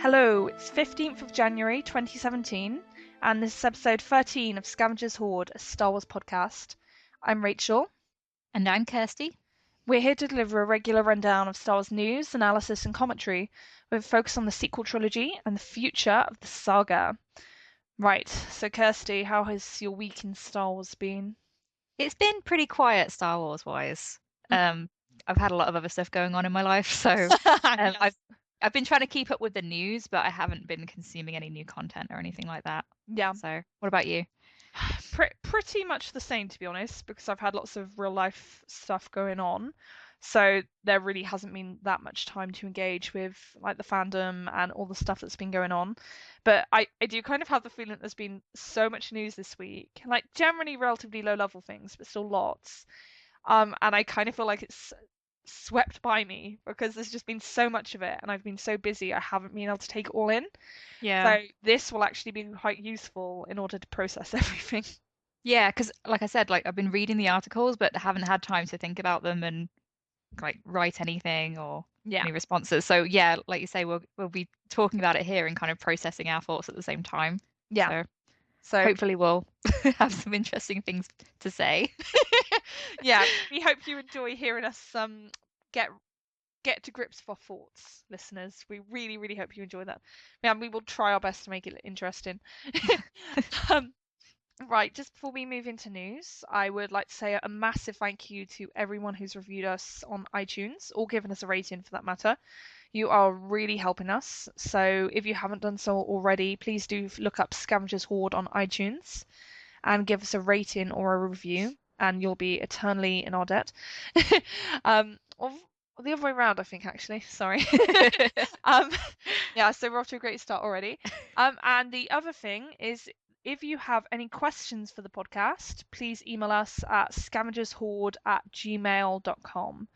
Hello, it's 15th of January 2017, and this is episode 13 of Scavenger's Hoard, a Star Wars podcast. I'm Rachel. And I'm Kirsty. We're here to deliver a regular rundown of Star Wars news, analysis, and commentary, with a focus on the sequel trilogy and the future of the saga. Right, so Kirsty, how has your week in Star Wars been? It's been pretty quiet Star Wars wise. I've had a lot of other stuff going on in my life, so Yes. I've been trying to keep up with the news, but I haven't been consuming any new content or anything like that. Yeah. So, what about you? Pretty much the same, to be honest, because I've had lots of real life stuff going on. So there really hasn't been that much time to engage with like the fandom and all the stuff that's been going on. But I do kind of have the feeling that there's been so much news this week, like generally relatively low level things, but still lots. And I kind of feel like it's swept by me because there's just been so much of it and I've been so busy I haven't been able to take it all in. Yeah. So this will actually be quite useful in order to process everything. Yeah, because like I said, like I've been reading the articles, but haven't had time to think about them and like write anything or Yeah. any responses. So yeah, like you say, we'll be talking about it here and kind of processing our thoughts at the same time. Yeah. So Hopefully we'll have some interesting things to say. yeah, we hope you enjoy hearing us get to grips with our thoughts, listeners. We really hope you enjoy that. Yeah, we will try our best to make it interesting. Right, just before we move into news, I would like to say a massive thank you to everyone who's reviewed us on iTunes or given us a rating for that matter. You are really helping us. So if you haven't done so already, please do look up Scavenger's Hoard on iTunes and give us a rating or a review, and you'll be eternally in our debt. Or the other way around, I think, actually. Sorry. Yeah, so we're off to a great start already. And the other thing is, if you have any questions for the podcast, please email us at scavengershoard@gmail.com.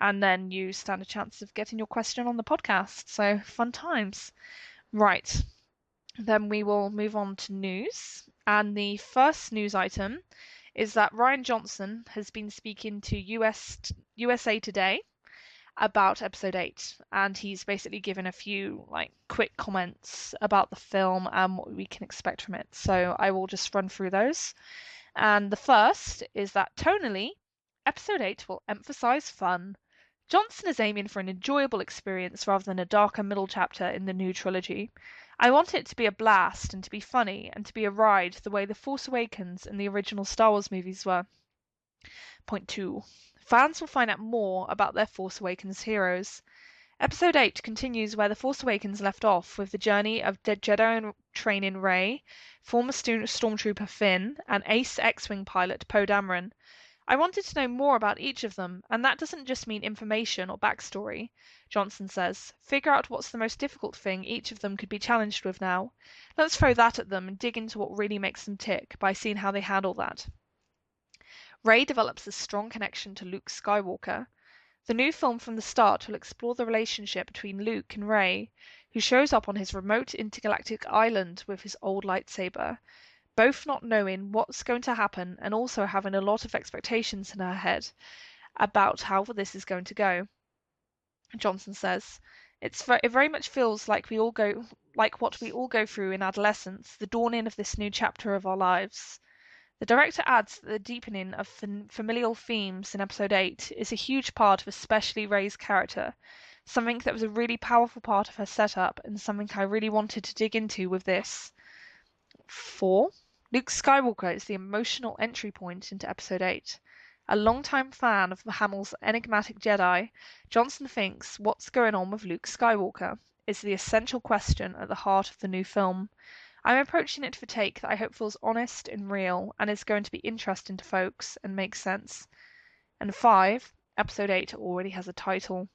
And then you stand a chance of getting your question on the podcast. So fun times. Right. Then we will move on to news. And the first news item is that Rian Johnson has been speaking to USA Today about episode 8, and he's basically given a few like quick comments about the film and what we can expect from it. So I will just run through those. And the first is that tonally, episode 8 will emphasize fun. Johnson is aiming for an enjoyable experience rather than a darker middle chapter in the new trilogy. I want it to be a blast and to be funny and to be a ride the way The Force Awakens and the original Star Wars movies were. Point 2. Fans will find out more about their Force Awakens heroes. Episode 8 continues where The Force Awakens left off with the journey of Jedi training Rey, former Stormtrooper Finn, and ace X-Wing pilot Poe Dameron. I wanted to know more about each of them, and that doesn't just mean information or backstory. Johnson says, figure out what's the most difficult thing each of them could be challenged with now. Let's throw that at them and dig into what really makes them tick by seeing how they handle that. Rey develops a strong connection to Luke Skywalker. The new film from the start will explore the relationship between Luke and Rey, who shows up on his remote intergalactic island with his old lightsaber, both not knowing what's going to happen and also having a lot of expectations in her head about how this is going to go. Johnson says, it very much feels like what we all go through in adolescence, the dawning of this new chapter of our lives. The director adds that the deepening of familial themes in episode 8 is a huge part of especially Rey's character, something that was a really powerful part of her setup and something I really wanted to dig into with this. 4. Luke Skywalker is the emotional entry point into episode 8. A longtime fan of Hamill's enigmatic Jedi, Johnson thinks what's going on with Luke Skywalker is the essential question at the heart of the new film. I'm approaching it with a take that I hope feels honest and real and is going to be interesting to folks and makes sense. And 5, episode 8 already has a title.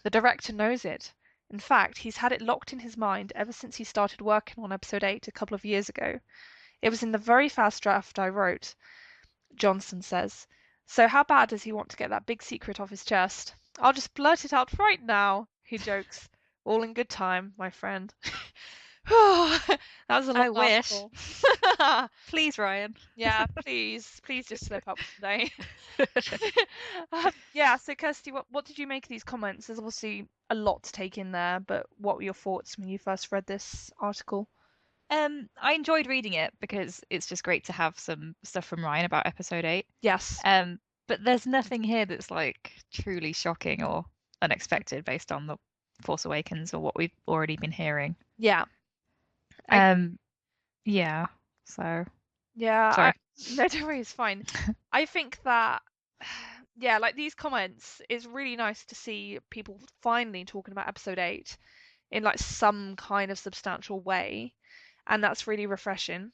The director knows it. In fact, he's had it locked in his mind ever since he started working on episode 8 a couple of years ago. It was in the very first draft I wrote, Johnson says. So how bad does he want to get that big secret off his chest? I'll just blurt it out right now, he jokes. All in good time, my friend. That was a long article. Please, Ryan. Yeah, please just slip up today. Yeah, so Kirsty, what did you make of these comments? There's obviously a lot to take in there, but what were your thoughts when you first read this article? I enjoyed reading it because it's just great to have some stuff from Ryan about episode 8. Yes. But there's nothing here that's like truly shocking or unexpected based on the Force Awakens or what we've already been hearing. Yeah. I Um, yeah. So yeah, sorry. no, don't worry, it's fine. I think that yeah, like these comments, it's really nice to see people finally talking about episode 8 in like some kind of substantial way, and that's really refreshing.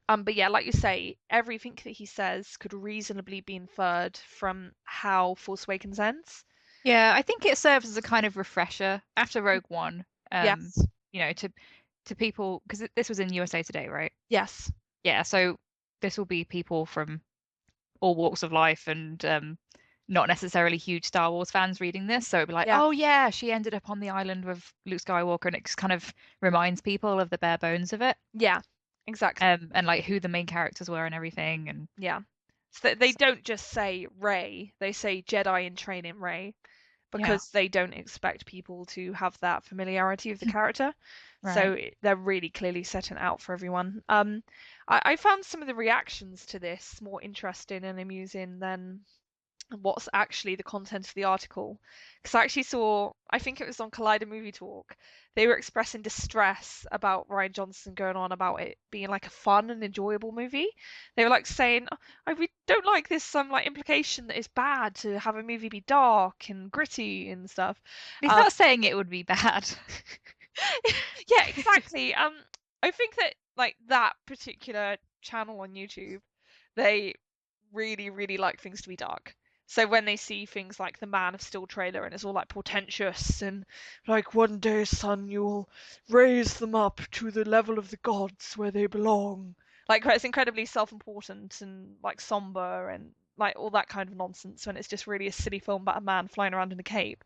But yeah, like you say, everything that he says could reasonably be inferred from how Force Awakens ends. Yeah, I think it serves as a kind of refresher after Rogue One. Um, Yes. to people because this was in USA Today, right? Yes. Yeah, so this will be people from all walks of life and not necessarily huge Star Wars fans reading this. So it'd be like, Yeah. oh yeah, she ended up on the island with Luke Skywalker, and it just kind of reminds people of the bare bones of it, Yeah. Exactly. and like who the main characters were and everything, and Yeah. So they don't just say Rey, they say Jedi in training Rey yeah, because they don't expect people to have that familiarity with the character. So right. they're really clearly setting it out for everyone. I found some of the reactions to this more interesting and amusing than what's actually the content of the article. Because I actually saw, I think it was on Collider Movie Talk, they were expressing distress about Rian Johnson going on about it being like a fun and enjoyable movie. They were like saying, "Oh, we don't like this some like implication that it's bad to have a movie be dark and gritty and stuff." He's Um, not saying it would be bad. yeah, exactly. I think that like that particular channel on YouTube, they really, really like things to be dark. So when they see things like the Man of Steel trailer and it's all like portentous and like one day, son, you'll raise them up to the level of the gods where they belong. Like it's incredibly self-important and like somber and like all that kind of nonsense when it's just really a silly film about a man flying around in a cape.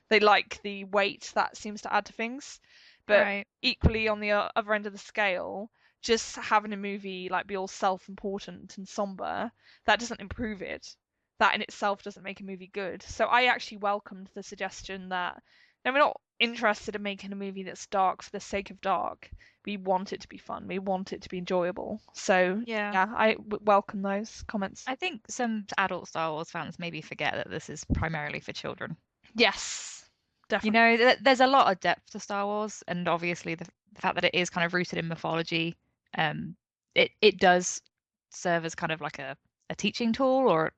They like the weight that seems to add to things. But Right. equally on the other end of the scale, just having a movie like be all self-important and somber, that doesn't improve it. That in itself doesn't make a movie good. So I actually welcomed the suggestion that no, we're not interested in making a movie that's dark for the sake of dark. We want it to be fun. We want it to be enjoyable. So Yeah. yeah, I welcome those comments. I think some adult Star Wars fans maybe forget that this is primarily for children. Yes, You definitely. know, there's a lot of depth to Star Wars, and obviously the fact that it is kind of rooted in mythology, um, it does serve as kind of like a teaching tool, or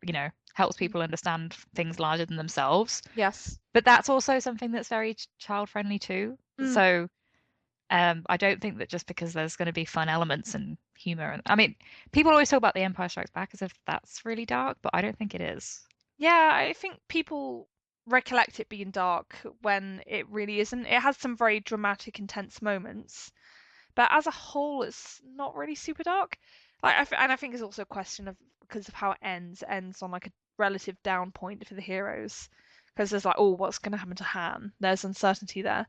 helps people understand things larger than themselves. Yes. But that's also something that's very child friendly too. Mm. So I don't think that just because there's going to be fun elements and humor, and I mean, people always talk about The Empire Strikes Back as if that's really dark, but I don't think it is. Yeah, I think people recollect it being dark when it really isn't. It has some very dramatic, intense moments, but as a whole, it's not really super dark. Like, and I think it's also a question of because of how it ends. It ends on like a relative down point for the heroes, because there's like, oh, what's going to happen to Han? There's uncertainty there,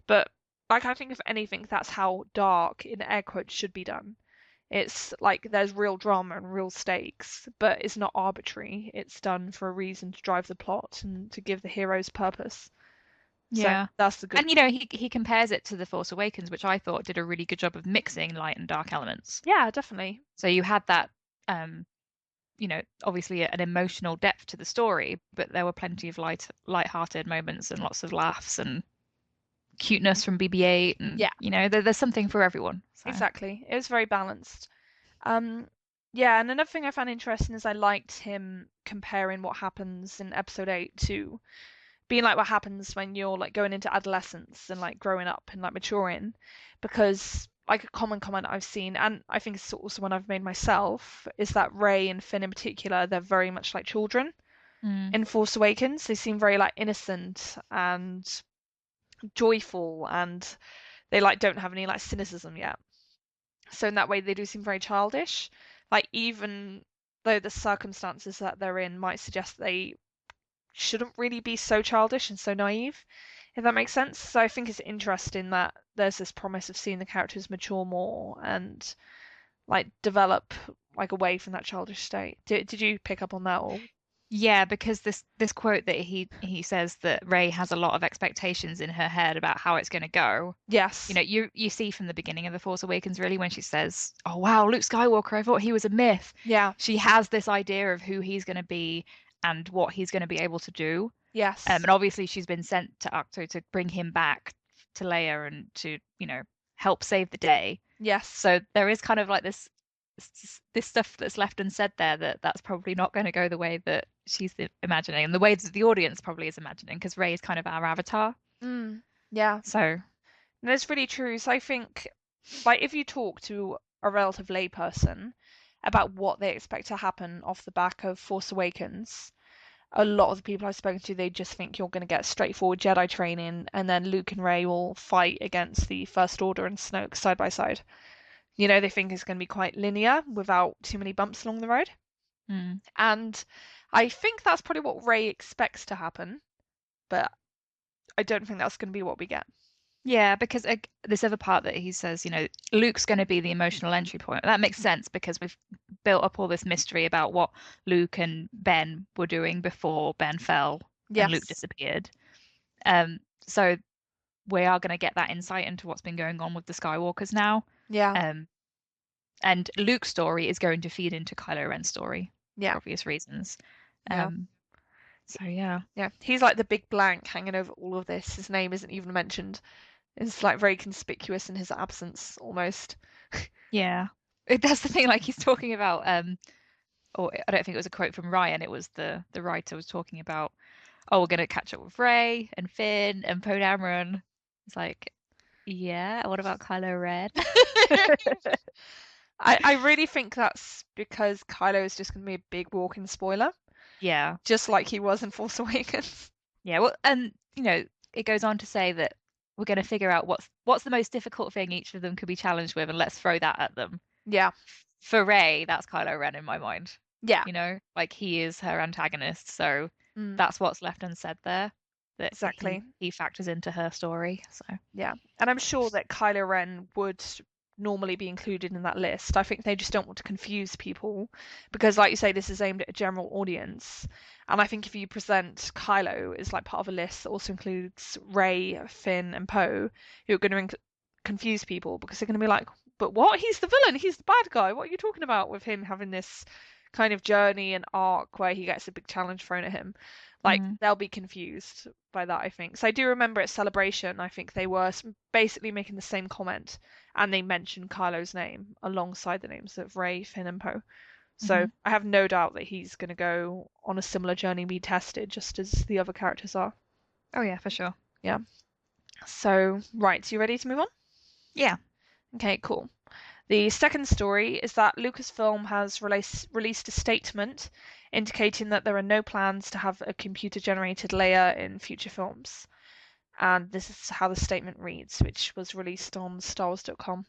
but like I think if anything, that's how dark in air quotes should be done. It's like there's real drama and real stakes, but it's not arbitrary. It's done for a reason to drive the plot and to give the heroes purpose. So Yeah. that's the good. And he compares it to The Force Awakens, which I thought did a really good job of mixing light and dark elements. Yeah, definitely. So you had that obviously an emotional depth to the story, but there were plenty of light-hearted moments and lots of laughs and cuteness from BB-8, and Yeah, there's something for everyone. So exactly. It was very balanced. Um, yeah, and another thing I found interesting is I liked him comparing what happens in episode 8 to being like what happens when you're like going into adolescence and like growing up and like maturing, because like a common comment I've seen, and I think it's also one I've made myself, is that Rey and Finn in particular, they're very much like children mm, in Force Awakens. They seem very like innocent and joyful, and they like don't have any like cynicism yet. So in that way, they do seem very childish. Like even though the circumstances that they're in might suggest they shouldn't really be so childish and so naive, if that makes sense. So I think it's interesting that there's this promise of seeing the characters mature more and like develop like away from that childish state. Did you pick up on that or? Yeah, because this quote that he says that Rey has a lot of expectations in her head about how it's going to go. Yes. You see from the beginning of The Force Awakens really when she says, "Oh wow, Luke Skywalker, I thought he was a myth." Yeah. She has this idea of who he's going to be and what he's going to be able to do. Yes. And obviously she's been sent to Ahch-To to bring him back to Leia and to, help save the day. Yes. So there is kind of like this stuff that's left unsaid there that's probably not going to go the way that she's imagining and the way that the audience probably is imagining because Rey is kind of our avatar. Yeah. So That's really true. So I think, like, if you talk to a relative layperson about what they expect to happen off the back of Force Awakens, a lot of the people I've spoken to, they just think you're going to get straightforward Jedi training, and then Luke and Rey will fight against the First Order and Snoke side by side. They think it's going to be quite linear without too many bumps along the road. mm. And I think that's probably what Rey expects to happen, but I don't think that's going to be what we get. Yeah, because this other part that he says, Luke's going to be the emotional entry point. That makes sense because we've built up all this mystery about what Luke and Ben were doing before Ben fell and Luke Yes. disappeared. So we are going to get that insight into what's been going on with the Skywalkers now. Yeah. And Luke's story is going to feed into Kylo Ren's story Yeah. for obvious reasons. Yeah. So yeah. Yeah. He's like the big blank hanging over all of this. His name isn't even mentioned. It's like very conspicuous in his absence almost. Yeah. That's the thing, like he's talking about or I don't think it was a quote from Ryan, it was the writer was talking about, oh, we're gonna catch up with Rey and Finn and Poe Dameron. It's like, yeah, what about Kylo Ren? I really think that's because Kylo is just going to be a big walking spoiler, Yeah. just like he was in Force Awakens. Yeah, well, and it goes on to say that we're going to figure out what's the most difficult thing each of them could be challenged with, and let's throw that at them. Yeah. For Rey, that's Kylo Ren in my mind. Yeah. Like he is her antagonist, so Mm, that's what's left unsaid there. That exactly. he factors into her story. So Yeah. And I'm sure that Kylo Ren would normally be included in that list. I think they just don't want to confuse people because, like you say, this is aimed at a general audience. And I think if you present Kylo as like part of a list that also includes Rey, Finn, and Poe, you're going to confuse people because they're going to be like, but what? He's the villain. He's the bad guy. What are you talking about with him having this kind of journey and arc where he gets a big challenge thrown at him? Like, they'll be confused by that, I think. So I do remember at Celebration, I think they were basically making the same comment and they mentioned Kylo's name alongside the names of Rey, Finn, and Poe. So I have no doubt that he's going to go on a similar journey be tested, just as the other characters are. oh yeah, for sure. Yeah. So, right, you ready to move on? Yeah. Okay, cool. The second story is that Lucasfilm has released a statement indicating that there are no plans to have a computer-generated Leia in future films. And this is how the statement reads, which was released on StarWars.com.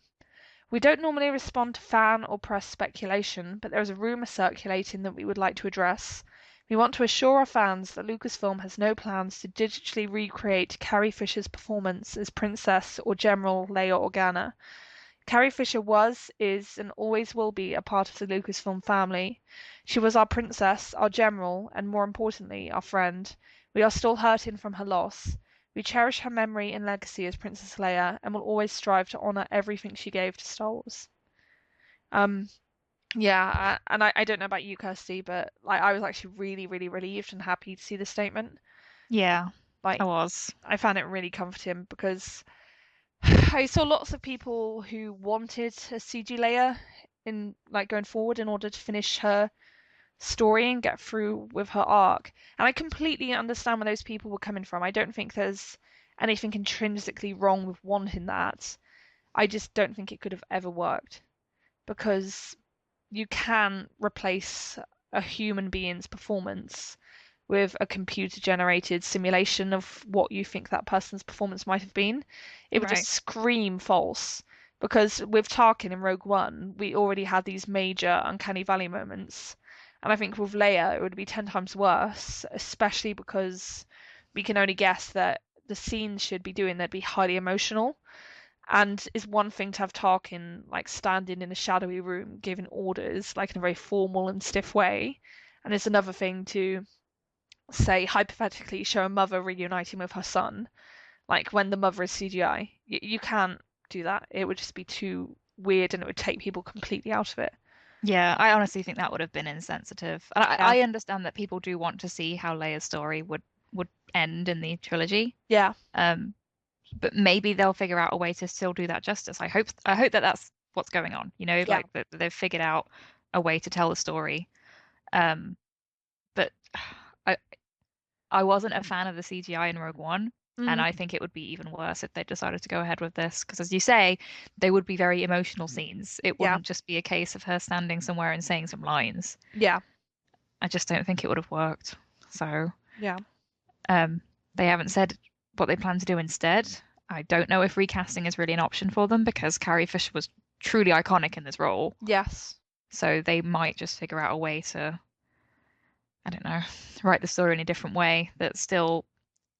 We don't normally respond to fan or press speculation, but there is a rumour circulating that we would like to address. We want to assure our fans that Lucasfilm has no plans to digitally recreate Carrie Fisher's performance as Princess or General Leia Organa. Carrie Fisher was, is, and always will be a part of the Lucasfilm family. She was our princess, our general, and more importantly, our friend. We are still hurting from her loss. We cherish her memory and legacy as Princess Leia and will always strive to honor everything she gave to Star Wars. Yeah, and I don't know about you, Kirsty, but like I was actually really, really relieved and happy to see the statement. Yeah, Like I was. I found it really comforting because I saw lots of people who wanted a CG Leia in like going forward in order to finish her story and get through with her arc. And I completely understand where those people were coming from. I don't think there's anything intrinsically wrong with wanting that. I just don't think it could have ever worked because you can replace a human being's performance with a computer generated simulation of what you think that person's performance might have been. It would just scream false. Because with Tarkin in Rogue One, we already had these major uncanny valley moments. And I think with Leia, it would be 10 times worse, especially because we can only guess that the scenes should be doing, they'd be highly emotional. And it's one thing to have Tarkin like standing in a shadowy room giving orders like in a very formal and stiff way. and it's another thing to say hypothetically show a mother reuniting with her son, like when the mother is CGI. You can't do that. It would just be too weird and it would take people completely out of it. Yeah, I honestly think that would have been insensitive. And Yeah. I understand that people do want to see how Leia's story would end in the trilogy. Yeah. Um, but maybe they'll figure out a way to still do that justice. I hope that that's what's going on, Yeah. like that they've figured out a way to tell the story. Um, but I I wasn't a fan of the CGI in Rogue One, and Mm, I think it would be even worse if they decided to go ahead with this, because as you say, they would be very emotional scenes. It yeah. wouldn't just be a case of her standing somewhere and saying some lines. Yeah. I just don't think it would have worked. So, Yeah. um, they haven't said what they plan to do instead. I don't know if recasting is really an option for them because Carrie Fisher was truly iconic in this role. Yes. So they might just figure out a way to, I don't know, write the story in a different way that still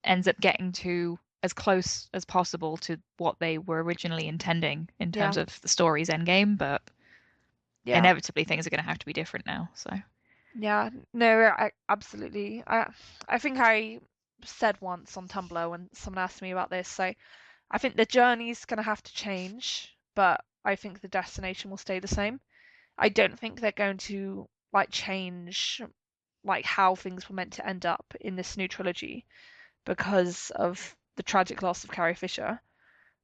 ends up getting to as close as possible to what they were originally intending in Yeah. terms of the story's endgame, but Yeah. inevitably things are going to have to be different now. So, Yeah. No, absolutely. I think I said once on Tumblr when someone asked me about this, so I think the journey's gonna have to change, but I think the destination will stay the same. I don't think they're going to like change like how things were meant to end up in this new trilogy because of the tragic loss of Carrie Fisher.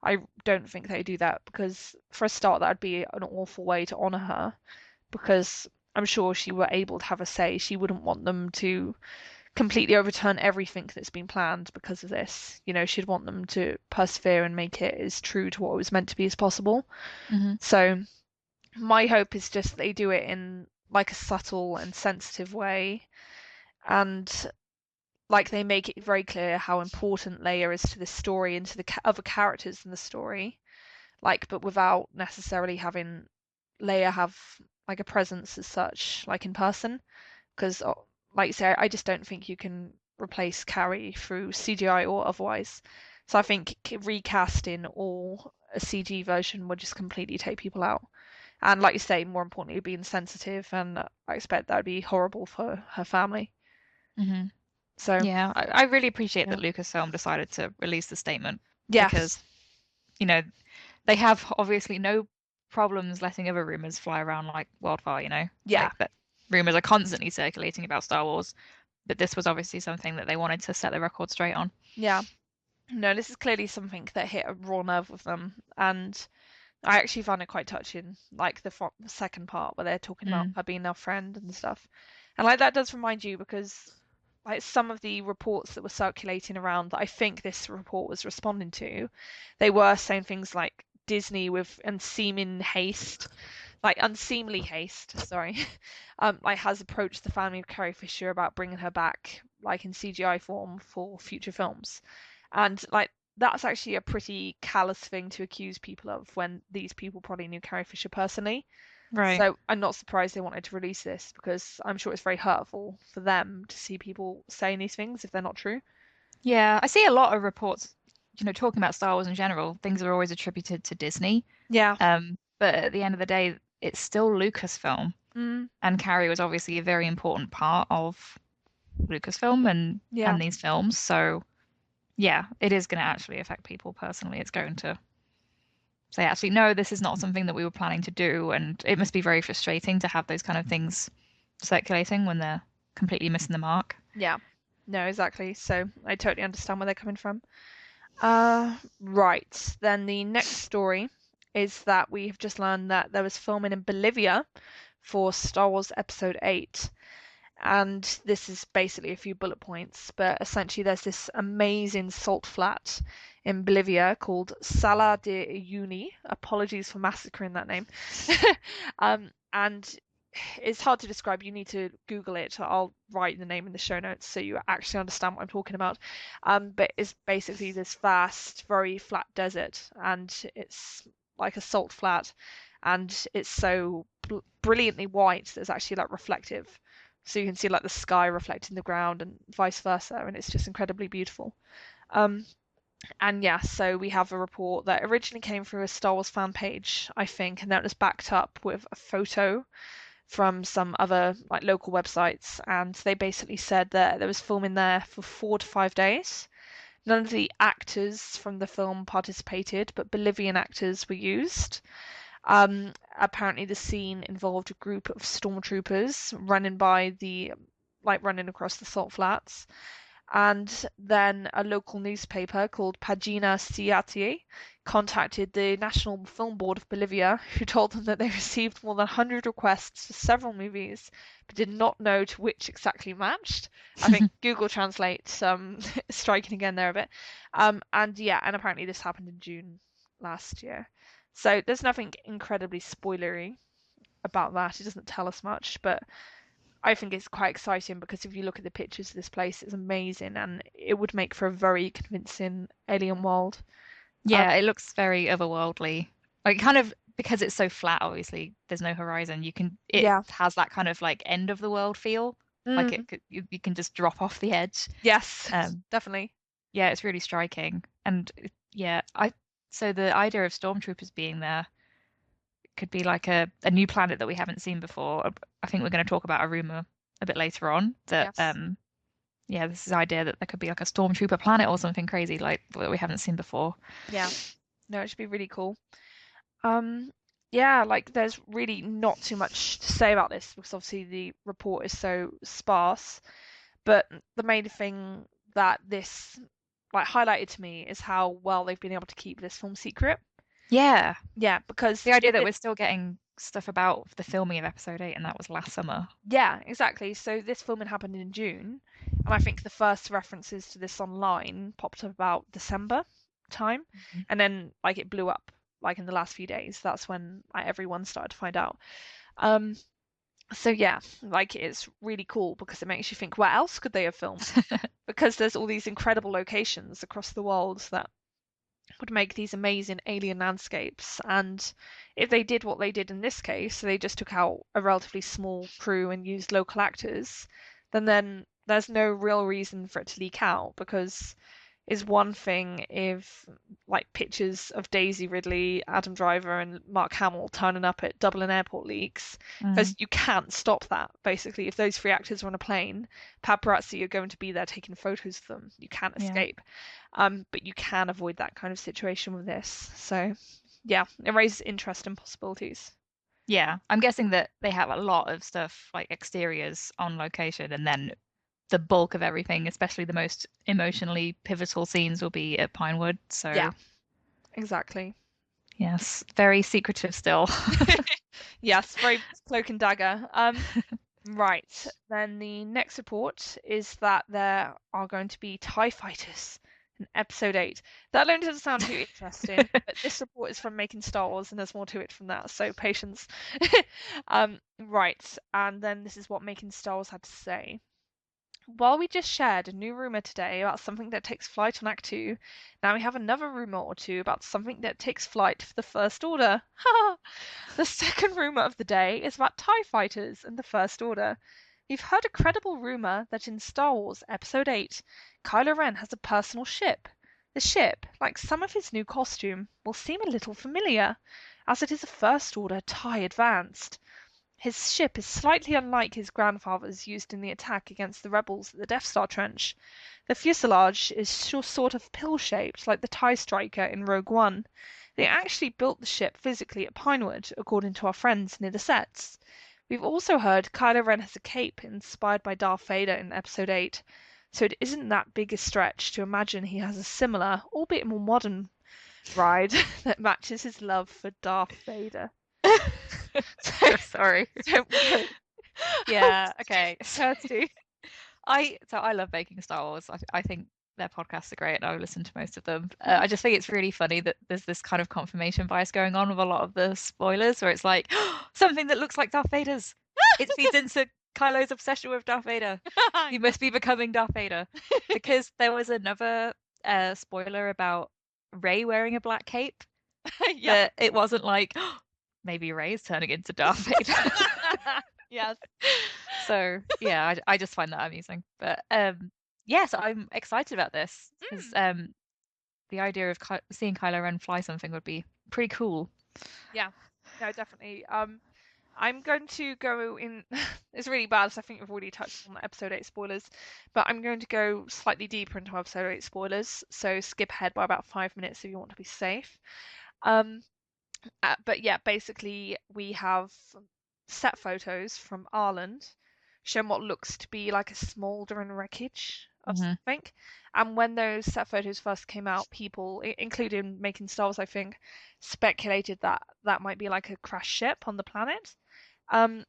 I don't think they do that because for a start that'd be an awful way to honor her because I'm sure she were able to have a say. She wouldn't want them to completely overturn everything that's been planned because of this. She'd want them to persevere and make it as true to what it was meant to be as possible. hmm So my hope is just they do it in like a subtle and sensitive way and like they make it very clear how important Leia is to the story and to the other characters in the story, like but without necessarily having Leia have like a presence as such, like in person, because like you say, I just don't think you can replace Carrie through CGI or otherwise. So I think recasting or a CG version would just completely take people out. And like you say, more importantly, being sensitive, and I expect that would be horrible for her family. hmm So Yeah, I really appreciate yeah, that Lucasfilm decided to release the statement yes, because, you know, they have obviously no problems letting other rumors fly around like wildfire. yeah, Like that rumors are constantly circulating about Star Wars, but this was obviously something that they wanted to set the record straight on. yeah. No, this is clearly something that hit a raw nerve with them, and I actually found it quite touching, like the second part where they're talking about Mm. her being their friend and stuff. And like that does remind you because like some of the reports that were circulating around that I think this report was responding to, they were saying things like Disney with unseemly haste, sorry, like has approached the family of Carrie Fisher about bringing her back, like in CGI form for future films. And like that's actually a pretty callous thing to accuse people of when these people probably knew Carrie Fisher personally. Right. So I'm not surprised they wanted to release this because I'm sure it's very hurtful for them to see people saying these things if they're not true. Yeah, I see a lot of reports, talking about Star Wars in general. Things are always attributed to Disney. Yeah. But at the end of the day, it's still Lucasfilm, Mm, and Carrie was obviously a very important part of Lucasfilm yeah. and these films. So yeah, it is going to actually affect people personally. It's going to say, actually, no, this is not something that we were planning to do, and it must be very frustrating to have those kind of things circulating when they're completely missing the mark. Yeah. No, exactly. So I totally understand where they're coming from. Right. Then the next story is that we have just learned that there was filming in Bolivia for Star Wars Episode 8. And this is basically a few bullet points, but essentially there's this amazing salt flat in Bolivia called Sala de Uyuni. Apologies for massacring that name. And it's hard to describe. You need to Google it. I'll write the name in the show notes so you actually understand what I'm talking about. But it's basically this vast, very flat desert, and it's like a salt flat, and it's so brilliantly white that it's actually like reflective. So you can see like the sky reflecting the ground and vice versa, and it's just incredibly beautiful. Um, and yeah, so we have a report that originally came through a Star Wars fan page, I think, and that was backed up with a photo from some other like local websites, and they basically said that there was filming there for 4 to 5 days. None of the actors from the film participated, but Bolivian actors were used. Apparently, the scene involved a group of stormtroopers running across the salt flats, and then a local newspaper called Pagina Siete contacted the National Film Board of Bolivia, who told them that they received more than 100 requests for several movies, but did not know to which exactly matched. I think Google Translate striking again there a bit. And apparently this happened in June last year. So there's nothing incredibly spoilery about that. It doesn't tell us much, but I think it's quite exciting because if you look at the pictures of this place, it's amazing and it would make for a very convincing alien world. Yeah, it looks very otherworldly. Like kind of because it's so flat, obviously, there's no horizon. It Yeah. has that kind of like end of the world feel. Like Mm, you can just drop off the edge. yes, Um, definitely. yeah, it's really striking. And yeah, so the idea of stormtroopers being there could be like a new planet that we haven't seen before. I think we're going to talk about a rumor a bit later on that Yes. yeah, this is idea that there could be like a stormtrooper planet or something crazy like that we haven't seen before. Yeah. No, it should be really cool. Um, yeah, like there's really not too much to say about this because obviously the report is so sparse. But the main thing that this like highlighted to me is how well they've been able to keep this film secret. Yeah, Yeah, because the idea if that it, we're still getting stuff about the filming of episode 8 and that was last summer. yeah, exactly. So this filming happened in June, and I think the first references to this online popped up about December time, Mhm. and then like it blew up like in the last few days. That's when like, everyone started to find out. Um, so yeah, like it's really cool because it makes you think, where else could they have filmed? Because there's all these incredible locations across the world that would make these amazing alien landscapes. And if they did what they did in this case, so they just took out a relatively small crew and used local actors, then there's no real reason for it to leak out because is one thing if like pictures of Daisy Ridley, Adam Driver, and Mark Hamill turning up at Dublin Airport leaks, because Mm, you can't stop that. Basically, if those three actors are on a plane, paparazzi are going to be there taking photos of them. You can't yeah. escape. But you can avoid that kind of situation with this. So yeah, it raises interest and possibilities. Yeah, I'm guessing that they have a lot of stuff like exteriors on location and then the bulk of everything, especially the most emotionally pivotal scenes, will be at Pinewood. Yeah, So, exactly. yes, very secretive still. Yes, very cloak and dagger. Right. Then the next report is that there are going to be TIE fighters in episode 8. That alone doesn't sound too interesting, but this report is from Making Star Wars and there's more to it from that, so patience. Right. And then this is what Making Star Wars had to say. While we just shared a new rumor today about something that takes flight on Act 2, now we have another rumor or two about something that takes flight for the First Order. The second rumor of the day is about TIE fighters and the First Order. We've heard a credible rumor that in Star Wars Episode 8, Kylo Ren has a personal ship. The ship, like some of his new costume, will seem a little familiar, as it is a First Order TIE Advanced. His ship is slightly unlike his grandfather's used in the attack against the rebels at the Death Star trench. The fuselage is sort of pill-shaped, like the TIE Striker in Rogue One. They actually built the ship physically at Pinewood, according to our friends near the sets. We've also heard Kylo Ren has a cape inspired by Darth Vader in Episode 8, so it isn't that big a stretch to imagine he has a similar, albeit more modern, ride that matches his love for Darth Vader. So, Sorry. don't worry. Yeah, okay. Kirsty. I love Making Star Wars. I think their podcasts are great and I listen to most of them. I just think it's really funny that there's this kind of confirmation bias going on with a lot of the spoilers where it's like something that looks like Darth Vader's. It feeds into Kylo's obsession with Darth Vader. He must be becoming Darth Vader. Because there was another spoiler about Rey wearing a black cape Yeah. that it wasn't like maybe Rey's turning into Darth Vader. Yes. So yeah, I just find that amusing. But yes, I'm excited about this because the idea of seeing Kylo Ren fly something would be pretty cool. Yeah. No, definitely. I'm going to go in. It's really bad, so I think we've already touched on the episode 8 spoilers, but I'm going to go slightly deeper into episode 8 spoilers. So skip ahead by about 5 minutes if you want to be safe. Um, but yeah, basically we have set photos from Ireland showing what looks to be like a smouldering wreckage of Hmm. something. And when those set photos first came out, people, including Making Star Wars, I think, speculated that that might be like a crashed ship on the planet. And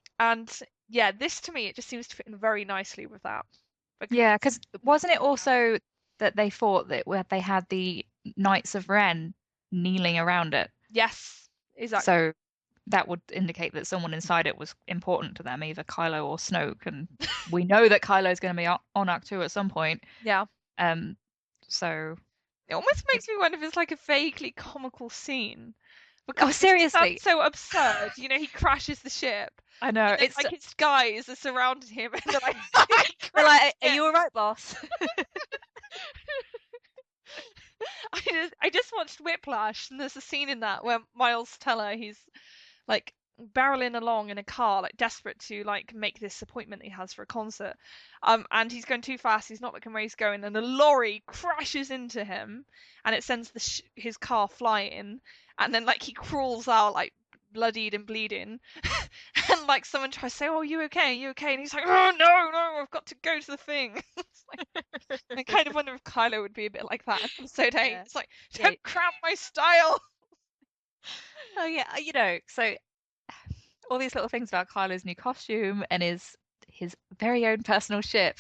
yeah, this to me, it just seems to fit in very nicely with that. Because, Yeah, because wasn't it also that they thought that where they had the Knights of Ren kneeling around it? yes, exactly. So that would indicate that someone inside it was important to them, either Kylo or Snoke. And we know that Kylo is going to be on Act 2 at some point. Yeah. Um, so It almost it, makes me wonder if it's like a vaguely comical scene. Because oh, it just sounds seriously, so absurd. You know, he crashes the ship, I know and then it's like his guys are surrounding him, and they're like, he they're crashed like, the are ship. you all right, boss? I just watched Whiplash, and there's a scene in that where Miles Teller, he's like barreling along in a car, like desperate to like make this appointment he has for a concert. And he's going too fast. He's not looking where he's going, and a lorry crashes into him, and it sends his car flying. And then like he crawls out like bloodied and bleeding, and like someone tries to say, "Oh, you okay? You okay?" And he's like, "Oh no, I've got to go to the thing." It's like, I kind of wonder if Kylo would be a bit like that in episode 8. Yeah. It's like, Yeah. don't cramp my style. Oh yeah, so all these little things about Kylo's new costume and his very own personal ship.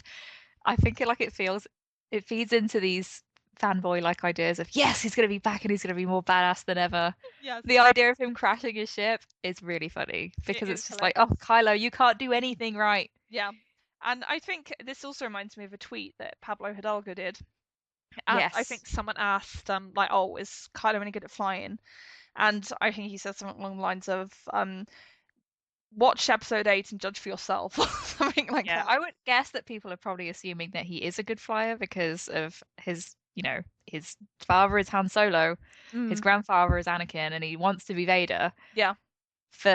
I think it feeds into these fanboy like ideas of yes, he's gonna be back and he's gonna be more badass than ever. Yes, The idea of him crashing his ship is really funny it because is it's just like, oh, hilarious. Kylo, you can't do anything right. Yeah. And I think this also reminds me of a tweet that Pablo Hidalgo did. And I Yes. think someone asked, like, oh, is Kylo any good at flying? And I think he said something along the lines of, watch episode 8 and judge for yourself, or something like Yeah, that. I would guess that people are probably assuming that he is a good flyer because of his father is Han Solo, his Mm, grandfather is Anakin, and he wants to be Vader. yeah.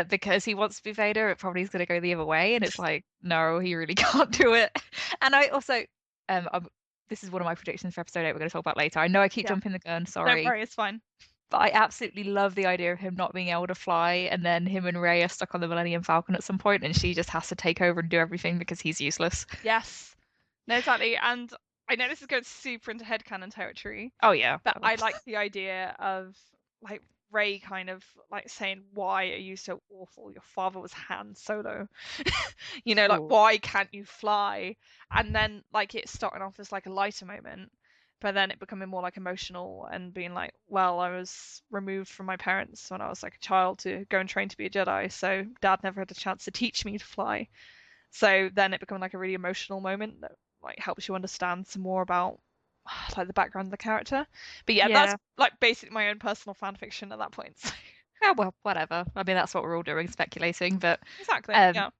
Because he wants to be Vader, it probably is going to go the other way, and it's like, no, he really can't do it. And I also, this is one of my predictions for episode 8 we're going to talk about later. I know I keep Yeah. jumping the gun, Don't sorry, worry, it's fine. but I absolutely love the idea of him not being able to fly, and then him and Rey are stuck on the Millennium Falcon at some point, and she just has to take over and do everything because he's useless. Yes. No, exactly. And I know this is going super into headcanon territory, Oh yeah. but I like the idea of like Ray kind of like saying, "Why are you so awful? Your father was Han Solo." You know, like Ooh. why can't you fly? And then like it starting off as like a lighter moment, but then it becoming more like emotional and being like, "Well, I was removed from my parents when I was like a child to go and train to be a Jedi, so Dad never had a chance to teach me to fly." So then it becoming like a really emotional moment that like helps you understand some more about like the background of the character. But yeah, that's Yeah. like basically my own personal fan fiction at that point. So. Yeah, well, whatever. I mean, that's what we're all doing, speculating. But Exactly. um, Yeah.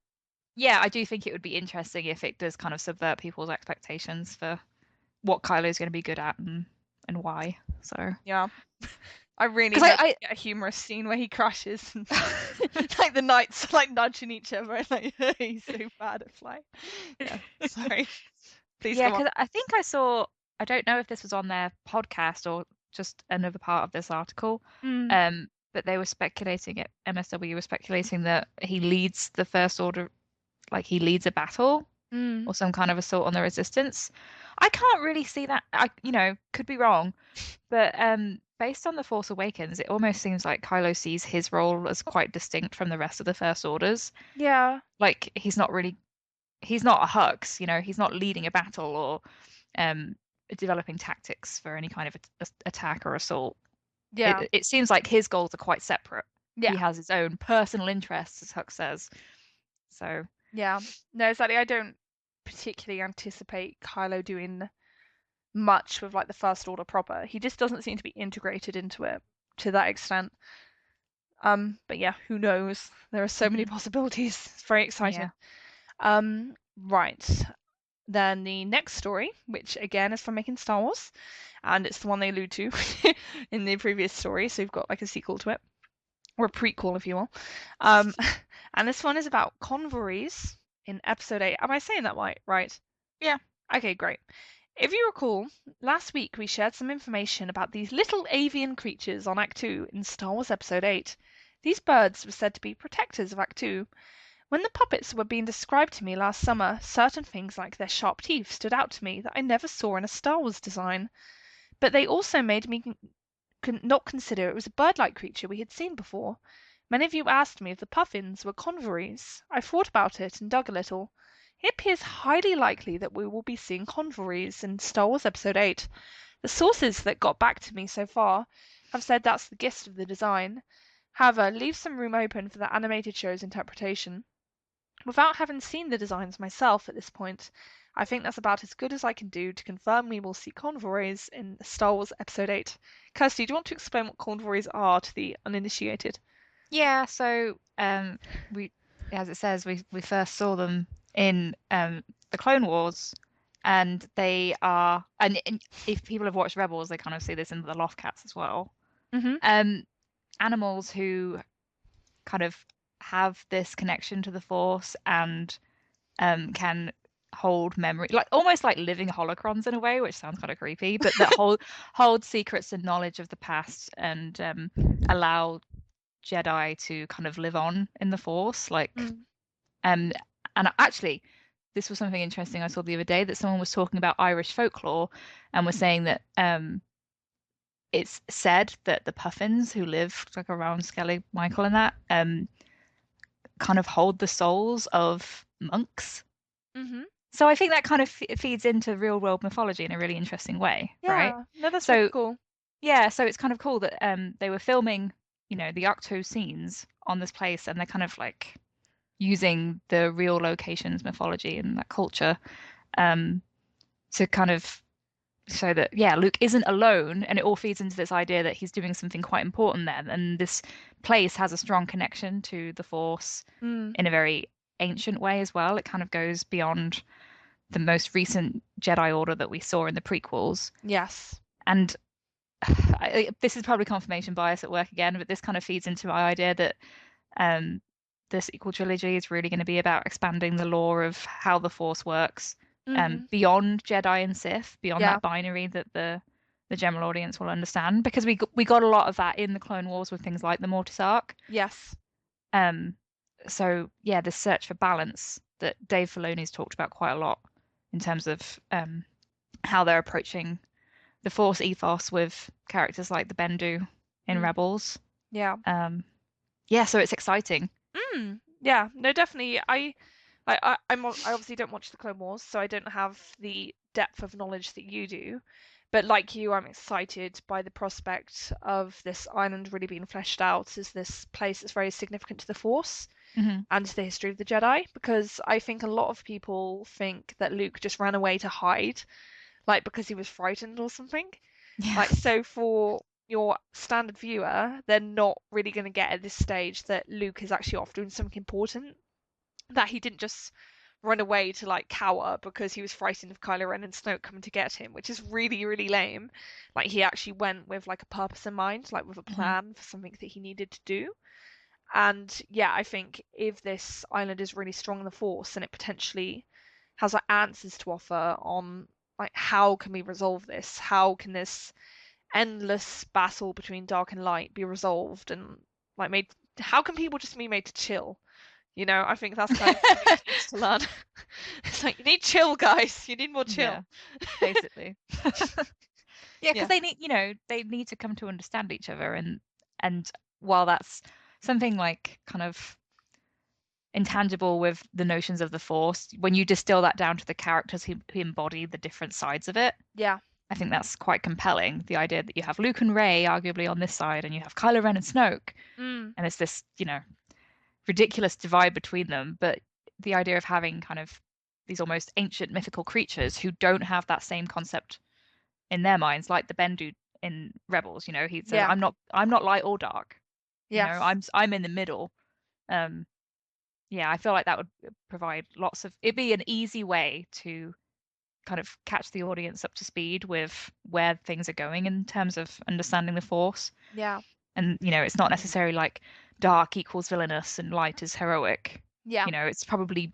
yeah, I do think it would be interesting if it does kind of subvert people's expectations for what Kylo's going to be good at and why. So, Yeah. I really because hope we get a humorous scene where he crashes and like the knights like nudging each other like he's so bad at flying. Yeah. Sorry. Please yeah, go on. because I think I saw. I don't know if this was on their podcast or just another part of this article. Mm, But they were speculating it. MSW was speculating that he leads the First Order, like he leads a battle mm. or some kind of assault on the Resistance. I can't really see that. Could be wrong, but based on the Force Awakens, it almost seems like Kylo sees his role as quite distinct from the rest of the First Orders. Yeah. Like he's not a Hux, he's not leading a battle or um, developing tactics for any kind of attack or assault. Yeah. It seems like his goals are quite separate. He Yeah. has his own personal interests, as Hux says. So Yeah. No, exactly. I don't particularly anticipate Kylo doing much with like the First Order proper. He just doesn't seem to be integrated into it to that extent. But yeah, who knows? There are so many mhm, possibilities. It's very exciting. yeah, Right. Then the next story, which again is from Making Star Wars, and it's the one they allude to in the previous story. So you've got like a sequel to it, or a prequel, if you will. Um, And this one is about Convorees in episode 8. Am I saying that right? Yeah. Okay, great. If you recall, last week we shared some information about these little avian creatures on Act 2 in Star Wars Episode 8. These birds were said to be protectors of Act 2. When the puppets were being described to me last summer, certain things like their sharp teeth stood out to me that I never saw in a Star Wars design. But they also made me not consider it was a bird-like creature we had seen before. Many of you asked me if the puffins were convorees. I thought about it and dug a little. It appears highly likely that we will be seeing convorees in Star Wars Episode 8. The sources that got back to me so far have said that's the gist of the design. However, leave some room open for the animated show's interpretation. Without having seen the designs myself at this point, I think that's about as good as I can do to confirm we will see convorees in Star Wars Episode 8. Kirsty, do you want to explain what convorees are to the uninitiated? Yeah, so we, as it says, we first saw them in the Clone Wars, and they are, and if people have watched Rebels, they kind of see this in the Lothcats as well. Mm-hmm. Animals who kind of have this connection to the Force and can hold memory, like almost like living holocrons in a way, which sounds kind of creepy, but that hold secrets and knowledge of the past and allow Jedi to kind of live on in the Force, like and actually this was something interesting I saw the other day, that someone was talking about Irish folklore and was saying that it's said that the puffins who live like around Skellig Michael and that kind of hold the souls of monks. Mm-hmm. So I think that kind of feeds into real world mythology in a really interesting way, right? Yeah, no, that's really So cool. yeah, so it's kind of cool that they were filming, the Octo scenes on this place, and they're kind of like using the real locations, mythology, and that culture to kind of show that Luke isn't alone, and it all feeds into this idea that he's doing something quite important there, and this place has a strong connection to the Force in a very ancient way as well. It kind of goes beyond the most recent Jedi Order that we saw in the prequels. Yes. And this is probably confirmation bias at work again, but this kind of feeds into my idea that the sequel trilogy is really going to be about expanding the lore of how the Force works beyond Jedi and Sith, beyond that binary that the general audience will understand, because we got a lot of that in the Clone Wars with things like the Mortis arc. Yes. So yeah, this search for balance that Dave Filoni's talked about quite a lot in terms of how they're approaching the Force ethos with characters like the Bendu in Rebels. Yeah. So it's exciting. Yeah, no, definitely. I obviously don't watch the Clone Wars, so I don't have the depth of knowledge that you do. But like you, I'm excited by the prospect of this island really being fleshed out as this place that's very significant to the Force and to the history of the Jedi, because I think a lot of people think that Luke just ran away to hide, like because he was frightened or something. Yeah. Like, so for your standard viewer, they're not really going to get at this stage that Luke is actually off doing something important, that he didn't just run away to like cower because he was frightened of Kylo Ren and Snoke coming to get him, which is really, really lame. Like, he actually went with like a purpose in mind, like with a plan for something that he needed to do. And yeah, I think if this island is really strong in the Force, and it potentially has like answers to offer on like how can we resolve this? How can this endless battle between dark and light be resolved and like made? How can people just be made to chill? I think that's kind of something he needs to learn. It's like, you need chill, guys. You need more chill. Yeah, basically. Yeah, because they need to come to understand each other, and while that's something like kind of intangible with the notions of the Force, when you distill that down to the characters who embody the different sides of it, Yeah. I think that's quite compelling. The idea that you have Luke and Rey arguably on this side, and you have Kylo Ren and Snoke, and it's this, ridiculous divide between them. But the idea of having kind of these almost ancient mythical creatures who don't have that same concept in their minds, like the Bendu in Rebels. He says, Yeah. I'm not light or dark. Yes. I'm in the middle. I feel like that would provide it'd be an easy way to kind of catch the audience up to speed with where things are going in terms of understanding the Force. Yeah. And it's not necessarily like dark equals villainous and light is heroic. Yeah. It's probably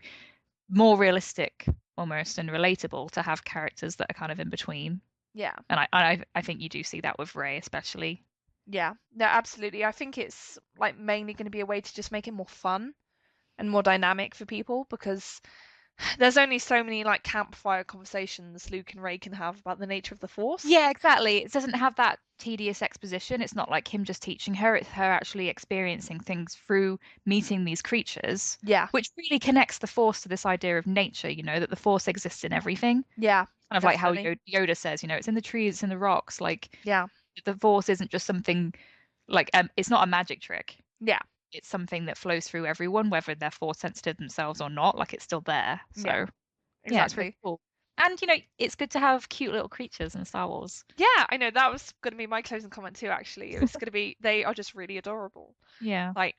more realistic almost and relatable to have characters that are kind of in between. Yeah. And I think you do see that with Rey especially. Yeah. No, absolutely. I think it's like mainly going to be a way to just make it more fun and more dynamic for people because there's only so many like campfire conversations Luke and Rey can have about the nature of the Force. Yeah, exactly. It doesn't have that tedious exposition. It's not like him just teaching her, it's her actually experiencing things through meeting these creatures, Yeah. which really connects the Force to this idea of nature, that the Force exists in everything. Yeah. Kind of like how Definitely. Yoda says, it's in the trees, it's in the rocks. Like Yeah. the Force isn't just something like it's not a magic trick. Yeah. It's something that flows through everyone, whether they're Force sensitive themselves or not. Like it's still there. So Yeah. yeah, it's Exactly. really cool. And it's good to have cute little creatures in Star Wars. Yeah, I know that was going to be my closing comment too, actually. It was going to be they are just really adorable. Yeah. Like,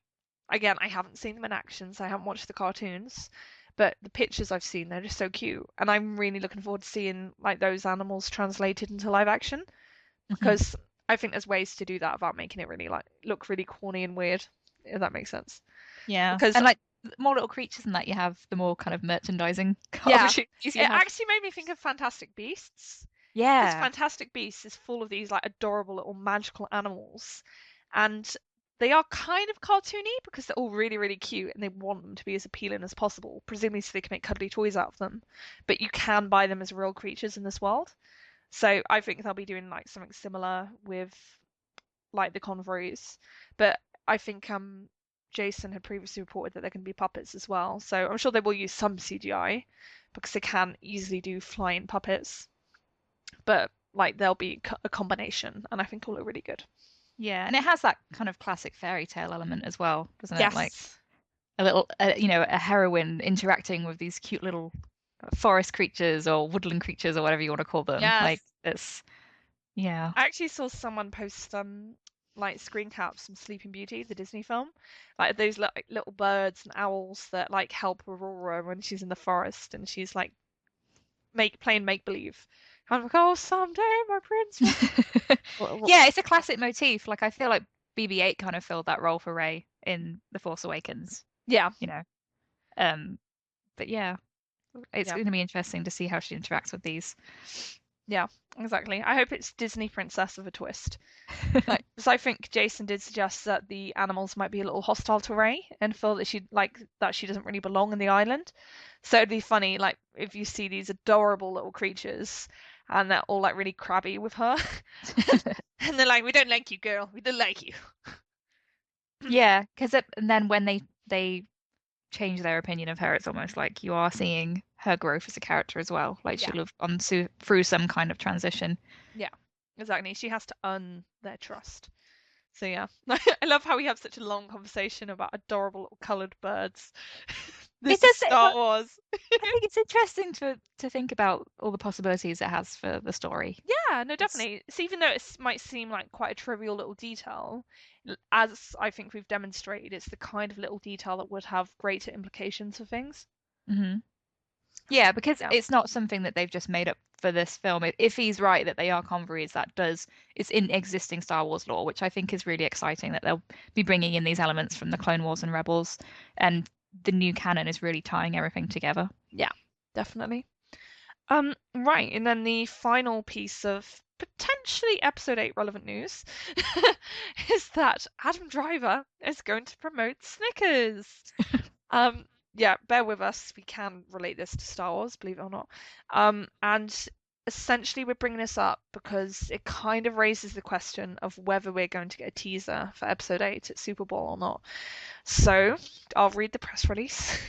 again, I haven't seen them in action, so I haven't watched the cartoons, but the pictures I've seen, they're just so cute. And I'm really looking forward to seeing like those animals translated into live action because I think there's ways to do that without making it really like look really corny and weird, if that makes sense. Yeah. Because And like the more little creatures than that you have, the more kind of merchandising yeah, opportunities you it have. actually made me think of Fantastic Beasts. Because Yeah. Fantastic Beasts is full of these like adorable little magical animals, and they are kind of cartoony because they're all really, really cute and they want them to be as appealing as possible, presumably so they can make cuddly toys out of them. But you can buy them as real creatures in this world. So I think they'll be doing like something similar with like the Convorees. But I think Jason had previously reported that they're going to be puppets as well. So I'm sure they will use some CGI because they can easily do flying puppets. But like they'll be a combination, and I think it'll look really good. Yeah. And it has that kind of classic fairy tale element as well, doesn't it? Like Yes. a little, a heroine interacting with these cute little forest creatures or woodland creatures or whatever you want to call them. Yes. Like it's, yeah. I actually saw someone post like screen caps from Sleeping Beauty, the Disney film, like those little birds and owls that like help Aurora when she's in the forest and she's like playing make believe. I'm like, oh, someday my prince. Yeah, it's a classic motif. Like I feel like BB-8 kind of filled that role for Rey in The Force Awakens. Yeah. But yeah, it's Yeah. going to be interesting to see how she interacts with these. Yeah, exactly. I hope it's Disney princess with a twist. Like, because I think Jason did suggest that the animals might be a little hostile to Rey and feel that she doesn't really belong in the island. So it'd be funny, like, if you see these adorable little creatures and they're all like really crabby with her. And they're like, we don't like you, girl. We don't like you. Yeah, because and then when they change their opinion of her, it's almost like you are seeing her growth as a character as well. Like Yeah. she'll have gone through some kind of transition. Yeah, exactly. She has to earn their trust. So yeah, I love how we have such a long conversation about adorable little coloured birds. This is Star Wars. I think it's interesting to think about all the possibilities it has for the story. Yeah, no, definitely. It's even though it might seem like quite a trivial little detail, as I think we've demonstrated, it's the kind of little detail that would have greater implications for things. Mm-hmm. Yeah, because it's not something that they've just made up for this film. If he's right that they are Convorees, it's in existing Star Wars lore, which I think is really exciting that they'll be bringing in these elements from the Clone Wars and Rebels, and the new canon is really tying everything together. Yeah, definitely. Right, and then the final piece of potentially episode 8 relevant news is that Adam Driver is going to promote Snickers. Yeah, bear with us. We can relate this to Star Wars, believe it or not. And essentially we're bringing this up because it kind of raises the question of whether we're going to get a teaser for episode 8 at Superbowl or not. So I'll read the press release.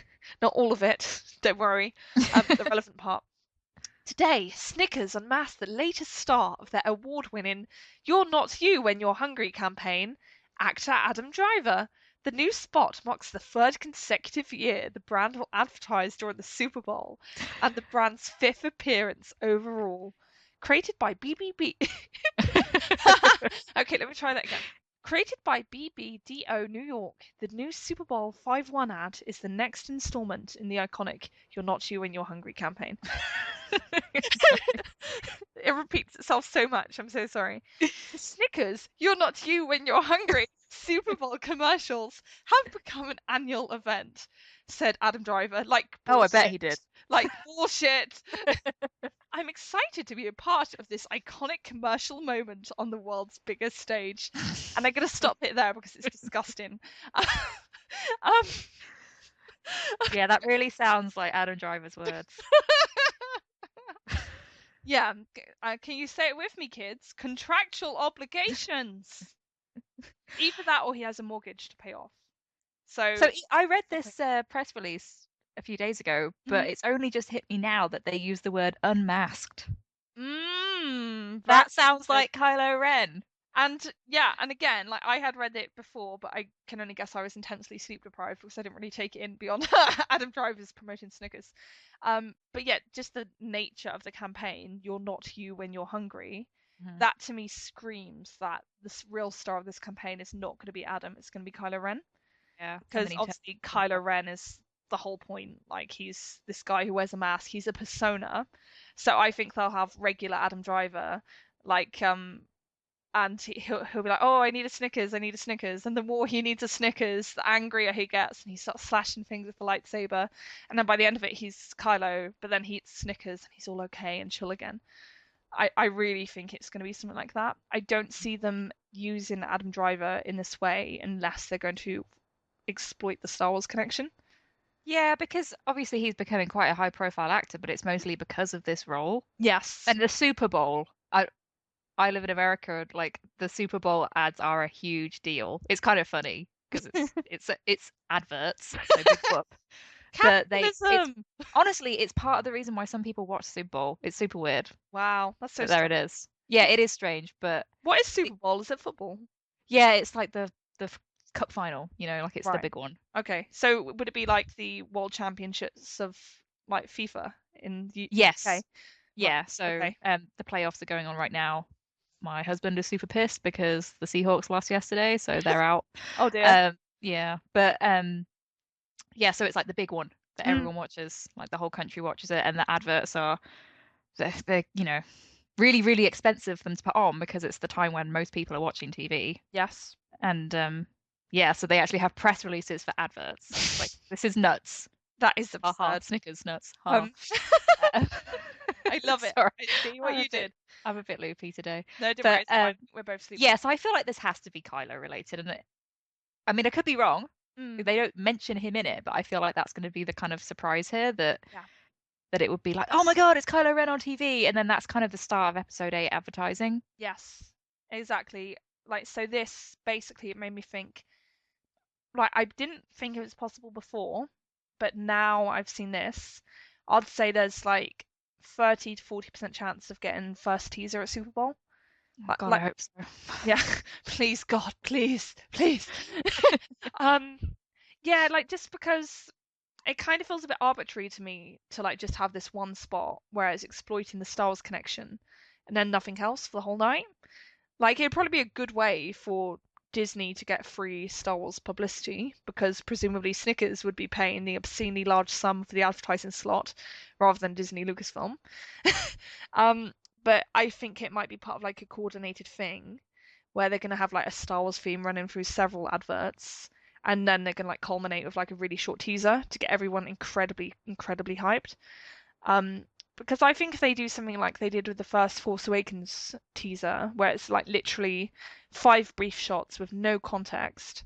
Not all of it, don't worry. The relevant part. Today, Snickers unmasked the latest star of their award-winning You're Not You When You're Hungry campaign, actor Adam Driver. The new spot marks the third consecutive year the brand will advertise during the Super Bowl and the brand's fifth appearance overall. Created by BBB. Okay, let me try that again. Created by BBDO New York, the new Super Bowl 51 ad is the next installment in the iconic You're Not You When You're Hungry campaign. It repeats itself so much. I'm so sorry. Snickers, you're not you when you're hungry. Super Bowl commercials have become an annual event, said Adam Driver. Like Oh, I bet bullshit. he did. Like bullshit. I'm excited to be a part of this iconic commercial moment on the world's biggest stage. And I'm going to stop it there because it's disgusting. um, Yeah, that really sounds like Adam Driver's words. yeah, can you say it with me, kids? Contractual obligations. Either that or he has a mortgage to pay off. So I read this press release a few days ago, but it's only just hit me now that they use the word unmasked. That sounds like Kylo Ren. And yeah, and again, like I had read it before, but I can only guess I was intensely sleep deprived because I didn't really take it in beyond Adam Driver's promoting Snickers. But yeah, just the nature of the campaign, you're not you when you're hungry. That to me screams that the real star of this campaign is not going to be Adam, it's going to be Kylo Ren. Yeah. Because obviously Kylo Ren is the whole point. Like he's this guy who wears a mask, he's a persona. So I think they'll have regular Adam Driver, like and he'll be like, oh, I need a Snickers, I need a Snickers. And the more he needs a Snickers, the angrier he gets, and he starts slashing things with the lightsaber. And then by the end of it, he's Kylo, but then he eats Snickers and he's all okay and chill again. I really think it's going to be something like that. I don't see them using Adam Driver in this way unless they're going to exploit the Star Wars connection. Yeah, because obviously he's becoming quite a high-profile actor, but it's mostly because of this role. Yes. And the Super Bowl, I live in America, like the Super Bowl ads are a huge deal. It's kind of funny because it's adverts, so big whoop. But honestly, it's part of the reason why some people watch Super Bowl. It's super weird. Wow, that's so. But there it is. Yeah, it is strange, but what is Super Bowl? Is it football? Yeah, it's like the cup final. You know, like it's the big one. Okay, so would it be like the World Championships of like FIFA in the Yes. UK? Yeah. Right. So the playoffs are going on right now. My husband is super pissed because the Seahawks lost yesterday, so they're out. Oh dear. Yeah, but yeah, so it's like the big one that everyone watches, like the whole country watches it, and the adverts are they're you know really really expensive for them to put on because it's the time when most people are watching TV. Yes. And yeah, so they actually have press releases for adverts. Like this is nuts. That is absurd. Snickers nuts. I love it. Sorry. I see what you did. I'm a bit loopy today. No, don't worry, it's fine. We're both sleeping. Yeah, so I feel like this has to be Kylo related, and I mean, I could be wrong. They don't mention him in it, but I feel like that's going to be the kind of surprise here that it would be like, oh my god, it's Kylo Ren on TV, and then that's kind of the start of Episode 8 advertising. Yes, exactly. Like, so this basically it made me think. Like, I didn't think it was possible before, but now I've seen this, I'd say there's like 30 to 40% chance of getting first teaser at Super Bowl. Oh God, I hope so. Yeah, please God, please. Yeah, like just because it kind of feels a bit arbitrary to me to like just have this one spot where it's exploiting the Star Wars connection and then nothing else for the whole night. Like it'd probably be a good way for Disney to get free Star Wars publicity because presumably Snickers would be paying the obscenely large sum for the advertising slot rather than Disney Lucasfilm. But I think it might be part of like a coordinated thing where they're going to have like a Star Wars theme running through several adverts and then they're going to like culminate with like a really short teaser to get everyone incredibly hyped. Because I think if they do something like they did with the first Force Awakens teaser, where it's like literally 5 brief shots with no context,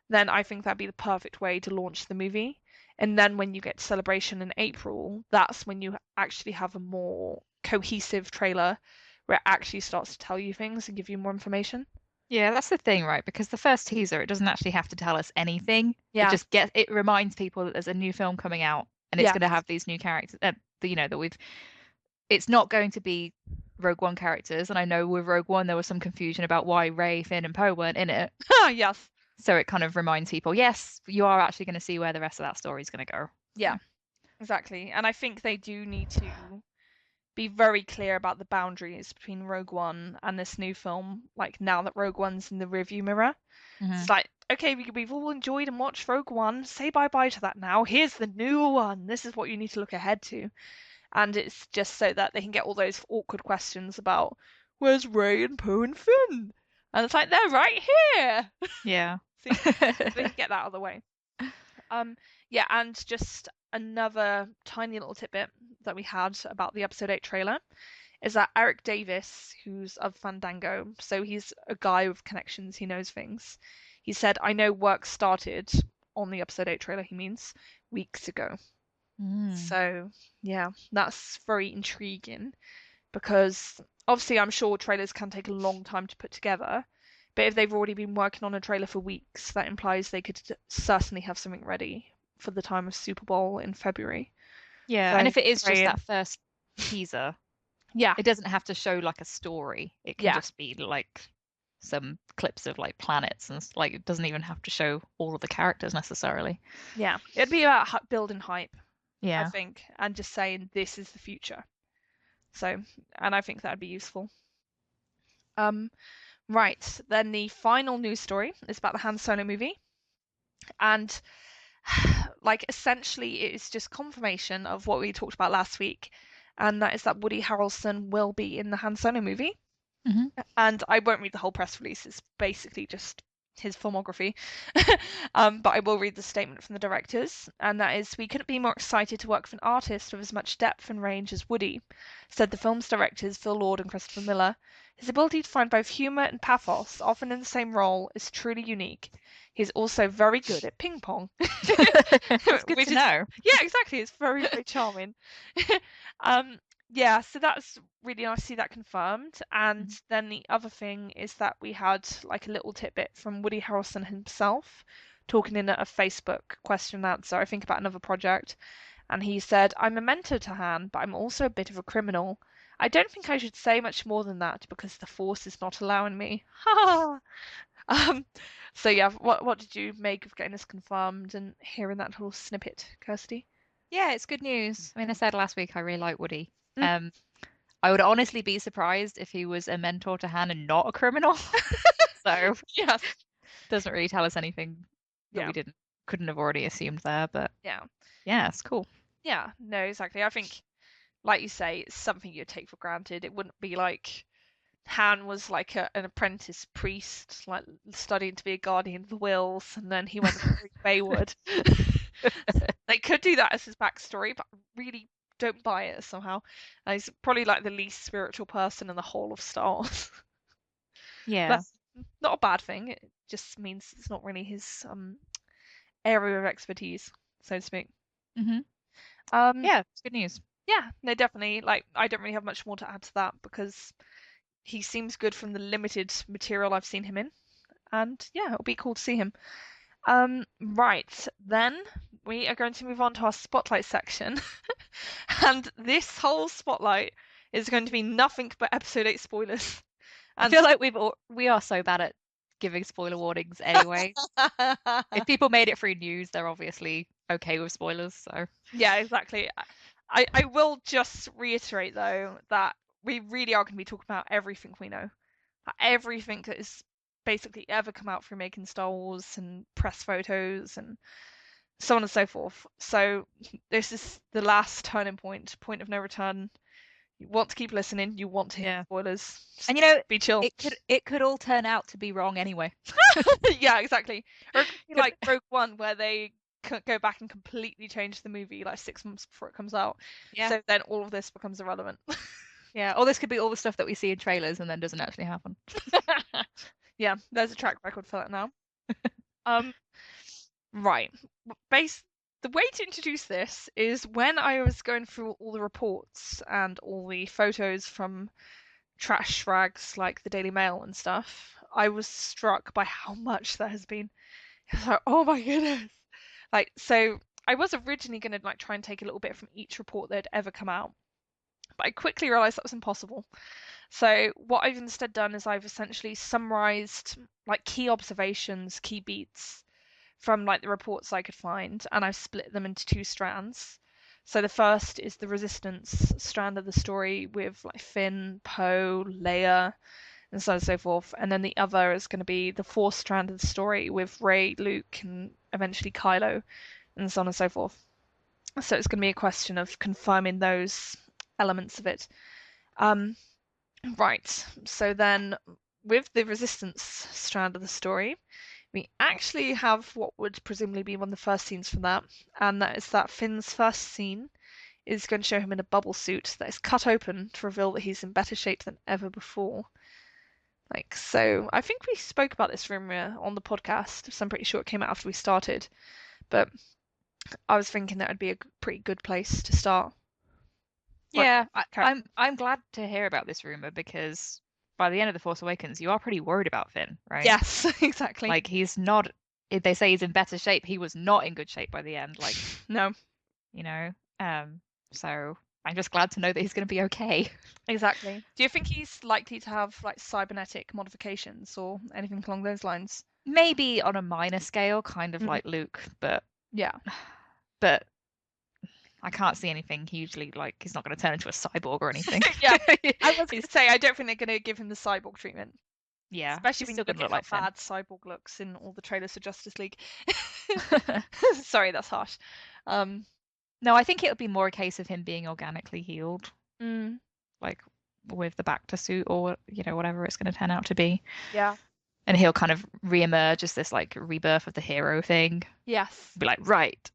then I think that'd be the perfect way to launch the movie. And then when you get to Celebration in April, that's when you actually have a more cohesive trailer where it actually starts to tell you things and give you more information. Yeah, that's the thing, right? Because the first teaser, it doesn't actually have to tell us anything. Yeah. It reminds people that there's a new film coming out and it's going to have these new characters. It's not going to be Rogue One characters, and I know with Rogue One there was some confusion about why Rey, Finn, and Poe weren't in it. Yes. So it kind of reminds people, yes, you are actually going to see where the rest of that story is going to go. Yeah, exactly. And I think they do need to be very clear about the boundaries between Rogue One and this new film. Like now that Rogue One's in the rearview mirror, it's like, okay, we've all enjoyed and watched Rogue One. Say bye-bye to that now. Here's the new one. This is what you need to look ahead to. And it's just so that they can get all those awkward questions about where's Rey and Poe and Finn? And it's like, they're right here. Yeah. So we can get that out of the way. Yeah, and just another tiny little tidbit that we had about the episode 8 trailer is that Eric Davis, who's of Fandango, so he's a guy with connections, he knows things. He said, I know work started on the episode 8 trailer, he means, weeks ago. So, yeah, that's very intriguing because obviously I'm sure trailers can take a long time to put together, but if they've already been working on a trailer for weeks, that implies they could certainly have something ready for the time of Super Bowl in February. Yeah, So, and if it is just great. that first teaser, Yeah, it doesn't have to show like a story. It can yeah, just be like some clips of like planets and like it doesn't even have to show all of the characters necessarily. yeah. It'd be about building hype, I Yeah. think, and just saying this is the future. So, and I think that'd be useful. Right, then the final news story is about the Han Solo movie. And like essentially it is just confirmation of what we talked about last week, and that is that Woody Harrelson will be in the Han Solo movie. Hmm. And I won't read the whole press release, it's basically just his filmography. But I will read the statement from the directors, and that is, we couldn't be more excited to work with an artist with as much depth and range as Woody, said the film's directors Phil Lord and Christopher Miller. His ability to find both humor and pathos, often in the same role, is truly unique. He's also very good at ping pong. It's good Which to is, know. yeah, exactly. It's very, very charming. um, yeah, so that's really nice to see that confirmed. And Mhm. then the other thing is that we had like a little tidbit from Woody Harrelson himself talking in a Facebook question and answer, I think about another project. And he said, I'm a mentor to Han, but I'm also a bit of a criminal. I don't think I should say much more than that because the Force is not allowing me. Ha! um, so yeah, what did you make of getting this confirmed and hearing that little snippet, Kirsty? Yeah, it's good news. I mean, I said last week I really like Woody. Mm. I would honestly be surprised if he was a mentor to Han and not a criminal. So Yes. doesn't really tell us anything that Yeah. we couldn't have already assumed there, but Yeah. yeah, it's cool. Yeah. No, exactly. I think, like you say, it's something you take for granted. It wouldn't be like Han was like an apprentice priest, like studying to be a guardian of the wills, and then he went to Baywood. They could do that as his backstory, but I really don't buy it somehow. He's probably like the least spiritual person in the whole of Star Wars. Yeah. That's not a bad thing. It just means it's not really his area of expertise, so to speak. Hmm. Um, Yeah, it's good news. yeah, no, definitely. Like, I don't really have much more to add to that because he seems good from the limited material I've seen him in, and yeah, it'll be cool to see him. Right, then we are going to move on to our spotlight section, and this whole spotlight is going to be nothing but episode 8 spoilers. I And feel like we are so bad at giving spoiler warnings anyway. If people made it through news, they're obviously okay with spoilers, so yeah, exactly. I will just reiterate though that we really are going to be talking about everything we know. Everything that has basically ever come out through making Star Wars and press photos and so on and so forth. So this is the last turning point of no return. You want to keep listening, you want to hear yeah. spoilers. And you know, Be chill. it could all turn out to be wrong anyway. Yeah, exactly. Or it could be Could- like Rogue One where they go back and completely change the movie like 6 months before it comes out. Yeah. So then all of this becomes irrelevant. Yeah. Or this could be all the stuff that we see in trailers and then doesn't actually happen. Yeah, there's a track record for that now. Um, right. The way to introduce this is when I was going through all the reports and all the photos from trash rags like the Daily Mail and stuff, I was struck by how much there has been. I was like, oh my goodness. Like, so I was originally going to like try and take a little bit from each report that had ever come out, but I quickly realized that was impossible. So what I've instead done is I've essentially summarized like key observations, key beats from like the reports I could find, and I've split them into two strands. So the first is the resistance strand of the story with like Finn, Poe, Leia, and so on and so forth. And then the other is going to be the Force strand of the story with Rey, Luke, and eventually Kylo, and so on and so forth. So it's going to be a question of confirming those elements of it. Um, right. So then with the Resistance strand of the story, we actually have what would presumably be one of the first scenes from that, and that is that Finn's first scene is going to show him in a bubble suit that is cut open to reveal that he's in better shape than ever before. Like, so I think we spoke about this rumor on the podcast, so I'm pretty sure it came out after we started, but I was thinking that would be a pretty good place to start. Like, Yeah, character. I'm glad to hear about this rumor because by the end of The Force Awakens, you are pretty worried about Finn, right? Yes, exactly. Like he's not. If they say he's in better shape, he was not in good shape by the end. Like, No, you know. So I'm just glad to know that he's going to be okay. exactly. Do you think he's likely to have like cybernetic modifications or anything along those lines? Maybe on a minor scale, kind of Mm, like Luke, but yeah. but I can't see anything hugely like he's not going to turn into a cyborg or anything. Yeah. I was going to say, I don't think they're going to give him the cyborg treatment. Yeah, Especially he's when you still going look to at look how like Finn. bad Cyborg looks in all the trailers for Justice League. Sorry, that's harsh. Um, No, I think it'll be more a case of him being organically healed, mm, like with the back to suit or whatever it's going to turn out to be. yeah. And he'll kind of reemerge as this like rebirth of the hero thing. Yes. Be like, right,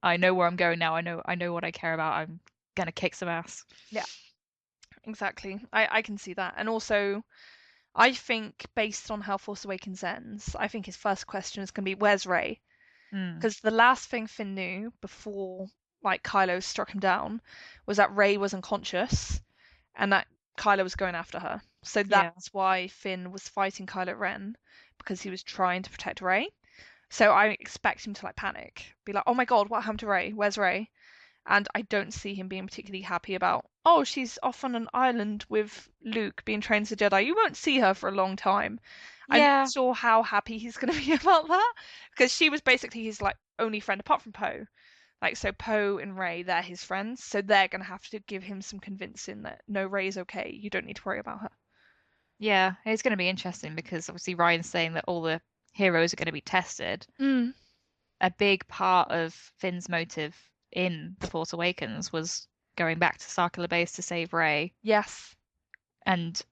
I know where I'm going now. I know what I care about. I'm gonna kick some ass. Yeah, exactly. I can see that. And also, I think based on how Force Awakens ends, I think his first question is going to be, "Where's Rey?" Mm, Because the last thing Finn knew before like Kylo struck him down was that Rey was unconscious and that Kylo was going after her. So yeah. that's why Finn was fighting Kylo Ren, because he was trying to protect Rey. So I expect him to like panic, be like, "Oh my God, what happened to Rey? Where's Rey?" And I don't see him being particularly happy about, "Oh, she's off on an island with Luke being trained as a Jedi. You won't see her for a long time." I'm not Yeah. sure how happy he's going to be about that, because she was basically his like only friend apart from Poe. Like, so Poe and Rey, they're his friends, so they're going to have to give him some convincing that no, Rey's okay. You don't need to worry about her. Yeah. It's gonna be interesting because obviously Ryan's saying that all the heroes are gonna be tested. Mm, A big part of Finn's motive in The Force Awakens was going back to Sarkula Base to save Rey, yes. and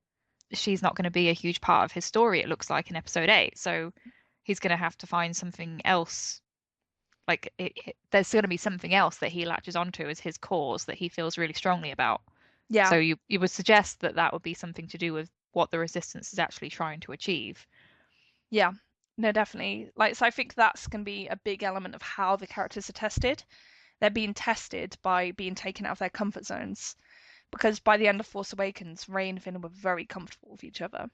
she's not going to be a huge part of his story, it looks like, in episode 8. So he's going to have to find something else. Like, there's going to be something else that he latches onto as his cause that he feels really strongly about. Yeah. So you would suggest that that would be something to do with what the Resistance is actually trying to achieve. Yeah. No, definitely. Like, so I think that's going to be a big element of how the characters are tested. They're being tested by being taken out of their comfort zones. Because by the end of Force Awakens, Rey and Finn were very comfortable with each other.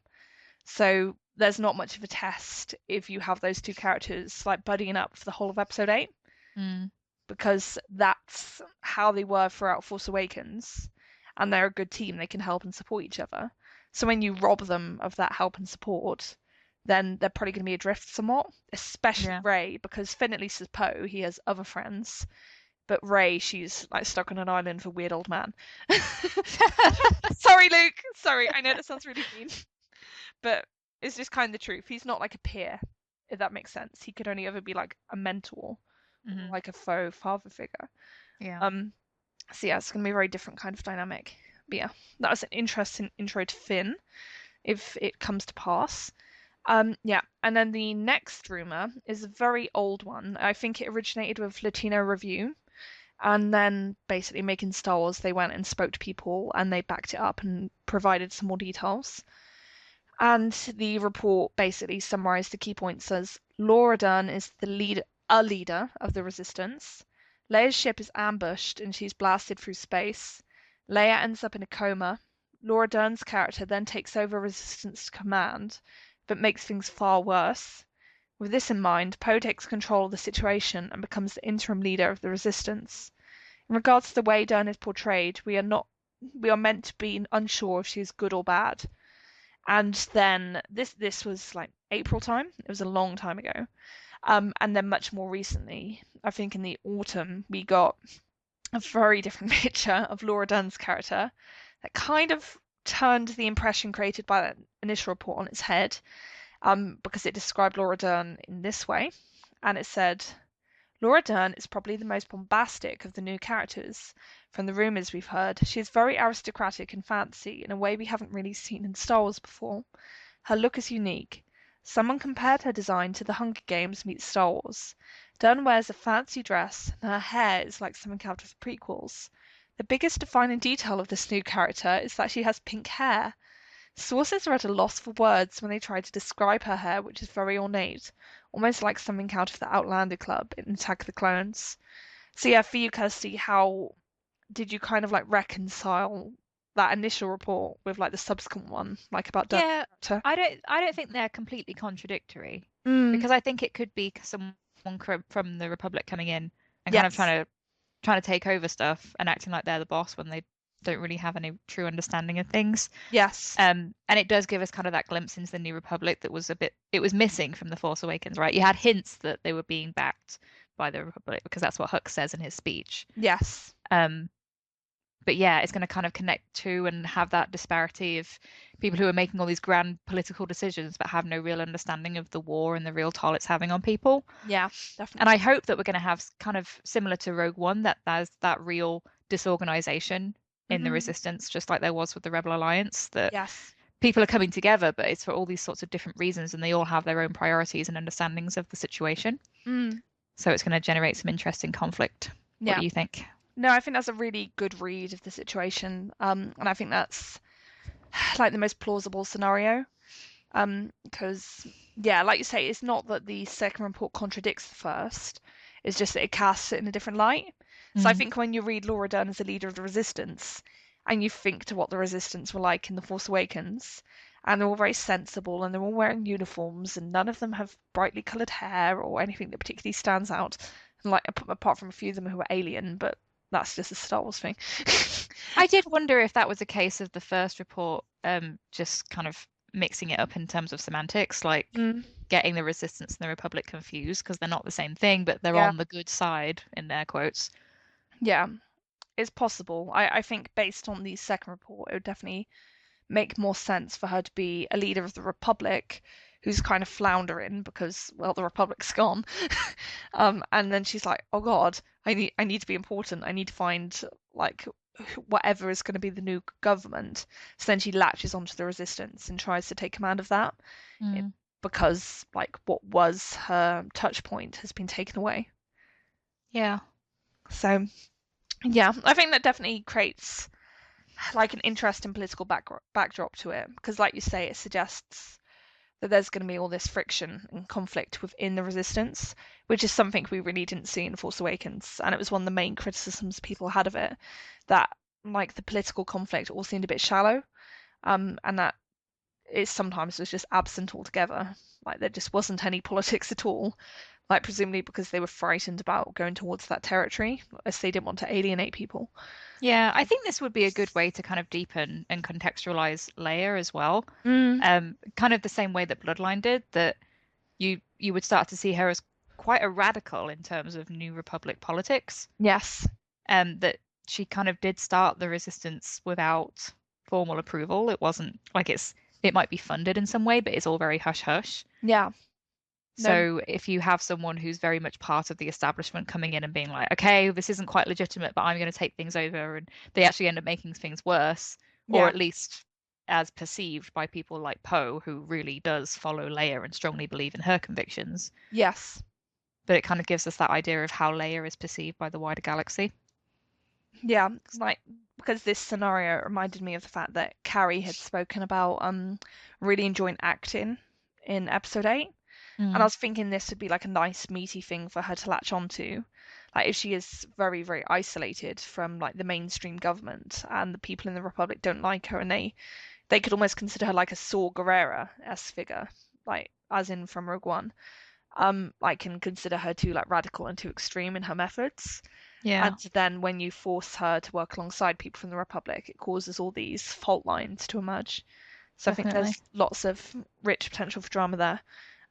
So there's not much of a test if you have those two characters like buddying up for the whole of episode 8, Mm, because that's how they were throughout Force Awakens, and they're a good team. They can help and support each other. So when you rob them of that help and support, then they're probably going to be adrift somewhat, especially yeah. Rey, because Finn at least is Poe. He has other friends, but Rey, she's like stuck on an island for weird old man. Sorry, Luke. Sorry, I know that sounds really mean, but it's just kind of the truth. He's not like a peer, if that makes sense. He could only ever be like a mentor, or Hmm. like a faux father figure. Yeah. Um, so yeah, it's gonna be a very different kind of dynamic. But yeah, that was an interesting intro to Finn, if it comes to pass. Yeah, and then the next rumor is a very old one. I think it originated with Latino Review, and then basically making Star Wars, they went and spoke to people and they backed it up and provided some more details. And the report basically summarized the key points as Laura Dern is a leader of the Resistance. Leia's ship is ambushed and she's blasted through space. Leia ends up in a coma. Laura Dern's character then takes over Resistance command, but makes things far worse. With this in mind, Poe takes control of the situation and becomes the interim leader of the Resistance. In regards to the way Dern is portrayed, we are meant to be unsure if she is good or bad. And then this was like April time. It was a long time ago. And then much more recently, I think in the autumn, we got a very different picture of Laura Dunn's character that kind of turned the impression created by that initial report on its head, because it described Laura Dern in this way, and it said, Laura Dern is probably the most bombastic of the new characters. From the rumours we've heard, she is very aristocratic and fancy in a way we haven't really seen in Star Wars before. Her look is unique. Someone compared her design to The Hunger Games meets Star Wars. Dern wears a fancy dress, and her hair is like something out of the prequels. The biggest defining detail of this new character is that she has pink hair. Sources are at a loss for words when they try to describe her hair, which is very ornate, almost like something out of the Outlander Club in Attack of the Clones. So yeah, for you, Kirsty, how did you kind of like reconcile that initial report with like the subsequent one, like about Yeah, Doctor? I don't think they're completely contradictory Mm, because I think it could be someone from the Republic coming in and kind of yes, trying to take over stuff and acting like they're the boss when they don't really have any true understanding of things. yes, And it does give us kind of that glimpse into the New Republic that was it was missing from The Force Awakens, right? You had hints that they were being backed by the Republic because that's what Hux says in his speech. yes. Um, but yeah, it's going to kind of connect to and have that disparity of people who are making all these grand political decisions but have no real understanding of the war and the real toll it's having on people. Yeah, And I definitely. hope that we're going to have kind of similar to Rogue One, that there's that real disorganization in the Hmm. Resistance, just like there was with the Rebel Alliance, that Yes. people are coming together, but it's for all these sorts of different reasons, and they all have their own priorities and understandings of the situation. Mm, So it's going to generate some interesting conflict. What yeah. do you think? No, I think that's a really good read of the situation. And I think that's like the most plausible scenario. Because yeah, like you say, it's not that the second report contradicts the first. It's just that it casts it in a different light. So I Mm. think when you read Laura Dern as a leader of the Resistance, and you think to what the Resistance were like in The Force Awakens, and they're all very sensible, and they're all wearing uniforms, and none of them have brightly coloured hair or anything that particularly stands out. And like apart from a few of them who are alien, but that's just a Star Wars thing. I did wonder if that was a case of the first report, just kind of mixing it up in terms of semantics, like Mm, getting the Resistance and the Republic confused because they're not the same thing, but they're yeah, on the good side in their quotes. yeah, it's possible. I think based on the second report, it would definitely make more sense for her to be a leader of the Republic who's kind of floundering because, well, the Republic's gone. And then she's like, oh God, I need to be important. I need to find like whatever is going to be the new government. So then she latches onto the Resistance and tries to take command of that it, Mm. because like what was her touch point has been taken away. Yeah. So yeah, I think that definitely creates like an interesting political backdrop to it because, like you say, it suggests that there's going to be all this friction and conflict within the Resistance, which is something we really didn't see in Force Awakens, and it was one of the main criticisms people had of it, that like the political conflict all seemed a bit shallow, and that it sometimes was just absent altogether. Like there just wasn't any politics at all. Like presumably because they were frightened about going towards that territory, as they didn't want to alienate people. Yeah, I think this would be a good way to kind of deepen and contextualize Leia as well. Mm, Kind of the same way that Bloodline did, that you would start to see her as quite a radical in terms of New Republic politics. yes. That she kind of did start the resistance without formal approval. It wasn't like it might be funded in some way, but it's all very hush hush. Yeah. No. So if you have someone who's very much part of the establishment coming in and being like, okay, this isn't quite legitimate, but I'm going to take things over, and they actually end up making things worse, or Yeah. at least as perceived by people like Poe, who really does follow Leia and strongly believe in her convictions. Yes. But it kind of gives us that idea of how Leia is perceived by the wider galaxy. Yeah. Like because this scenario reminded me of the fact that Carrie had spoken about really enjoying acting in episode 8. And I Mm. was thinking this would be like a nice meaty thing for her to latch onto. Like if she is very, very isolated from like the mainstream government and the people in the Republic don't like her and they could almost consider her like a Saw Gerrera-esque figure, like as in from Rogue One. Like can consider her too like radical and too extreme in her methods. Yeah, And then when you force her to work alongside people from the Republic, it causes all these fault lines to emerge. So I think definitely. there's lots of rich potential for drama there.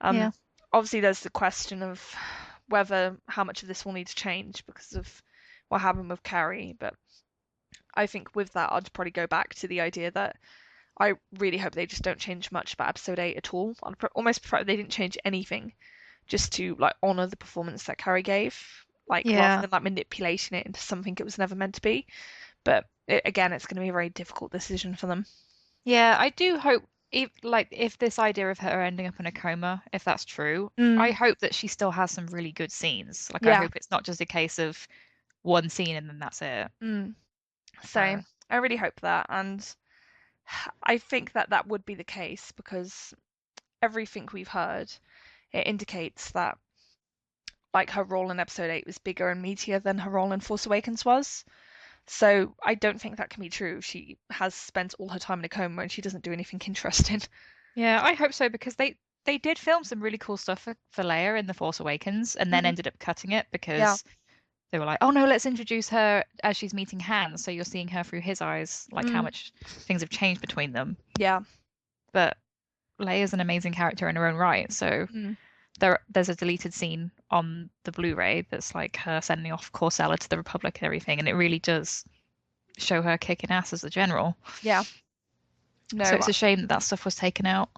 Yeah. Um, Obviously, there's the question of whether how much of this will need to change because of what happened with Carrie. But I think with that, I'd probably go back to the idea that I really hope they just don't change much about episode 8 at all. I'd almost prefer if they didn't change anything just to like honor the performance that Carrie gave, like rather Yeah. than like manipulating it into something it was never meant to be. But again, it's going to be a very difficult decision for them. Yeah, I do hope if this idea of her ending up in a coma, if that's true, I Mm, hope that she still has some really good scenes. Like I yeah. hope it's not just a case of one scene and then that's it. Mm. So So I really hope that, and I think that that would be the case because everything we've heard, it indicates that like her role in episode 8 was bigger and meatier than her role in Force Awakens was. So I don't think that can be true. She has spent all her time in a coma and she doesn't do anything interesting. yeah, I hope so because they did film some really cool stuff for Leia in The Force Awakens and then Mm, ended up cutting it yeah. because they were like, oh no, let's introduce her as she's meeting Han, so you're seeing her through his eyes, like how Mm, much things have changed between them. yeah. But Leia's an amazing character in her own right, so Mm, there's a deleted scene on the Blu-ray that's like her sending off Corsella to the Republic and everything, and it really does show her kicking ass as a general. yeah. So No. it's a shame that that stuff was taken out.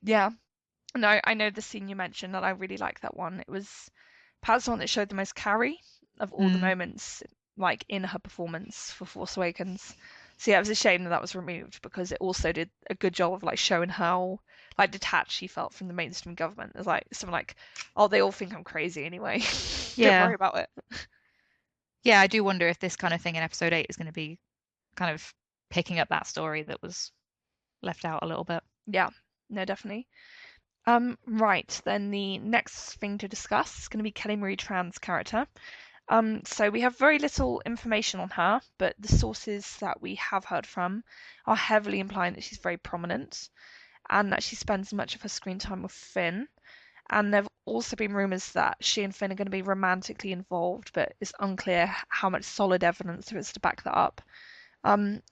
Yeah. No, I know the scene you mentioned and I really like that one. It was perhaps the one that showed the most carry of all the Mm, moments like in her performance for Force Awakens. So yeah, it was a shame that that was removed because it also did a good job of like showing how like detached she felt from the mainstream government. It's like something like, oh, they all think I'm crazy anyway. Don't yeah, worry about it. yeah. I do wonder if this kind of thing in Episode 8 is going to be kind of picking up that story that was left out a little bit. Yeah, no, definitely. Right, then the next thing to discuss is going to be Kelly Marie Tran's character. So we have very little information on her, but the sources that we have heard from are heavily implying that she's very prominent and that she spends much of her screen time with Finn. And there have also been rumors that she and Finn are going to be romantically involved, but it's unclear how much solid evidence there is to back that up.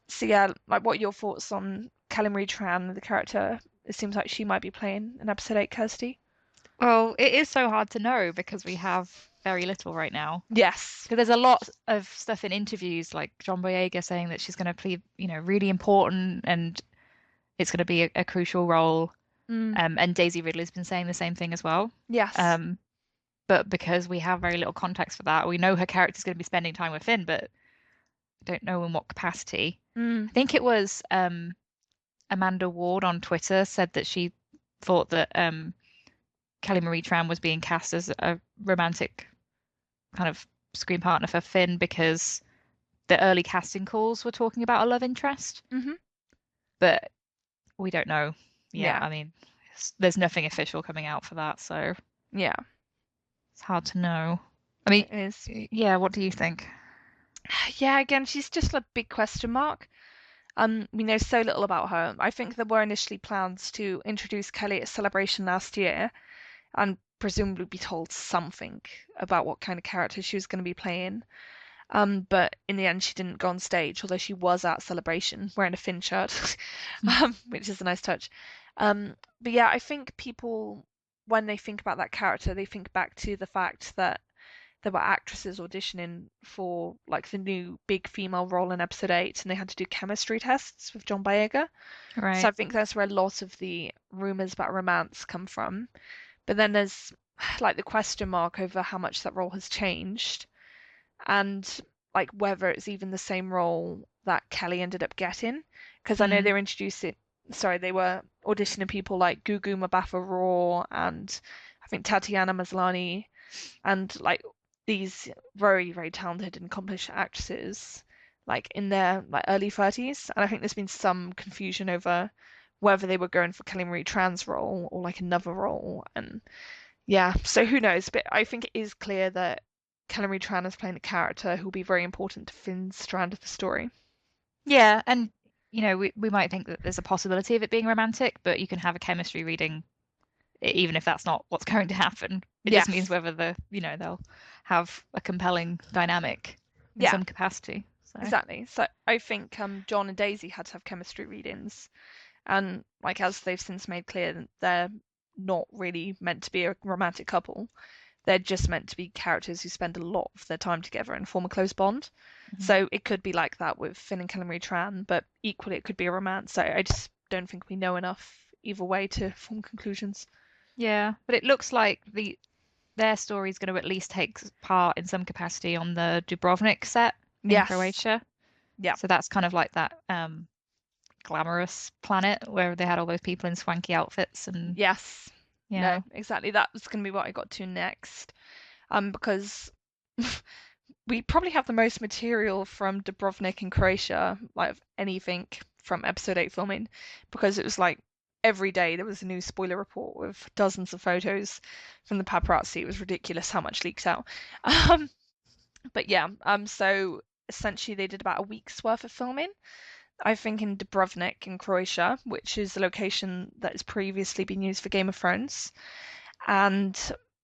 So yeah, like what are your thoughts on Kelly Marie Tran, the character? It seems like she might be playing in episode 8, Kirsty. Well, it is so hard to know because we have very little right now. Yes. Because there's a lot of stuff in interviews, like John Boyega saying that she's going to play, really important and it's going to be a crucial role. Mm, And Daisy Ridley's been saying the same thing as well. yes. Um, but because we have very little context for that, we know her character's going to be spending time with Finn, but I don't know in what capacity. Mm, I think it was Amanda Ward on Twitter said that she thought that Kelly Marie Tran was being cast as a romantic kind of screen partner for Finn because the early casting calls were talking about a love interest, hmm. but we don't know yet. Yeah. I mean, there's nothing official coming out for that, so Yeah. it's hard to know. I mean, It is. yeah, what do you think? Yeah, again, she's just a big question mark. We know so little about her. I think there were initially plans to introduce Kelly at Celebration last year and presumably be told something about what kind of character she was going to be playing. But in the end, she didn't go on stage, although she was at Celebration wearing a Finn shirt, which is a nice touch. But yeah, I think people, when they think about that character, they think back to the fact that there were actresses auditioning for like the new big female role in episode 8 and they had to do chemistry tests with John Boyega. So Right. I think that's where a lot of the rumors about romance come from. But then there's like the question mark over how much that role has changed and like whether it's even the same role that Kelly ended up getting. Because I know Mm, they were introducing, sorry, they were auditioning people like Gugu Mbatha-Raw and I think Tatiana Maslany and like these very, very talented and accomplished actresses like in their like early 30s. And I think there's been some confusion over whether they were going for Kelly Marie Tran's role or like another role. And yeah, so who knows? But I think it is clear that Kelly Marie Tran is playing a character who will be very important to Finn's strand of the story. yeah, and we might think that there's a possibility of it being romantic, but you can have a chemistry reading even if that's not what's going to happen. It just means Yes. whether they'll have a compelling dynamic in Yeah, some capacity. So exactly. So I think John and Daisy had to have chemistry readings. And like as they've since made clear, they're not really meant to be a romantic couple. They're just meant to be characters who spend a lot of their time together and form a close bond. mhm. So it could be like that with Finn and Kelly Marie Tran, but equally it could be a romance. So I just don't think we know enough either way to form conclusions. Yeah, but it looks like their story is going to at least take part in some capacity on the Dubrovnik set in Yes. Croatia. Yeah. So that's kind of like that glamorous planet where they had all those people in swanky outfits and Yes. yeah. No, exactly. That was going to be what I got to next. Because we probably have the most material from Dubrovnik in Croatia, like of anything from episode 8 filming, because it was like every day there was a new spoiler report with dozens of photos from the paparazzi. It was ridiculous how much leaked out. Um, but yeah, so essentially they did about a week's worth of filming. I think in Dubrovnik in Croatia, which is the location that has previously been used for Game of Thrones. And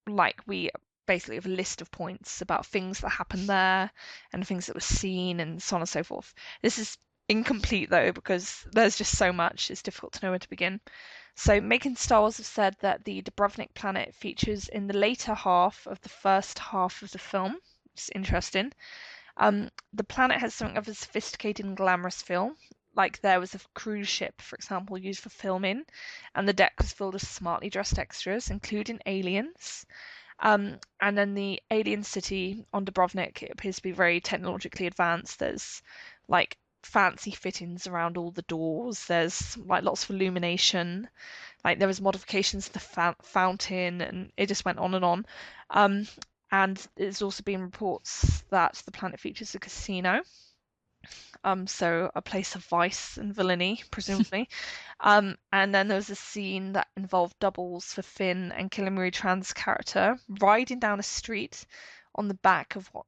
like we basically have a list of points about things that happened there and things that were seen and so on and so forth. This is incomplete though because there's just so much, it's difficult to know where to begin. So Making Star Wars have said that the Dubrovnik planet features in the later half of the first half of the film, which is interesting. The planet has something of a sophisticated and glamorous feel. Like there was a cruise ship, for example, used for filming, and the deck was filled with smartly dressed extras, including aliens. And then the alien city on Dubrovnik, it appears to be very technologically advanced. There's like fancy fittings around all the doors. There's like lots of illumination. Like there was modifications to the fountain, and it just went on and on. Um, and there's also been reports that the planet features a casino. So a place of vice and villainy, presumably. And then there was a scene that involved doubles for Finn and Killamuri Tran's character riding down a street on the back of what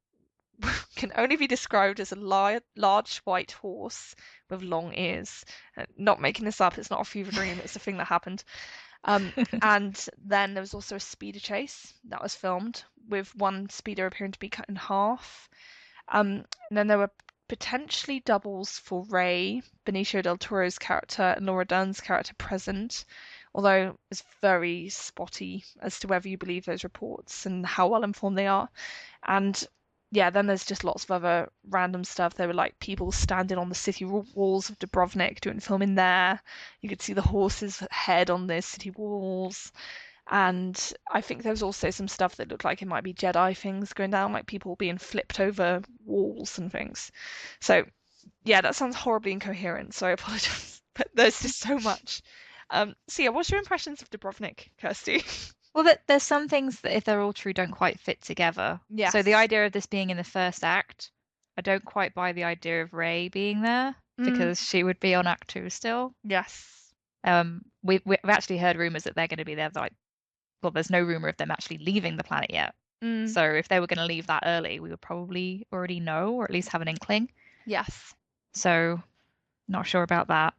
can only be described as a large white horse with long ears. Not making this up, it's not a fever dream, it's a thing that happened. And then there was also a speeder chase that was filmed with one speeder appearing to be cut in half. And then there were potentially doubles for Rey, Benicio del Toro's character, and Laura Dern's character present, although it's very spotty as to whether you believe those reports and how well informed they are. And yeah, then there's just lots of other random stuff. There were like people standing on the city walls of Dubrovnik doing filming there. You could see the horse's head on the city walls. And I think there was also some stuff that looked like it might be Jedi things going down, like people being flipped over walls and things. So, yeah, that sounds horribly incoherent, so I apologize. But there's just so much. So yeah, what's your impressions of Dubrovnik, Kirsty? Well, there's some things that, if they're all true, don't quite fit together. Yes. So the idea of this being in the first act, I don't quite buy the idea of Rey being there because she would be on Act 2 still. Yes. We've actually heard rumors that they're going to be there. Like, well, there's no rumor of them actually leaving the planet yet. So if they were going to leave that early, we would probably already know, or at least have an inkling. Yes. So not sure about that.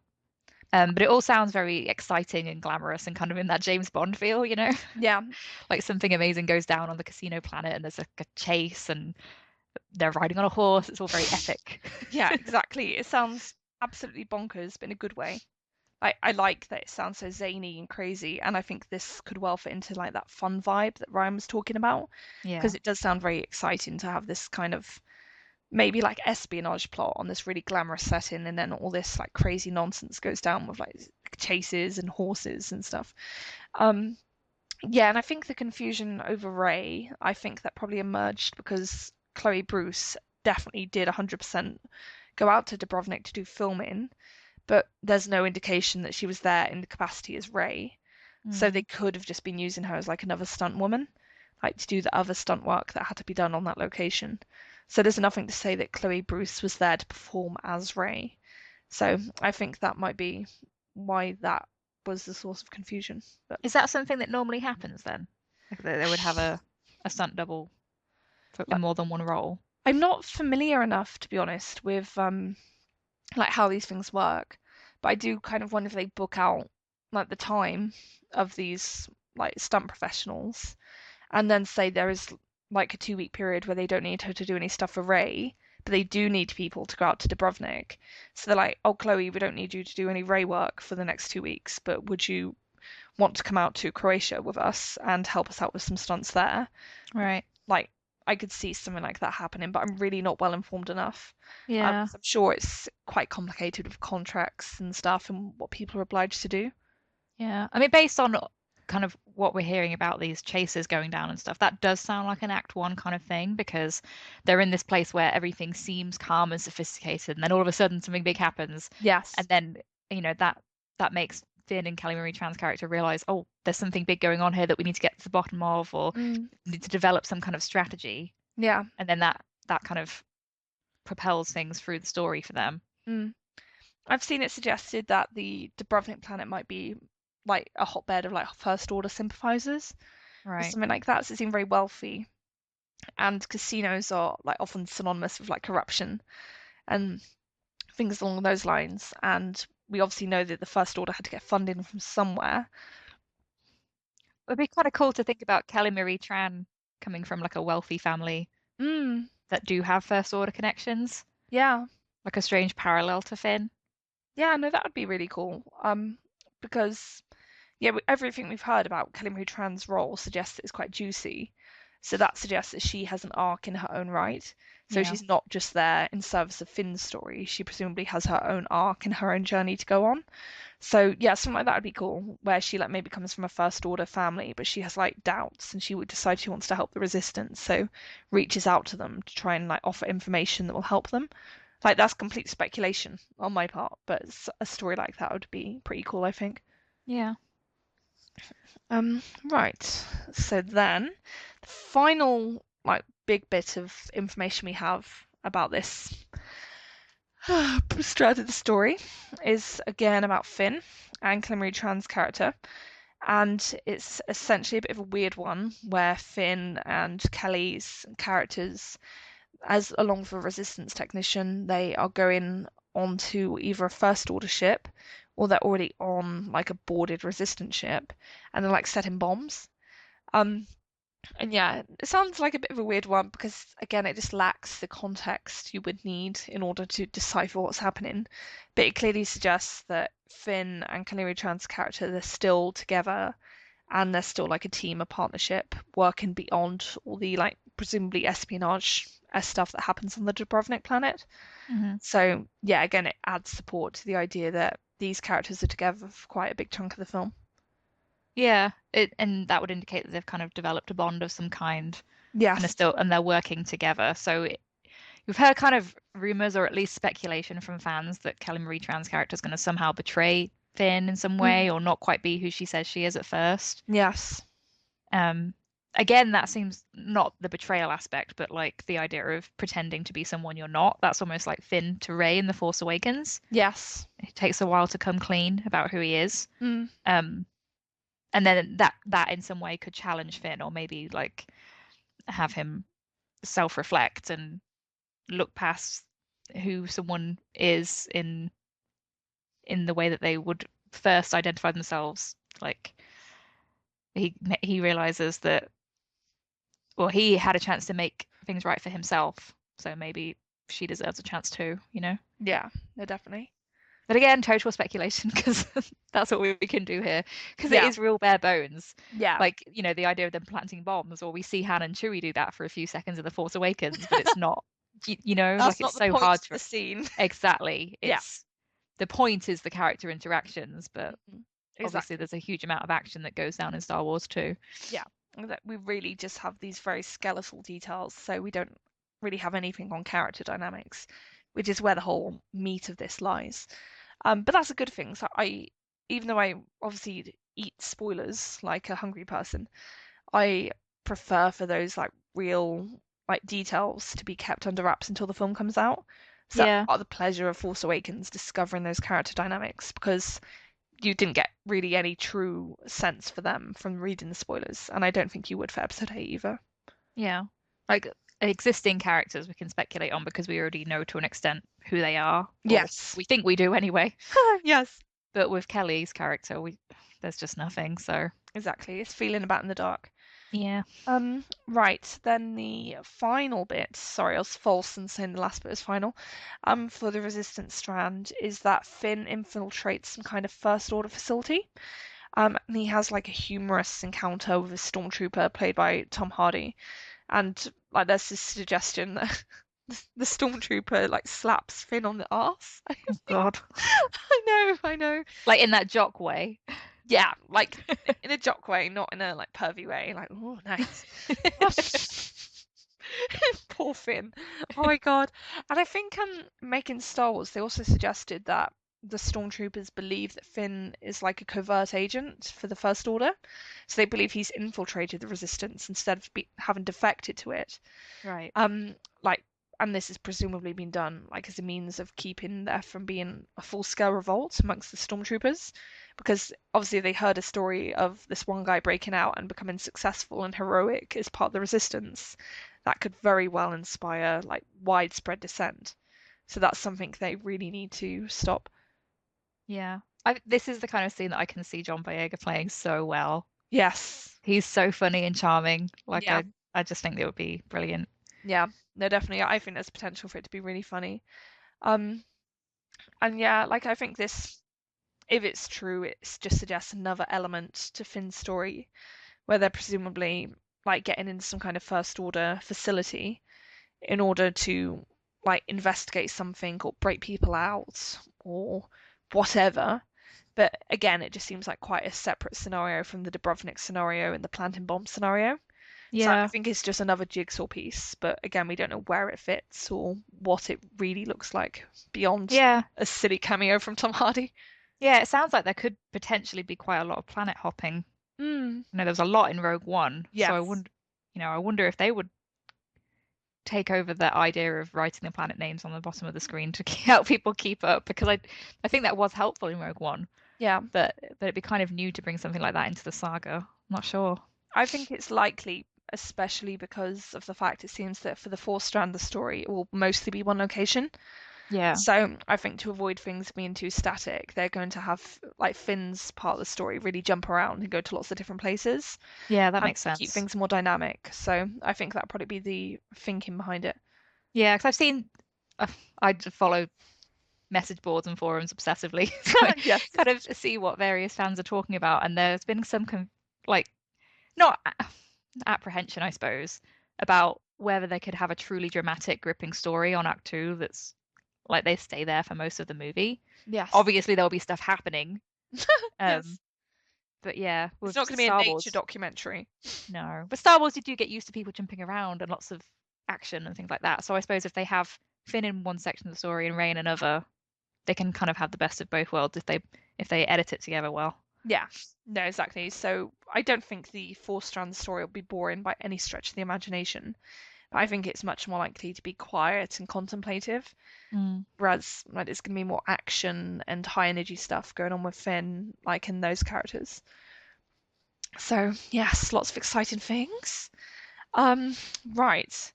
But it all sounds very exciting and glamorous and kind of in that James Bond feel, you know? Yeah. Like something amazing goes down on the casino planet and there's like a chase and they're riding on a horse. It's all very epic. Yeah, exactly. It sounds absolutely bonkers, but in a good way. I like that it sounds so zany and crazy, and I think this could well fit into like that fun vibe that Ryan was talking about, Yeah. because it does sound very exciting to have this kind of maybe like espionage plot on this really glamorous setting, and then all this like crazy nonsense goes down with like chases and horses and stuff. Yeah, and I think the confusion over Rey, I think that probably emerged because Chloe Bruce definitely did 100% go out to Dubrovnik to do filming, but there's no indication that she was there in the capacity as Rey. So they could have just been using her as like another stunt woman, like to do the other stunt work that had to be done on that location. So there's nothing to say that Chloe Bruce was there to perform as Rey. So I think that might be why that was the source of confusion. But Is that something that normally happens then? Like they would have a stunt double in more than one role? I'm not familiar enough, to be honest, with like how these things work, but I do kind of wonder if they book out like the time of these like stunt professionals and then say there is like a 2 week period where they don't need her to do any stuff for Rey, but they do need people to go out to Dubrovnik. So they're like, oh, Chloe, we don't need you to do any Rey work for the next 2 weeks, but would you want to come out to Croatia with us and help us out with some stunts there? Right. Like, I could see something like that happening, but I'm really not well informed enough. Yeah. I'm sure it's quite complicated with contracts and stuff and what people are obliged to do. Yeah. I mean, based on kind of what we're hearing about these chases going down and stuff, that does sound like an Act 1 kind of thing because they're in this place where everything seems calm and sophisticated, and then all of a sudden something big happens. Yes. And then that makes Finn and Kelly Marie Tran's character realize, oh, there's something big going on here that we need to get to the bottom of, or Mm, need to develop some kind of strategy, yeah. and then that kind of propels things through the story for them. Mm. I've seen it suggested that the Dubrovnik planet might be like a hotbed of like first order sympathizers or Right. something like that. So it seemed very wealthy, and casinos are like often synonymous with like corruption and things along those lines. And we obviously know that the first order had to get funding from somewhere. It'd be kind of cool to think about Kelly Marie Tran coming from like a wealthy family Mm, that do have first order connections, yeah. like a strange parallel to Finn. Yeah, no, that would be really cool. Because yeah, everything we've heard about Kelly Marie Tran's role suggests that it's quite juicy. So that suggests that she has an arc in her own right. So Yeah. she's not just there in service of Finn's story. She presumably has her own arc and her own journey to go on. So yeah, something like that would be cool, where she like maybe comes from a first order family, but she has like doubts and she would decide she wants to help the resistance, so reaches out to them to try and like offer information that will help them. Like that's complete speculation on my part, but a story like that would be pretty cool, I think. Yeah. Right. So then, the final like big bit of information we have about this straight of the story is again about Finn and Marie Tran's character, and it's essentially a bit of a weird one where Finn and Kelly's characters, as along with a resistance technician, they are going onto either a first order ship or they're already on like a boarded resistance ship and they're like setting bombs. Um, and yeah, it sounds like a bit of a weird one because again, it just lacks the context you would need in order to decipher what's happening. But it clearly suggests that Finn and Kaneri Tran's character, they're still together and they're still like a team, a partnership, working beyond all the like presumably espionage stuff that happens on the Dubrovnik planet. Hmm. So yeah, again, it adds support to the idea that these characters are together for quite a big chunk of the film. Yeah. And that would indicate that they've kind of developed a bond of some kind and Yes. they're working together. So we've heard kind of rumors or at least speculation from fans that Kelly Marie Tran's character is going to somehow betray Finn in some Mm, way or not quite be who she says she is at first. yes. Um, Again, that seems not the betrayal aspect, but like the idea of pretending to be someone you're not. That's almost like Finn to Rey in The Force Awakens. Yes. It takes a while to come clean about who he is. Mm, Um, and then that in some way could challenge Finn or maybe like have him self-reflect and look past who someone is in the way that they would first identify themselves. Like he realizes that, well, he had a chance to make things right for himself, so maybe she deserves a chance too, you know? yeah, no, definitely. But again, total speculation because that's what we can do here because it Yeah. is real bare bones. Yeah. Like, the idea of them planting bombs, or we see Han and Chewie do that for a few seconds in The Force Awakens, but it's not, That's like not it's the so point hard of to the scene. exactly. Yeah. It's the point is the character interactions, but Mhm. obviously Exactly. there's a huge amount of action that goes down in Star Wars too. Yeah. And that we really just have these very skeletal details, so we don't really have anything on character dynamics, which is where the whole meat of this lies. But that's a good thing. So even though I obviously eat spoilers like a hungry person, I prefer for those like real like details to be kept under wraps until the film comes out. So that's Yeah. part of the pleasure of Force Awakens, discovering those character dynamics, because you didn't get really any true sense for them from reading the spoilers, and I don't think you would for episode 8 either. Yeah. Like existing characters we can speculate on because we already know to an extent who they are, or Yes. we think we do anyway. Yes. But with Kelly's character, there's just nothing. So Exactly. It's feeling about in the dark. yeah. Right, then the final bit, sorry, I was false in saying the last bit was final, for the resistance strand is that Finn infiltrates some kind of first order facility. And he has like a humorous encounter with a stormtrooper played by Tom Hardy. And like there's this suggestion that the stormtrooper like slaps Finn on the arse. Oh God. I know. Like in that jock way. Yeah, like in a jock way, not in a like pervy way. Like, oh, nice. Poor Finn. Oh my God. And I think making Star Wars, they also suggested that the stormtroopers believe that Finn is like a covert agent for the First Order, so they believe he's infiltrated the Resistance instead of having defected to it. Right. Like, and this has presumably been done like as a means of keeping there from being a full-scale revolt amongst the stormtroopers, because obviously they heard a story of this one guy breaking out and becoming successful and heroic as part of the Resistance. That could very well inspire like widespread dissent. So that's something they really need to stop. Yeah. This is the kind of scene that I can see John Boyega playing so well. Yes. He's so funny and charming. Like Yeah. I just think it would be brilliant. Yeah. No, definitely. I think there's potential for it to be really funny. Um, and yeah, like I think this, if it's true, it just suggests another element to Finn's story where they're presumably like getting into some kind of First Order facility in order to like investigate something or break people out or whatever. But again, it just seems like quite a separate scenario from the Dubrovnik scenario and the planting bomb scenario. So I Yeah. think it's just another jigsaw piece, but again, we don't know where it fits or what it really looks like beyond Yeah. a silly cameo from Tom Hardy. Yeah, it sounds like there could potentially be quite a lot of planet hopping. Mm, There was a lot in Rogue One, so yes. I wonder if they would take over that idea of writing the planet names on the bottom of the screen to help people keep up, because I think that was helpful in Rogue One, Yeah. but it'd be kind of new to bring something like that into the saga. I'm not sure. I think it's likely, especially because of the fact it seems that for the fourth strand of the story, it will mostly be one location. Yeah. So I think to avoid things being too static, they're going to have like Finn's part of the story really jump around and go to lots of different places Yeah, that and makes keep sense. things more dynamic. So I think that'll probably be the thinking behind it. Yeah, because I've seen, uh, I follow message boards and forums obsessively, so I Yes. kind of see what various fans are talking about, and there's been some like not apprehension, I suppose, about whether they could have a truly dramatic, gripping story on Act Two that's like they stay there for most of the movie. Yes. Obviously, there'll be stuff happening, Yes. um, but yeah, It's with not going to be a Star nature Wars, documentary. no. But Star Wars, you do get used to people jumping around and lots of action and things like that. So I suppose if they have Finn in one section of the story and Rey in another, they can kind of have the best of both worlds if they edit it together well. Yeah. No, exactly. So I don't think the fourth strand story will be boring by any stretch of the imagination. But I think it's much more likely to be quiet and contemplative. Mm. Whereas like it's gonna be more action and high energy stuff going on with Finn, like in those characters. So yes, lots of exciting things. Um, right.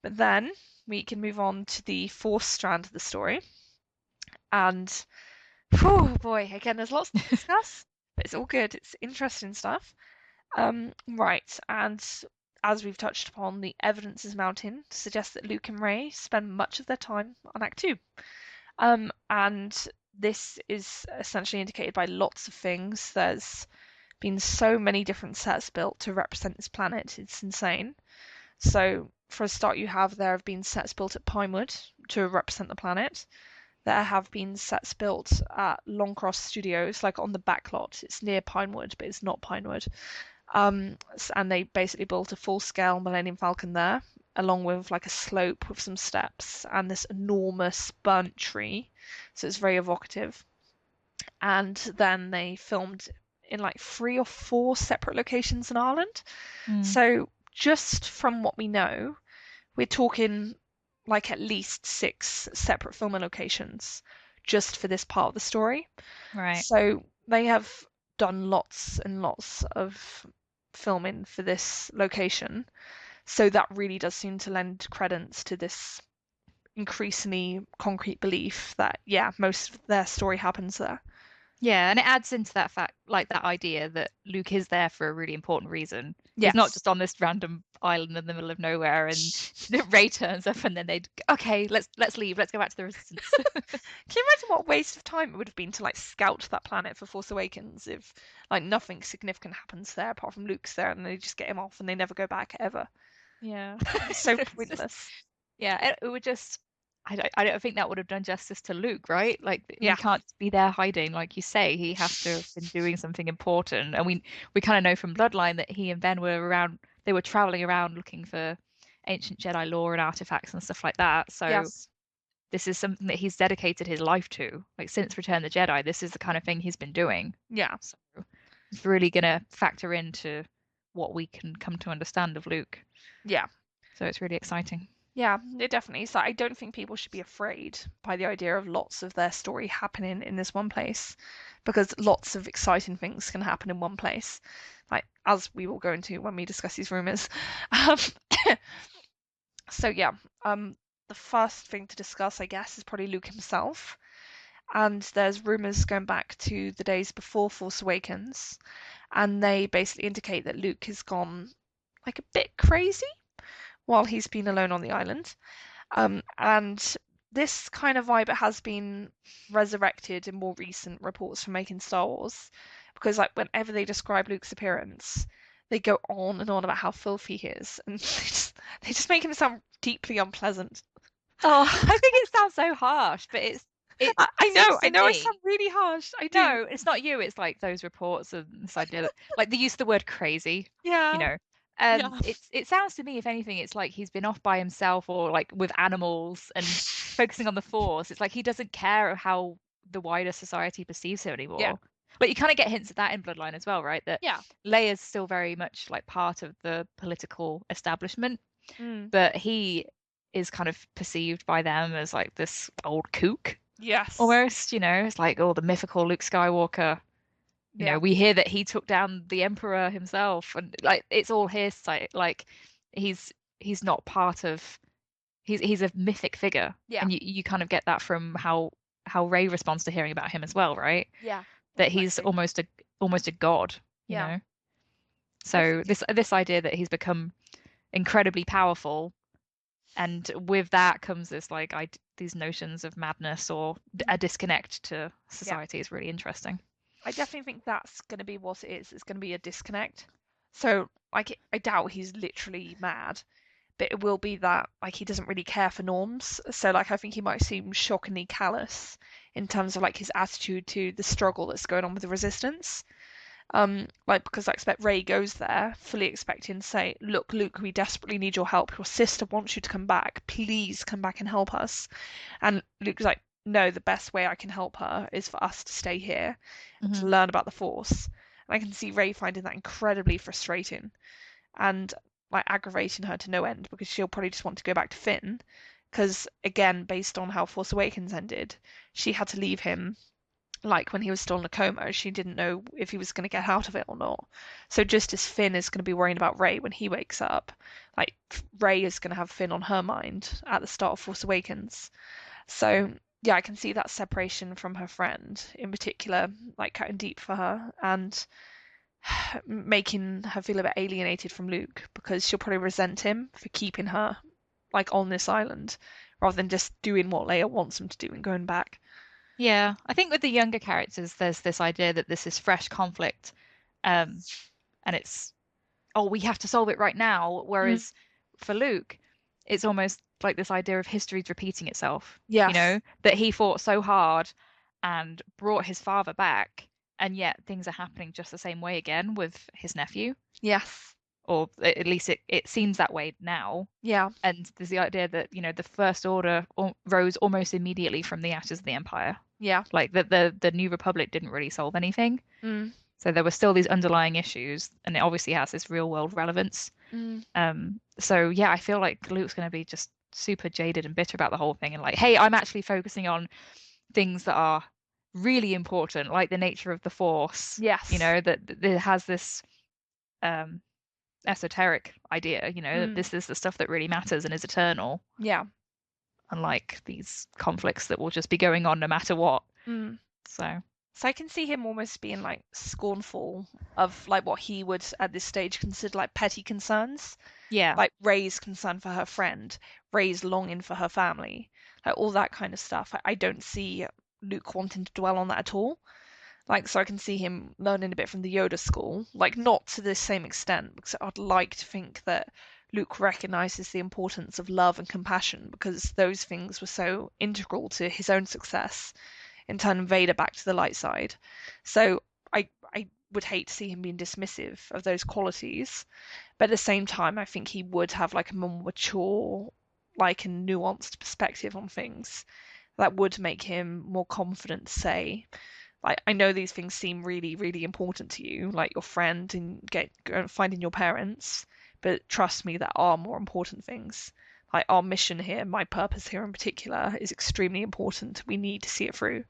But then we can move on to the fourth strand of the story. And oh boy, again, there's lots to discuss, but it's all good. It's interesting stuff. Right, and as we've touched upon, the evidence is mounting to suggest that Luke and Rey spend much of their time on Act Two. And this is essentially indicated by lots of things. There's been so many different sets built to represent this planet. It's insane. So for a start, there have been sets built at Pinewood to represent the planet. There have been sets built at Longcross Studios, like on the backlot. It's near Pinewood, but it's not Pinewood. And they basically built a full-scale Millennium Falcon there, along with like a slope with some steps and this enormous burnt tree. So it's very evocative. And then they filmed in like 3 or 4 separate locations in Ireland. Mm. So just from what we know, we're talking like at least 6 separate filming locations just for this part of the story. Right. So they have done lots and lots of filming for this location. So that really does seem to lend credence to this increasingly concrete belief that, yeah, most of their story happens there. Yeah, and it adds into that fact, like that idea that Luke is there for a really important reason. He's not Yes. just on this random island in the middle of nowhere, and Rey turns up, and then they'd okay, let's leave, let's go back to the Resistance. Can you imagine what a waste of time it would have been to like scout that planet for Force Awakens if like nothing significant happens there apart from Luke's there and they just get him off and they never go back ever? Yeah, It's so It's just- pointless. yeah, it would just. I don't think that would have done justice to Luke, right? Like Yeah. he can't just be there hiding, like you say. He has to have been doing something important, and we kind of know from Bloodline that he and Ben were around. They were traveling around looking for ancient Jedi lore and artifacts and stuff like that. So Yes. this is something that he's dedicated his life to. Like since Return of the Jedi, this is the kind of thing he's been doing. Yeah. So it's really gonna factor into what we can come to understand of Luke. Yeah. So it's really exciting. Yeah, it definitely is. I don't think people should be afraid by the idea of lots of their story happening in this one place, because lots of exciting things can happen in one place, like as we will go into when we discuss these rumors. Um, so yeah, the first thing to discuss, I guess, is probably Luke himself. And there's rumors going back to the days before Force Awakens, and they basically indicate that Luke has gone like a bit crazy while he's been alone on the island. And this kind of vibe has been resurrected in more recent reports from making Star Wars, because like whenever they describe Luke's appearance, they go on and on about how filthy he is, and they just make him sound deeply unpleasant. Oh, I think it sounds so harsh, but it I seems know, to I know, I me. sound really harsh. I do. No, it's not you. It's like those reports and this idea that, like, they use the word crazy. You Yeah, know, yeah, it sounds to me, if anything, it's like he's been off by himself or like with animals and focusing on the Force. It's like he doesn't care how the wider society perceives him yeah, anymore. But you kind of get hints of that in Bloodline as well, right? That yeah. Leia's still very much like part of the political establishment, Mm, but he is kind of perceived by them as like this old kook yes. almost, it's like, oh, the mythical Luke Skywalker. Yeah, We hear that he took down the Emperor himself, and like it's all hearsay. Like he's he's not part of he's a mythic figure, yeah, and you kind of get that from how Rey responds to hearing about him as well, right? yeah. That he's Exactly. almost a god, you Yeah. know. I So think this idea that he's become incredibly powerful, and with that comes this like these notions of madness or a disconnect to yeah. society is really interesting. I definitely think that's going to be what it is. It's going to be a disconnect. So, like, I doubt he's literally mad, but it will be that, like, he doesn't really care for norms. So, like, I think he might seem shockingly callous in terms of, like, his attitude to the struggle that's going on with the resistance. Like, because I expect Rey goes there fully expecting to say, "Look, Luke, we desperately need your help. Your sister wants you to come back. Please come back and help us." And Luke's like, "No, the best way I can help her is for us to stay here and to Hmm. learn about the Force." And I can see Rey finding that incredibly frustrating and like aggravating her to no end, because she'll probably just want to go back to Finn. Because again, based on how Force Awakens ended, she had to leave him like when he was still in a coma. She didn't know if he was going to get out of it or not. So just as Finn is going to be worrying about Rey when he wakes up, like Rey is going to have Finn on her mind at the start of Force Awakens. So yeah, I can see that separation from her friend in particular, like cutting deep for her and making her feel a bit alienated from Luke, because she'll probably resent him for keeping her like on this island rather than just doing what Leia wants him to do and going back. Yeah, I think with the younger characters, there's this idea that this is fresh conflict, um, and it's, oh, we have to solve it right now. Mm. Whereas for Luke, it's almost like this idea of history's repeating itself, Yes. that he fought so hard and brought his father back, and yet things are happening just the same way again with his nephew, Yes. or at least it seems that way now. Yeah. And there's the idea that, the First Order rose almost immediately from the ashes of the Empire. Yeah. Like the New Republic didn't really solve anything. Mm. So there were still these underlying issues, and it obviously has this real world relevance. Mm. So yeah, I feel like Luke's going to be just super jaded and bitter about the whole thing, and like, hey, I'm actually focusing on things that are really important, like the nature of the Force. Yes. That it has this um esoteric idea, that Mm. this is the stuff that really matters and is eternal, Yeah. unlike these conflicts that will just be going on no matter what. Mm. So So I can see him almost being like scornful of like what he would at this stage consider like petty concerns, yeah. like Rey's concern for her friend, Rey's longing for her family, like all that kind of stuff. I don't see Luke wanting to dwell on that at all. Like, so I can see him learning a bit from the Yoda school, like not to the same extent, because I'd like to think that Luke recognizes the importance of love and compassion, because those things were so integral to his own success in turning Vader back to the light side. So I would hate to see him being dismissive of those qualities, but at the same time, I think he would have like a more mature like a nuanced perspective on things that would make him more confident to say, like, I know these things seem really, really important to you, like your friend and finding your parents, but trust me, there are more important things. Like our mission here, my purpose here in particular, is extremely important. We need to see it through.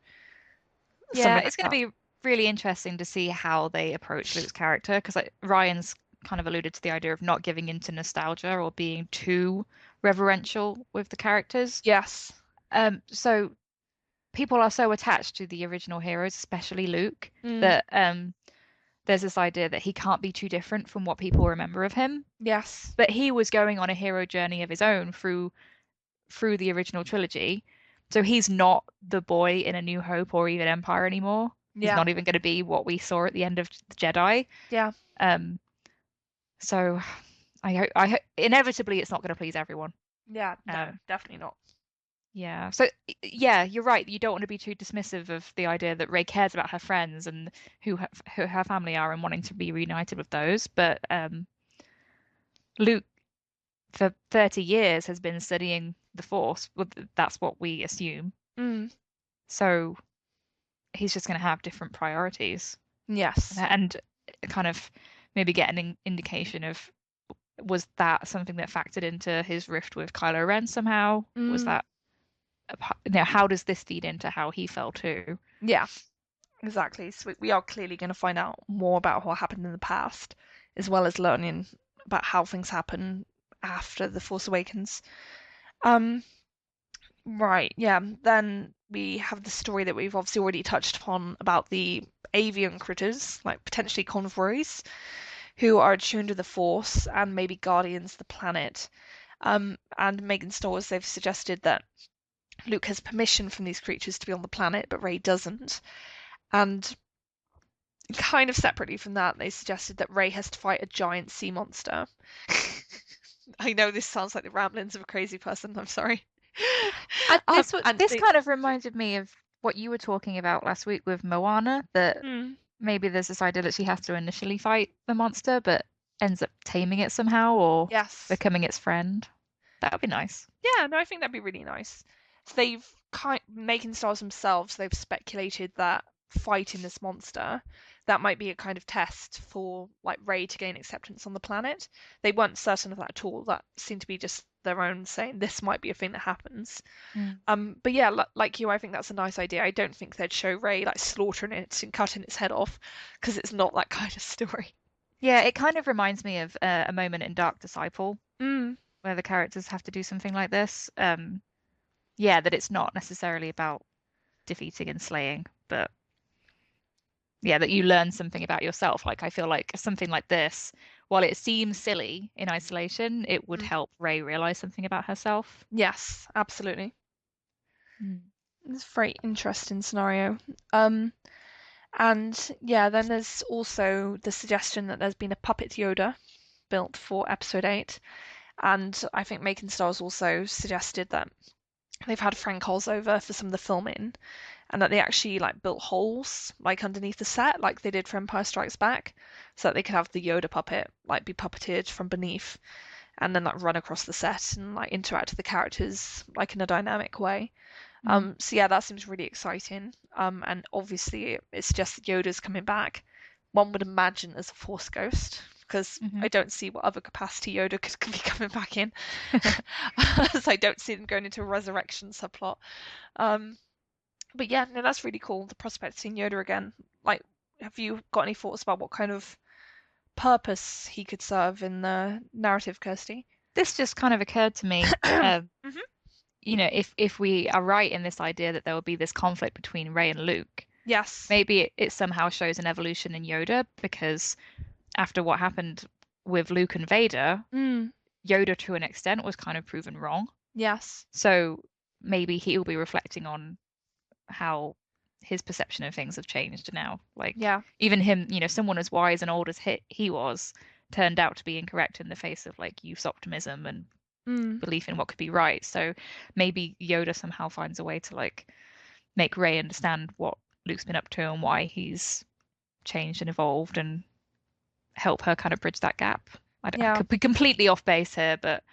Yeah, Something like it's going to that. be really interesting to see how they approach Luke's character because like, Ryan's kind of alluded to the idea of not giving into nostalgia or being too reverential with the characters. Yes. So people are so attached to the original heroes, especially Luke, Mm, that there's this idea that he can't be too different from what people remember of him. yes. But he was going on a hero journey of his own through the original trilogy. So he's not the boy in A New Hope or even Empire anymore. He's Yeah. not even going to be what we saw at the end of the Jedi. Yeah. Um, so I hope inevitably it's not going to please everyone. Yeah. No, Um, definitely not. yeah. So yeah, you're right. You don't want to be too dismissive of the idea that Rey cares about her friends and who her family are and wanting to be reunited with those. But Luke for 30 years has been studying the Force. Well, that's what we assume. Mm, So he's just going to have different priorities yes. and kind of maybe get an indication of was that something that factored into his rift with Kylo Ren somehow? Was Mm, that how does this feed into how he felt too? yeah. Exactly. So we are clearly going to find out more about what happened in the past, as well as learning about how things happen after The Force Awakens. Um, right, yeah. Then we have the story that we've obviously already touched upon about the avian critters, like potentially convorees, who are attuned to the Force and maybe guardians of the planet. And Megan Stores, they've suggested that Luke has permission from these creatures to be on the planet, but Rey doesn't. And kind of separately from that, they suggested that Rey has to fight a giant sea monster. I know this sounds like the ramblings of a crazy person. I'm sorry. And This they, kind of reminded me of what you were talking about last week with Moana, that mm, maybe there's this idea that she has to initially fight the monster, but ends up taming it somehow or yes, becoming its friend. That would be nice. yeah, no, I think that'd be really nice. So they've making stars themselves. They've speculated that fighting this monster, that might be a kind of test for like Rey to gain acceptance on the planet. They weren't certain of that at all. That seemed to be just their own saying this might be a thing that happens. Mm. But yeah, like you, I think that's a nice idea. I don't think they'd show Rey like slaughtering it and cutting its head off because it's not that kind of story. Yeah, it kind of reminds me of a moment in Dark Disciple Mm, where the characters have to do something like this. Yeah, that it's not necessarily about defeating and slaying, but yeah, that you learn something about yourself. Like I feel like something like this, while it seems silly in isolation, it would mm. help Rey realize something about herself. Yes, absolutely. Mm. It's a very interesting scenario. Um, and yeah, then there's also the suggestion that there's been a puppet Yoda built for episode 8. And I think Macon Stars also suggested that they've had Frank Oz over for some of the filming and that they actually like built holes like underneath the set like they did for Empire Strikes Back so that they could have the Yoda puppet like be puppeted from beneath and then like run across the set and like interact with the characters like in a dynamic way. Mm. So yeah, that seems really exciting. And obviously it suggests that Yoda's coming back. One would imagine as a Force ghost, because Hmm. I don't see what other capacity Yoda could be coming back in. So I don't see them going into a resurrection subplot. Um, but yeah, no, that's really cool. The prospect of seeing Yoda again. Like, have you got any thoughts about what kind of purpose he could serve in the narrative, Kirsty? This just kind of occurred to me. Hmm. If we are right in this idea that there will be this conflict between Rey and Luke, Yes. maybe it somehow shows an evolution in Yoda because after what happened with Luke and Vader, Mm, Yoda to an extent was kind of proven wrong. yes. So maybe he'll be reflecting on how his perception of things have changed now. Like Yeah. even him, someone as wise and old as he was turned out to be incorrect in the face of like youth's optimism and Mm, belief in what could be right. So maybe Yoda somehow finds a way to like make Rey understand what Luke's been up to and why he's changed and evolved and help her kind of bridge that gap. I yeah. could be completely off base here, but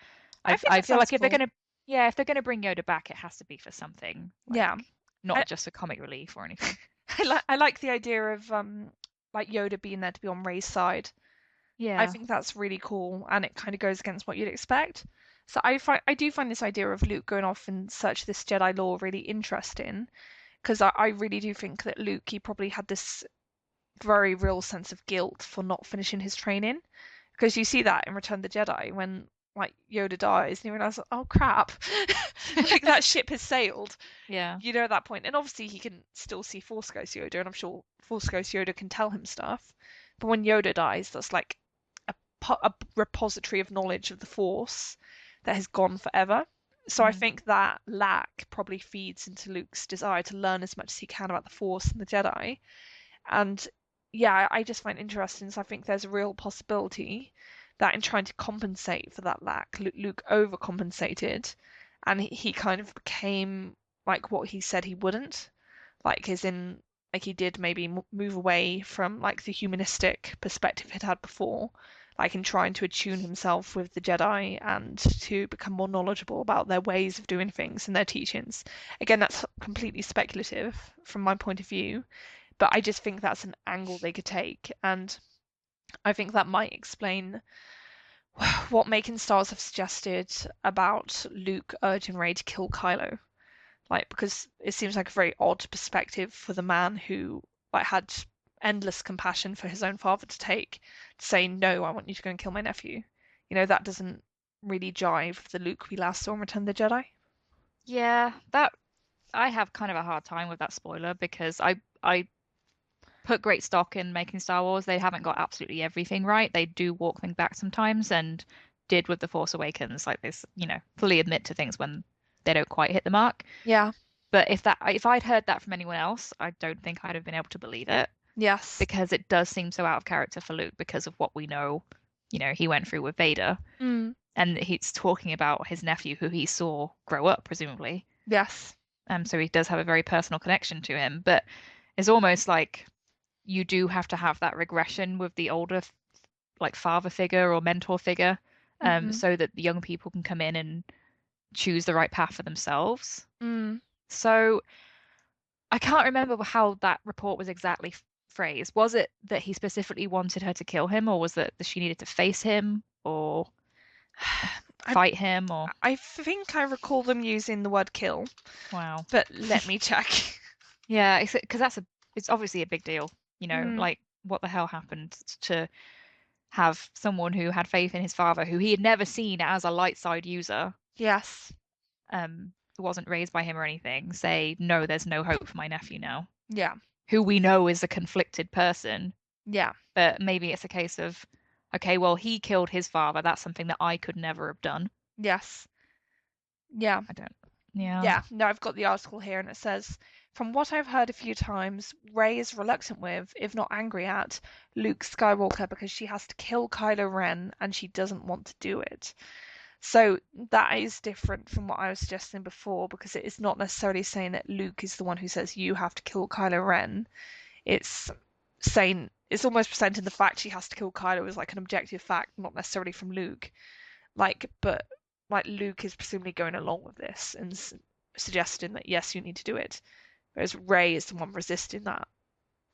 I think I that feel sounds like if they're cool. gonna Yeah, if they're going to bring Yoda back, it has to be for something, Yeah. like not I, just a comic relief or anything. I like the idea of like Yoda being there to be on Rey's side. I Yeah. think that's really cool, and it kind of goes against what you'd expect. So I do find this idea of Luke going off in search of this Jedi lore really interesting, because I really do think that Luke, he probably had this very real sense of guilt for not finishing his training, because you see that in Return of the Jedi when like Yoda dies and you realize, oh crap, like that ship has sailed. Yeah. You know, at that point, and obviously he can still see Force Ghost Yoda, and I'm sure Force Ghost Yoda can tell him stuff. But when Yoda dies, that's like a repository of knowledge of the Force that has gone forever. So I Mm. think that lack probably feeds into Luke's desire to learn as much as he can about the Force and the Jedi. And yeah, I just find it interesting. So I think there's a real possibility that in trying to compensate for that lack, Luke overcompensated, and he kind of became like what he said he wouldn't, like as in like he did maybe move away from like the humanistic perspective he'd had before, like in trying to attune himself with the Jedi and to become more knowledgeable about their ways of doing things and their teachings. Again, that's completely speculative from my point of view, but I just think that's an angle they could take, and I think that might explain what Making Stars have suggested about Luke urging Rey to kill Kylo. Like, because it seems like a very odd perspective for the man who like had endless compassion for his own father to take, to say, no, I want you to go and kill my nephew. You know, that doesn't really jive with the Luke we last saw in Return of the Jedi. Yeah, that I have kind of a hard time with that spoiler because I put great stock in making Star Wars. They haven't got absolutely everything right. They do walk things back sometimes and did with The Force Awakens, like this, fully admit to things when they don't quite hit the mark. Yeah. But if I'd heard that from anyone else, I don't think I'd have been able to believe it Yes. because it does seem so out of character for Luke because of what we know, he went through with Vader. Mm. And he's talking about his nephew who he saw grow up, presumably. Yes. So he does have a very personal connection to him, but it's almost like you do have to have that regression with the older like father figure or mentor figure, Mm-hmm. so that the young people can come in and choose the right path for themselves. Mm. So I can't remember how that report was exactly phrased. Was it that he specifically wanted her to kill him, or was it that she needed to face him or I fight him, or I think I recall them using the word kill, wow. but let me check. Yeah, because it's obviously a big deal, Mm. like what the hell happened to have someone who had faith in his father, who he had never seen as a light side user, Yes. who wasn't raised by him or anything, say, no, there's no hope for my nephew now, Yeah. who we know is a conflicted person, Yeah. but maybe it's a case of, okay, well, he killed his father. That's something that I could never have done. Yes. Yeah. I don't, yeah. Yeah. No, I've got the article here and it says, from what I've heard a few times, Rey is reluctant with, if not angry at, Luke Skywalker because she has to kill Kylo Ren and she doesn't want to do it. So that is different from what I was suggesting before, because it is not necessarily saying that Luke is the one who says you have to kill Kylo Ren. It's saying it's almost presenting the fact she has to kill Kylo as like an objective fact, not necessarily from Luke. Like, but like Luke is presumably going along with this and suggesting that yes, you need to do it, whereas Rey is the one resisting that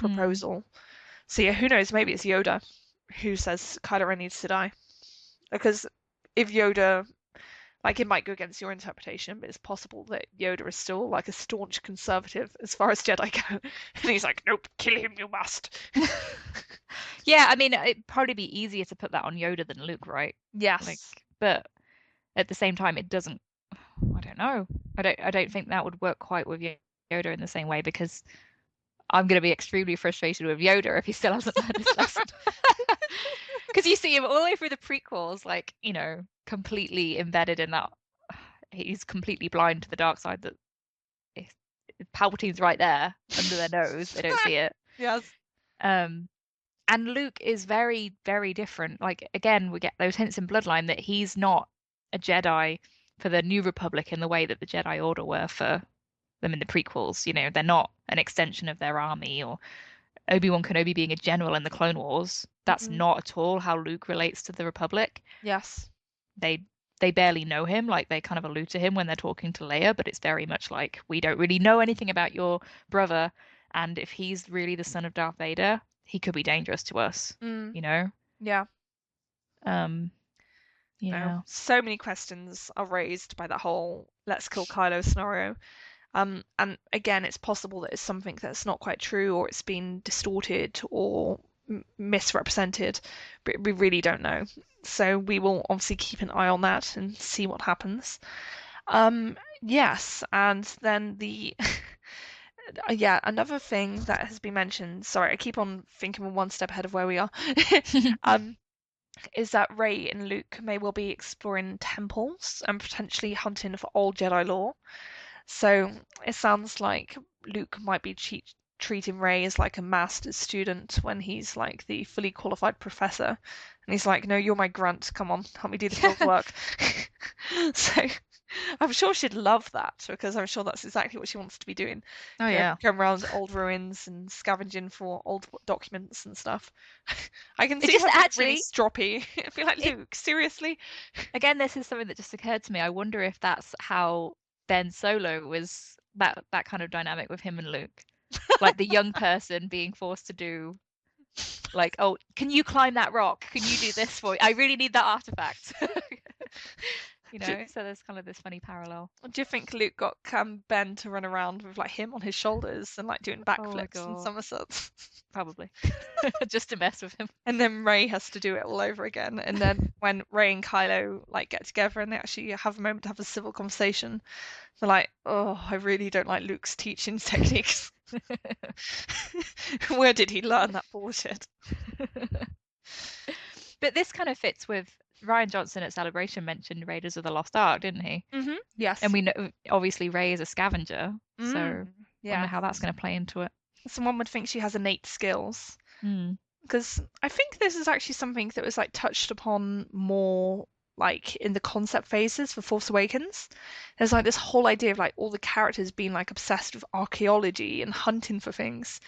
Mm. proposal. So yeah, who knows? Maybe it's Yoda who says Kylo Ren needs to die, because if Yoda, like, it might go against your interpretation, but it's possible that Yoda is still like a staunch conservative as far as Jedi go, and he's like, nope, kill him, you must. Yeah, I mean, it'd probably be easier to put that on Yoda than Luke, right? Like, Yes. but at the same time, it doesn't. I don't know. I don't think that would work quite with Yoda in the same way because I'm going to be extremely frustrated with Yoda if he still hasn't learned his lesson. Because you see him all the way through the prequels, like, completely embedded in that. He's completely blind to the dark side that if Palpatine's right there under their nose. They don't see it. Yes. Um, and Luke is very, very different. Like, again, we get those hints in Bloodline that he's not a Jedi for the New Republic in the way that the Jedi Order were for them in the prequels. They're not an extension of their army, or Obi-Wan Kenobi being a general in the Clone Wars. That's Mm-mm. not at all how Luke relates to the Republic. Yes. They they barely know him. Like they kind of allude to him when they're talking to Leia, but it's very much like we don't really know anything about your brother, and if he's really the son of Darth Vader, he could be dangerous to us, Mm, you know? yeah. Um, No. yeah. So many questions are raised by that whole let's kill Kylo scenario. And again, it's possible that it's something that's not quite true, or it's been distorted or misrepresented, but we really don't know. So we will obviously keep an eye on that and see what happens. Yes, and then the yeah, another thing that has been mentioned. Sorry, I keep on thinking we're one step ahead of where we are. Um, is that Rey and Luke may well be exploring temples and potentially hunting for old Jedi lore. So it sounds like Luke might be treating Rey as like a master's student when he's like the fully qualified professor. And he's like, no, you're my grunt. Come on, help me do the field work. So I'm sure she'd love that because I'm sure that's exactly what she wants to be doing. Oh yeah. Going around old ruins and scavenging for old documents and stuff. I can It see just her being really actually, stroppy. I'd be like, it Luke, seriously? again, this is something that just occurred to me. I wonder if that's how Ben Solo was, that kind of dynamic with him and Luke. Like the young person being forced to do like, oh, can you climb that rock? Can you do this for me? I really need that artifact. You Do, know, so there's kind of this funny parallel. do you think Luke got Ben to run around with like him on his shoulders and like doing Oh my backflips and God, somersaults? probably. Just to mess with him. And then Rey has to do it all over again. And then when Rey and Kylo like get together and they actually have a moment to have a civil conversation, they're like, "Oh, I really don't like Luke's teaching techniques. Where did he learn that bullshit?" But this kind of fits with Rian Johnson at Celebration mentioned Raiders of the Lost Ark, didn't he? Yes. And we know obviously Rey is a scavenger, so Yeah. wonder how that's going to play into it. Someone would think she has innate skills. Mm. Because I think this is actually something that was like touched upon more like in the concept phases for Force Awakens. There's like this whole idea of like all the characters being like obsessed with archaeology and hunting for things.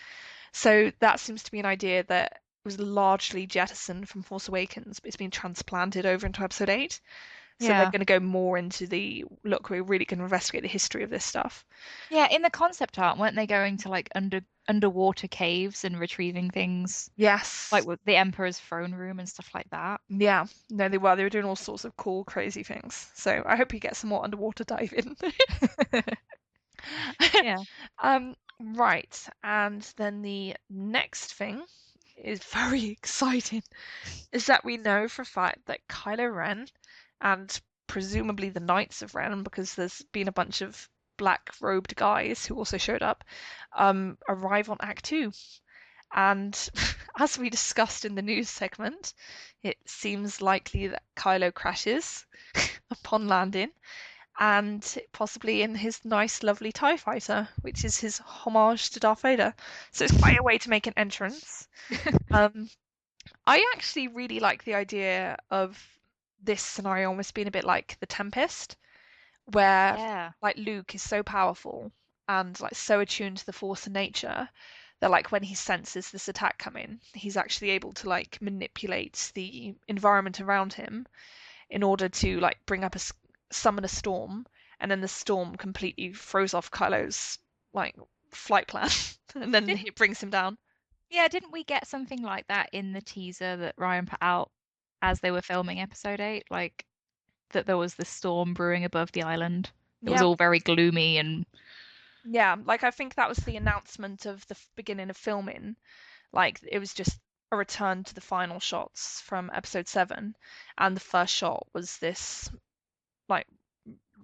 So that seems to be an idea that was largely jettisoned from Force Awakens, but it's been transplanted over into Episode 8. So they're Yeah. going to go more into the look, we're really going to investigate the history of this stuff. Yeah, in the concept art, weren't they going to like underwater caves and retrieving things Yes. like with the Emperor's throne room and stuff like that? Yeah. No, they were. They were doing all sorts of cool, crazy things. So I hope you get some more underwater diving. Yeah. Right. And then the next thing is very exciting, is that we know for a fact that Kylo Ren and presumably the Knights of Ren, because there's been a bunch of black robed guys who also showed up, arrive on Act 2. And as we discussed in the news segment, it seems likely that Kylo crashes upon landing, and possibly in his nice, lovely TIE fighter, which is his homage to Darth Vader. So it's quite a way to make an entrance. I actually really like the idea of this scenario almost being a bit like The Tempest, where Yeah. like Luke is so powerful and like so attuned to the force and nature that like when he senses this attack coming, he's actually able to like manipulate the environment around him in order to like bring up summon a storm, and then the storm completely throws off Kylo's like flight plan, and then Didn't it brings him down. yeah, didn't we get something like that in the teaser that Ryan put out as they were filming episode 8? Like that there was this storm brewing above the island. It was Yeah, all very gloomy and yeah. Like I think that was the announcement of the beginning of filming. Like it was just a return to the final shots from episode 7, and the first shot was this like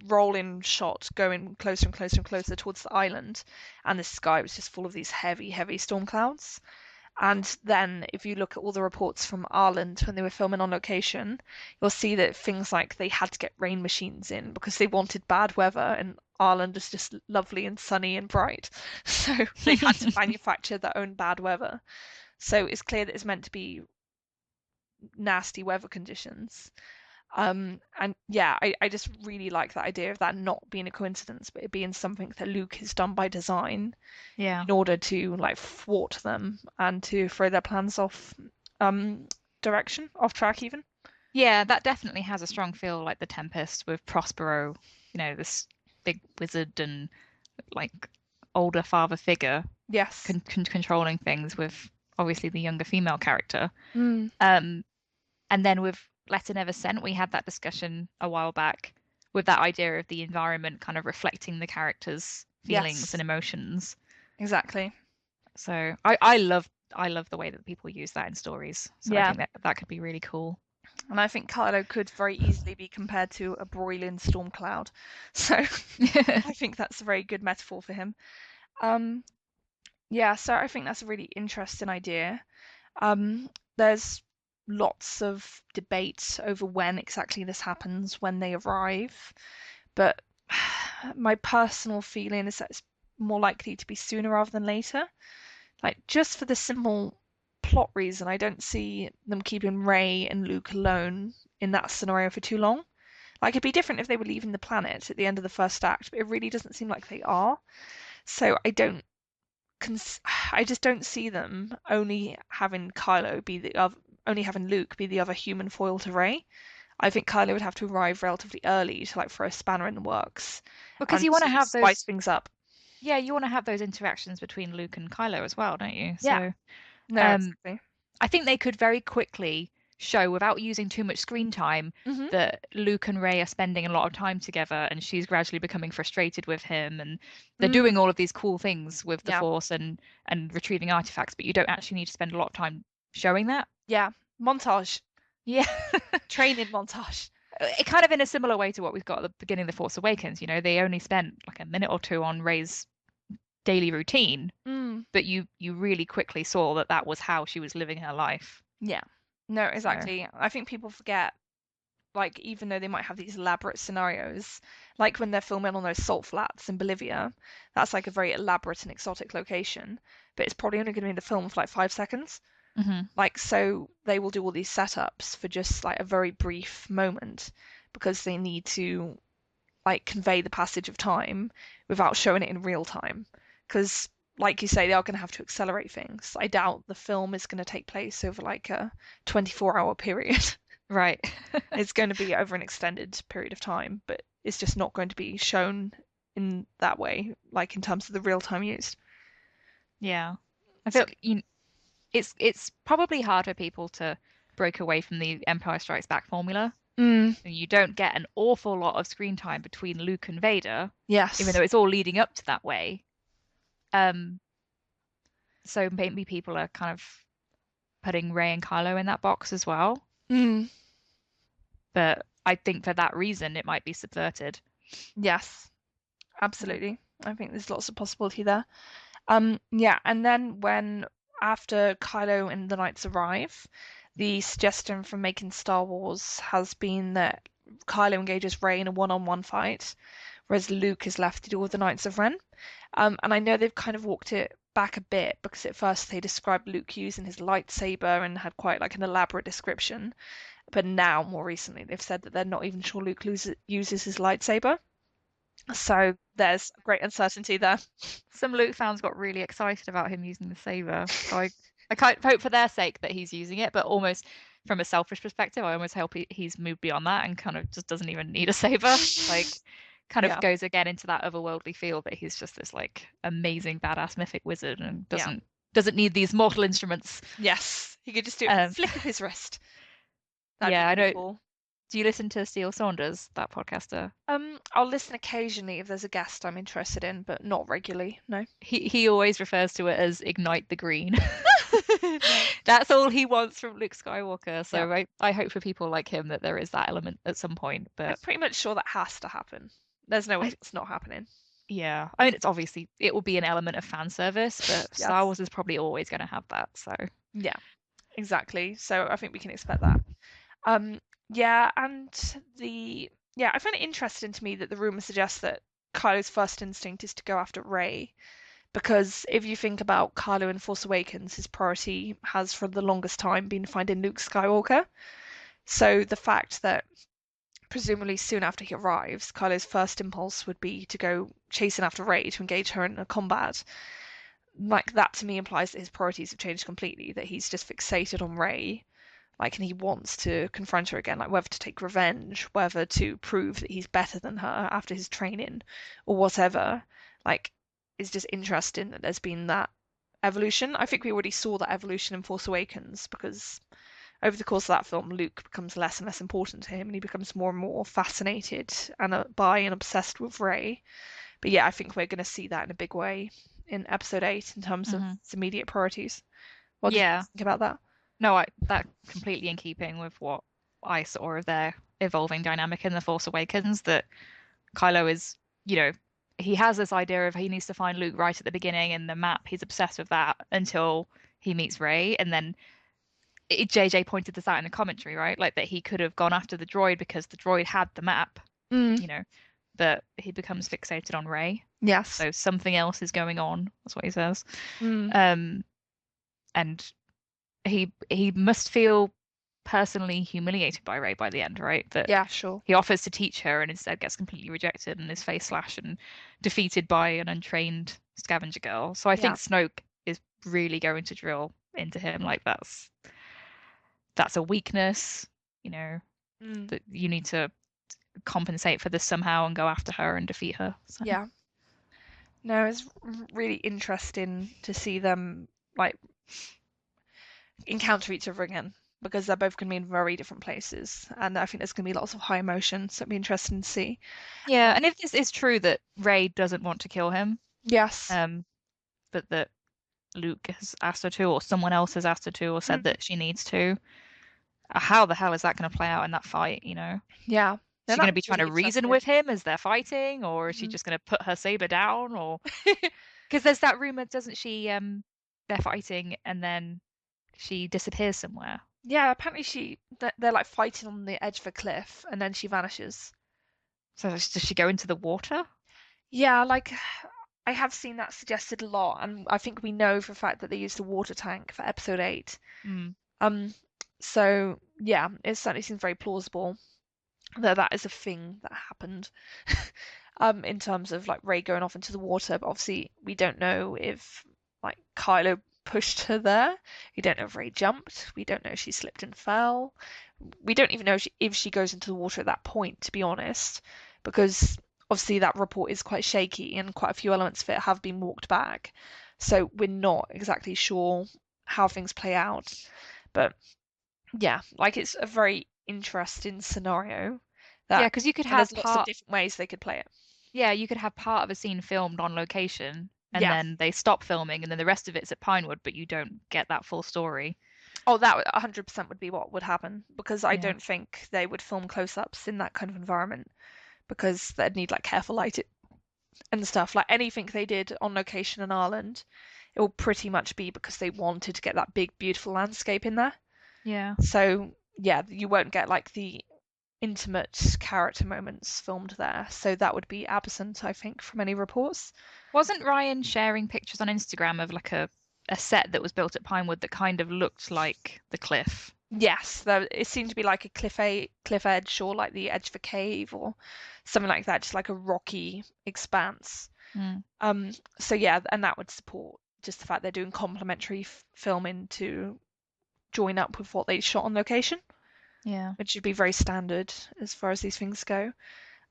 rolling shot going closer and closer and closer towards the island, and the sky was just full of these heavy, heavy storm clouds. And then, if you look at all the reports from Ireland when they were filming on location, you'll see that things like they had to get rain machines in because they wanted bad weather, and Ireland is just lovely and sunny and bright. So they had to manufacture their own bad weather. So it's clear that it's meant to be nasty weather conditions. And yeah, I just really like that idea of that not being a coincidence, but it being something that Luke has done by design yeah. in order to like thwart them and to throw their plans off direction, off track even. Yeah, that definitely has a strong feel like the Tempest with Prospero, this big wizard and like older father figure Yes. controlling things with obviously the younger female character. Mm, Um, and then with Letter Never Sent, we had that discussion a while back with that idea of the environment kind of reflecting the characters' feelings and yes, emotions. exactly. So I love the way that people use that in stories. So I Yeah. think that could be really cool. And I think Kylo could very easily be compared to a broiling storm cloud. So I think that's a very good metaphor for him. Um, yeah, so I think that's a really interesting idea. There's lots of debate over when exactly this happens, when they arrive, but my personal feeling is that it's more likely to be sooner rather than later. Like, just for the simple plot reason, I don't see them keeping Rey and Luke alone in that scenario for too long. Like, it'd be different if they were leaving the planet at the end of the first act, but it really doesn't seem like they are. So I just don't see them only having only having Luke be the other human foil to Rey. I think Kylo would have to arrive relatively early to like throw a spanner in the works Because and you want to to have spice those, things up. yeah, you want to have those interactions between Luke and Kylo as well, don't you? Yeah, So, no, um, exactly. I think they could very quickly show, without using too much screen time, Hmm. that Luke and Rey are spending a lot of time together and she's gradually becoming frustrated with him and they're Mm, doing all of these cool things with the yeah, Force and retrieving artifacts, but you don't actually need to spend a lot of time showing that. yeah. Montage, Yeah. training montage. It kind of in a similar way to what we've got at the beginning of The Force Awakens, they only spent like a minute or two on Rey's daily routine, Mm, but you really quickly saw that that was how she was living her life. yeah, no, So, exactly. I think people forget, like, even though they might have these elaborate scenarios, like when they're filming on those salt flats in Bolivia, that's like a very elaborate and exotic location, but it's probably only going to be in the film for like 5 seconds. mhm. Like, so they will do all these setups for just like a very brief moment because they need to like convey the passage of time without showing it in real time. Because, like you say, they are going to have to accelerate things. I doubt the film is going to take place over like a 24-hour period. Right. It's going to be over an extended period of time, but it's just not going to be shown in that way, like in terms of the real time used. Yeah. I So, feel it's probably hard for people to break away from the Empire Strikes Back formula. mm, And you don't get an awful lot of screen time between Luke and Vader, even yes. though it's all leading up to that way. Um, so maybe people are kind of putting Rey and Kylo in that box as well. Mm, But I think for that reason, it might be subverted. yes, So, absolutely. I think there's lots of possibility there. Yeah, and then when after Kylo and the Knights arrive, the suggestion from making Star Wars has been that Kylo engages Rey in a one-on-one fight, whereas Luke is left to deal with the Knights of Ren. And I know they've kind of walked it back a bit because at first they described Luke using his lightsaber and had quite like an elaborate description, but now more recently they've said that they're not even sure Luke uses his lightsaber. So there's great uncertainty there. some Luke fans got really excited about him using the saber. So I kind of hope for their sake that he's using it, but almost from a selfish perspective, I almost hope he's moved beyond that and kind of just doesn't even need a saber. Like, kind of Yeah, goes again into that otherworldly feel that he's just this like amazing badass mythic wizard and yeah. doesn't need these mortal instruments. Yes, he could just do it with a Um, flick of his wrist. That'd be yeah, I really know. cool. Do you listen to Steele Saunders, that podcaster? I'll listen occasionally if there's a guest I'm interested in, but not regularly, no. He always refers to it as ignite the green. No. That's all he wants from Luke Skywalker. Yeah. So I hope for people like him that there is that element at some point. I'm But pretty much sure that has to happen. There's no way I, it's not happening. yeah, I mean, it will be an element of fan service, but Star Yes. Wars is probably always going to have that. So Yeah, exactly. So I think we can expect that. Um, yeah, and the yeah, I find it interesting to me that the rumor suggests that Kylo's first instinct is to go after Rey, because if you think about Kylo in Force Awakens, his priority has for the longest time been finding Luke Skywalker. So the fact that presumably soon after he arrives, Kylo's first impulse would be to go chasing after Rey to engage her in a combat. Like that to me implies that his priorities have changed completely, that he's just fixated on Rey Like, and he wants to confront her again, like whether to take revenge, whether to prove that he's better than her after his training, or whatever. Like, it's just interesting that there's been that evolution. I think we already saw that evolution in Force Awakens because over the course of that film, Luke becomes less and less important to him, and he becomes more and more fascinated and by and obsessed with Rey. But yeah, I think we're going to see that in a big way in Episode 8 in terms of its immediate priorities. What did you think about that? No, that completely in keeping with what I saw of their evolving dynamic in The Force Awakens, that Kylo is, he has this idea of he needs to find Luke right at the beginning in the map. He's obsessed with that until he meets Rey. And then JJ pointed this out in the commentary, right? Like that he could have gone after the droid because the droid had the map, but he becomes fixated on Rey. Yes. So something else is going on. That's what he says. And he must feel personally humiliated by Rey by the end, right? That yeah, sure. He offers to teach her and instead gets completely rejected and his face slashed and defeated by an untrained scavenger girl. So I think Snoke is really going to drill into him. Like that's a weakness, that you need to compensate for this somehow and go after her and defeat her. So. Yeah. No, it's really interesting to see them like encounter each other again because they're both going to be in very different places, and I think there's going to be lots of high emotion, so it'll be interesting to see. Yeah, and if this is true that Rey doesn't want to kill him, yes, but that Luke has asked her to, or someone else has asked her to, or said that she needs to, how the hell is that going to play out in that fight? Yeah. Is she going to be trying to reason with him as they're fighting, or is she just going to put her saber down? Or because there's that rumor, doesn't she? They're fighting and then she disappears somewhere. Yeah, apparently they're like fighting on the edge of a cliff and then she vanishes. So does she go into the water? Yeah, like I have seen that suggested a lot, and I think we know for a fact that they used a water tank for Episode 8. So yeah, it certainly seems very plausible that is a thing that happened. In terms of like Rey going off into the water, but obviously we don't know if like Kylo pushed her there. We don't know if Rey jumped. We don't know if she slipped and fell. We don't even know if she goes into the water at that point, to be honest, because obviously that report is quite shaky and quite a few elements of it have been walked back. So we're not exactly sure how things play out. But yeah, like it's a very interesting scenario. Yeah, because you could have lots of different ways they could play it. Yeah, you could have part of a scene filmed on location and then they stop filming and then the rest of it's at Pinewood, but you don't get that full story. Oh, that 100% would be what would happen, because I don't think they would film close-ups in that kind of environment because they'd need like careful lighting and stuff. Like anything they did on location in Ireland, it will pretty much be because they wanted to get that big, beautiful landscape in there. Yeah. So yeah, you won't get like the intimate character moments filmed there, so that would be absent, I think, from any reports. Wasn't Ryan sharing pictures on Instagram of like a set that was built at Pinewood that kind of looked like the cliff? Yes, it seemed to be like a cliff edge, or like the edge of a cave or something like that, just like a rocky expanse. So yeah, and that would support just the fact they're doing complementary filming to join up with what they shot on location. Yeah, which would be very standard as far as these things go.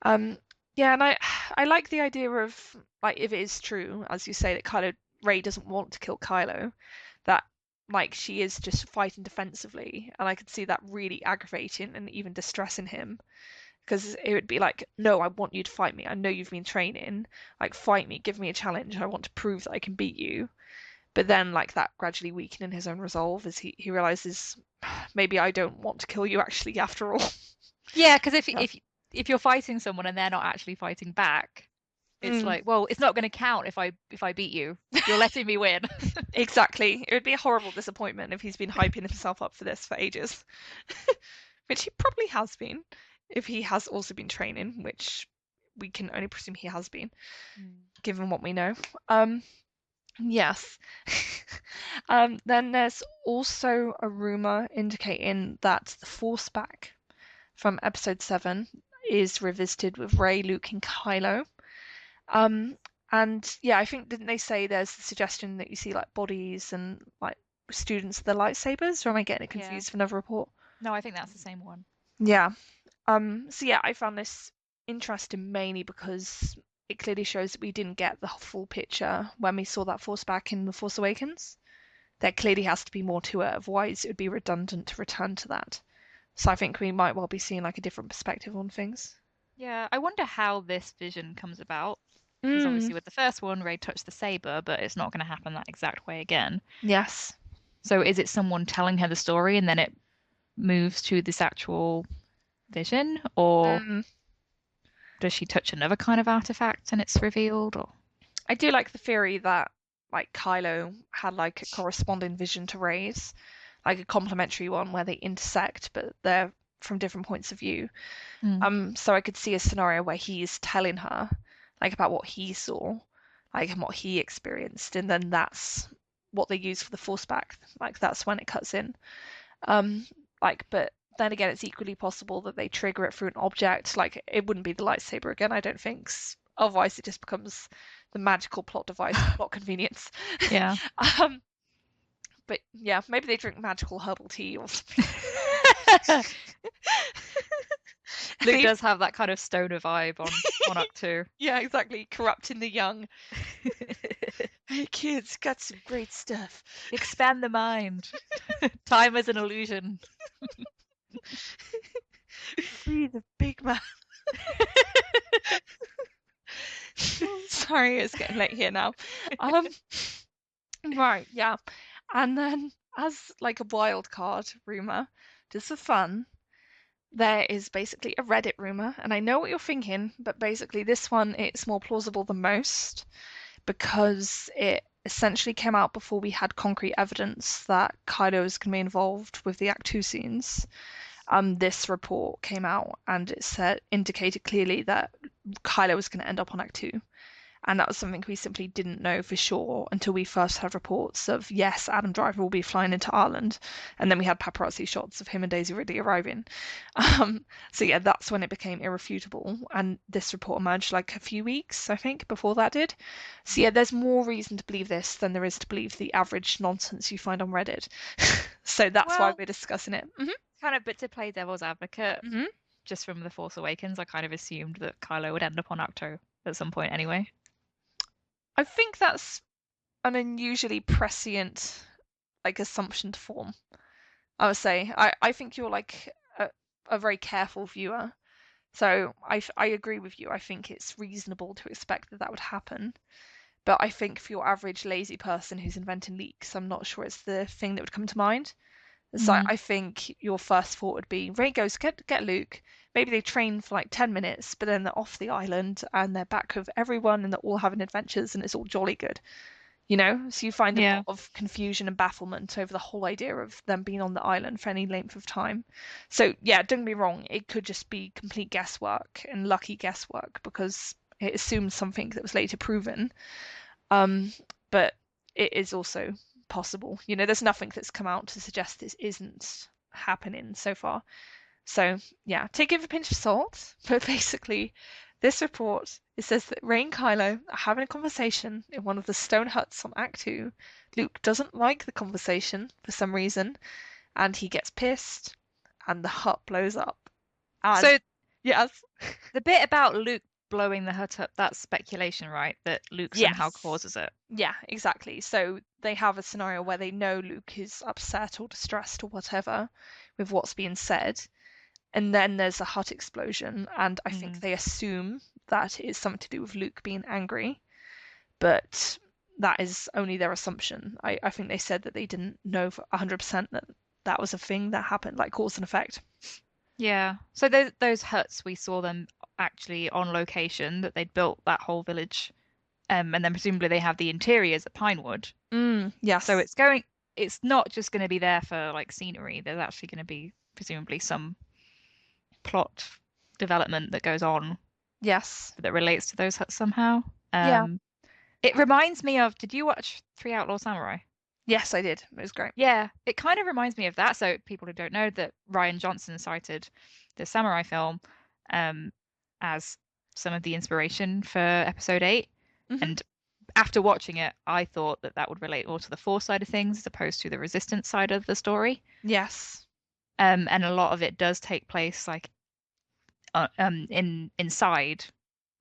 Yeah, and I like the idea of like, if it is true, as you say, that Rey doesn't want to kill Kylo, that like she is just fighting defensively, and I could see that really aggravating and even distressing him, because it would be like, no, I want you to fight me. I know you've been training. Like, fight me, give me a challenge. I want to prove that I can beat you. But then like that gradually weakening his own resolve as he realizes, maybe I don't want to kill you actually after all. Yeah, because if you're fighting someone and they're not actually fighting back, it's like, well, it's not going to count if I beat you. You're letting me win. Exactly. It would be a horrible disappointment if he's been hyping himself up for this for ages, which he probably has been, if he has also been training, which we can only presume he has been, given what we know. Yes. Then there's also a rumor indicating that the Force back from Episode 7 is revisited with Rey, Luke, and Kylo. And yeah, I think, didn't they say there's the suggestion that you see like bodies and like students of the lightsabers, or am I getting it Yeah. confused with another report? No, I think that's the same one. Yeah. So yeah, I found this interesting mainly because it clearly shows that we didn't get the full picture when we saw that force back in The Force Awakens. There clearly has to be more to it, otherwise it would be redundant to return to that. So I think we might well be seeing like a different perspective on things. Yeah, I wonder how this vision comes about. Because Mm, obviously with the first one, Rey touched the saber, but it's not going to happen that exact way again. yes. So is it someone telling her the story and then it moves to this actual vision, or Mm. does she touch another kind of artifact and it's revealed? Or I do like the theory that like Kylo had like a corresponding vision to Rey's, like a complementary one where they intersect, but they're from different points of view. Hmm. So I could see a scenario where he's telling her like about what he saw, like and what he experienced, and then that's what they use for the force back. Like that's when it cuts in. Um, but then again, it's equally possible that they trigger it through an object. Like it wouldn't be the lightsaber again, I don't think. Otherwise, it just becomes the magical plot device, plot convenience. Yeah. um, but yeah, maybe they drink magical herbal tea or something. Luke does have that kind of stoner vibe on Act 2. Yeah, exactly. Corrupting the young. Hey kids, got some great stuff. Expand the mind. Time is an illusion. Free the big man. Sorry, it's getting late here now. Um, right, yeah. And then as like a wild card rumor, just for fun, there is basically a Reddit rumor, and I know what you're thinking, but basically this one it's more plausible than most because it essentially came out before we had concrete evidence that Kylo is going to be involved with the Act 2 scenes. This report came out and it said indicated clearly that Kylo was going to end up on Act 2. And that was something we simply didn't know for sure until we first had reports of, yes, Adam Driver will be flying into Ireland. And then we had paparazzi shots of him and Daisy Ridley arriving. So, yeah, that's when it became irrefutable. And this report emerged like a few weeks, I think, before that did. So, yeah, there's more reason to believe this than there is to believe the average nonsense you find on Reddit. So that's why Well, we're discussing it. kind of, but to play devil's advocate, Mm-hmm. just from The Force Awakens, I kind of assumed that Kylo would end up on Act 2 at some point anyway. I think that's an unusually prescient like assumption to form. I would say I think you're like a very careful viewer, so I agree with you. I think it's reasonable to expect that that would happen, but I think for your average lazy person who's inventing leaks, I'm not sure it's the thing that would come to mind. So Mm. I think your first thought would be Rey goes get Luke. Maybe they train for like 10 minutes, but then they're off the island and they're back with everyone and they're all having adventures and it's all jolly good. So you find a Yeah. lot of confusion and bafflement over the whole idea of them being on the island for any length of time. So yeah, don't get me wrong, it could just be complete guesswork and lucky guesswork because it assumes something that was later proven. But it is also possible. There's nothing that's come out to suggest this isn't happening so far. So yeah, take it with a pinch of salt. But basically, this report it says that Rey and Kylo are having a conversation in one of the stone huts on Act 2. Luke doesn't like the conversation for some reason, and he gets pissed, and the hut blows up. And So yes, the bit about Luke blowing the hut up, that's speculation, right? That Luke somehow yes, causes it. yeah, exactly. So they have a scenario where they know Luke is upset or distressed or whatever with what's being said, and then there's a hut explosion, and I think Mm. they assume that it's something to do with Luke being angry, but that is only their assumption. I think they said that they didn't know for 100% that that was a thing that happened, like cause and effect. Yeah. So those huts, we saw them actually on location, that they'd built that whole village. And then presumably they have the interiors at Pinewood. Yes. So it's not just going to be there for like scenery. There's actually going to be presumably some plot development that goes on Yes. that relates to those huts somehow. Yeah. It reminds me of, did you watch Three Outlaw Samurai? Yes, I did. It was great. Yeah, it kind of reminds me of that. So people who don't know, that Rian Johnson cited the samurai film um, as some of the inspiration for episode 8. Hmm. And after watching it, I thought that would relate more to the Force side of things as opposed to the Resistance side of the story. Yes. And a lot of it does take place like inside,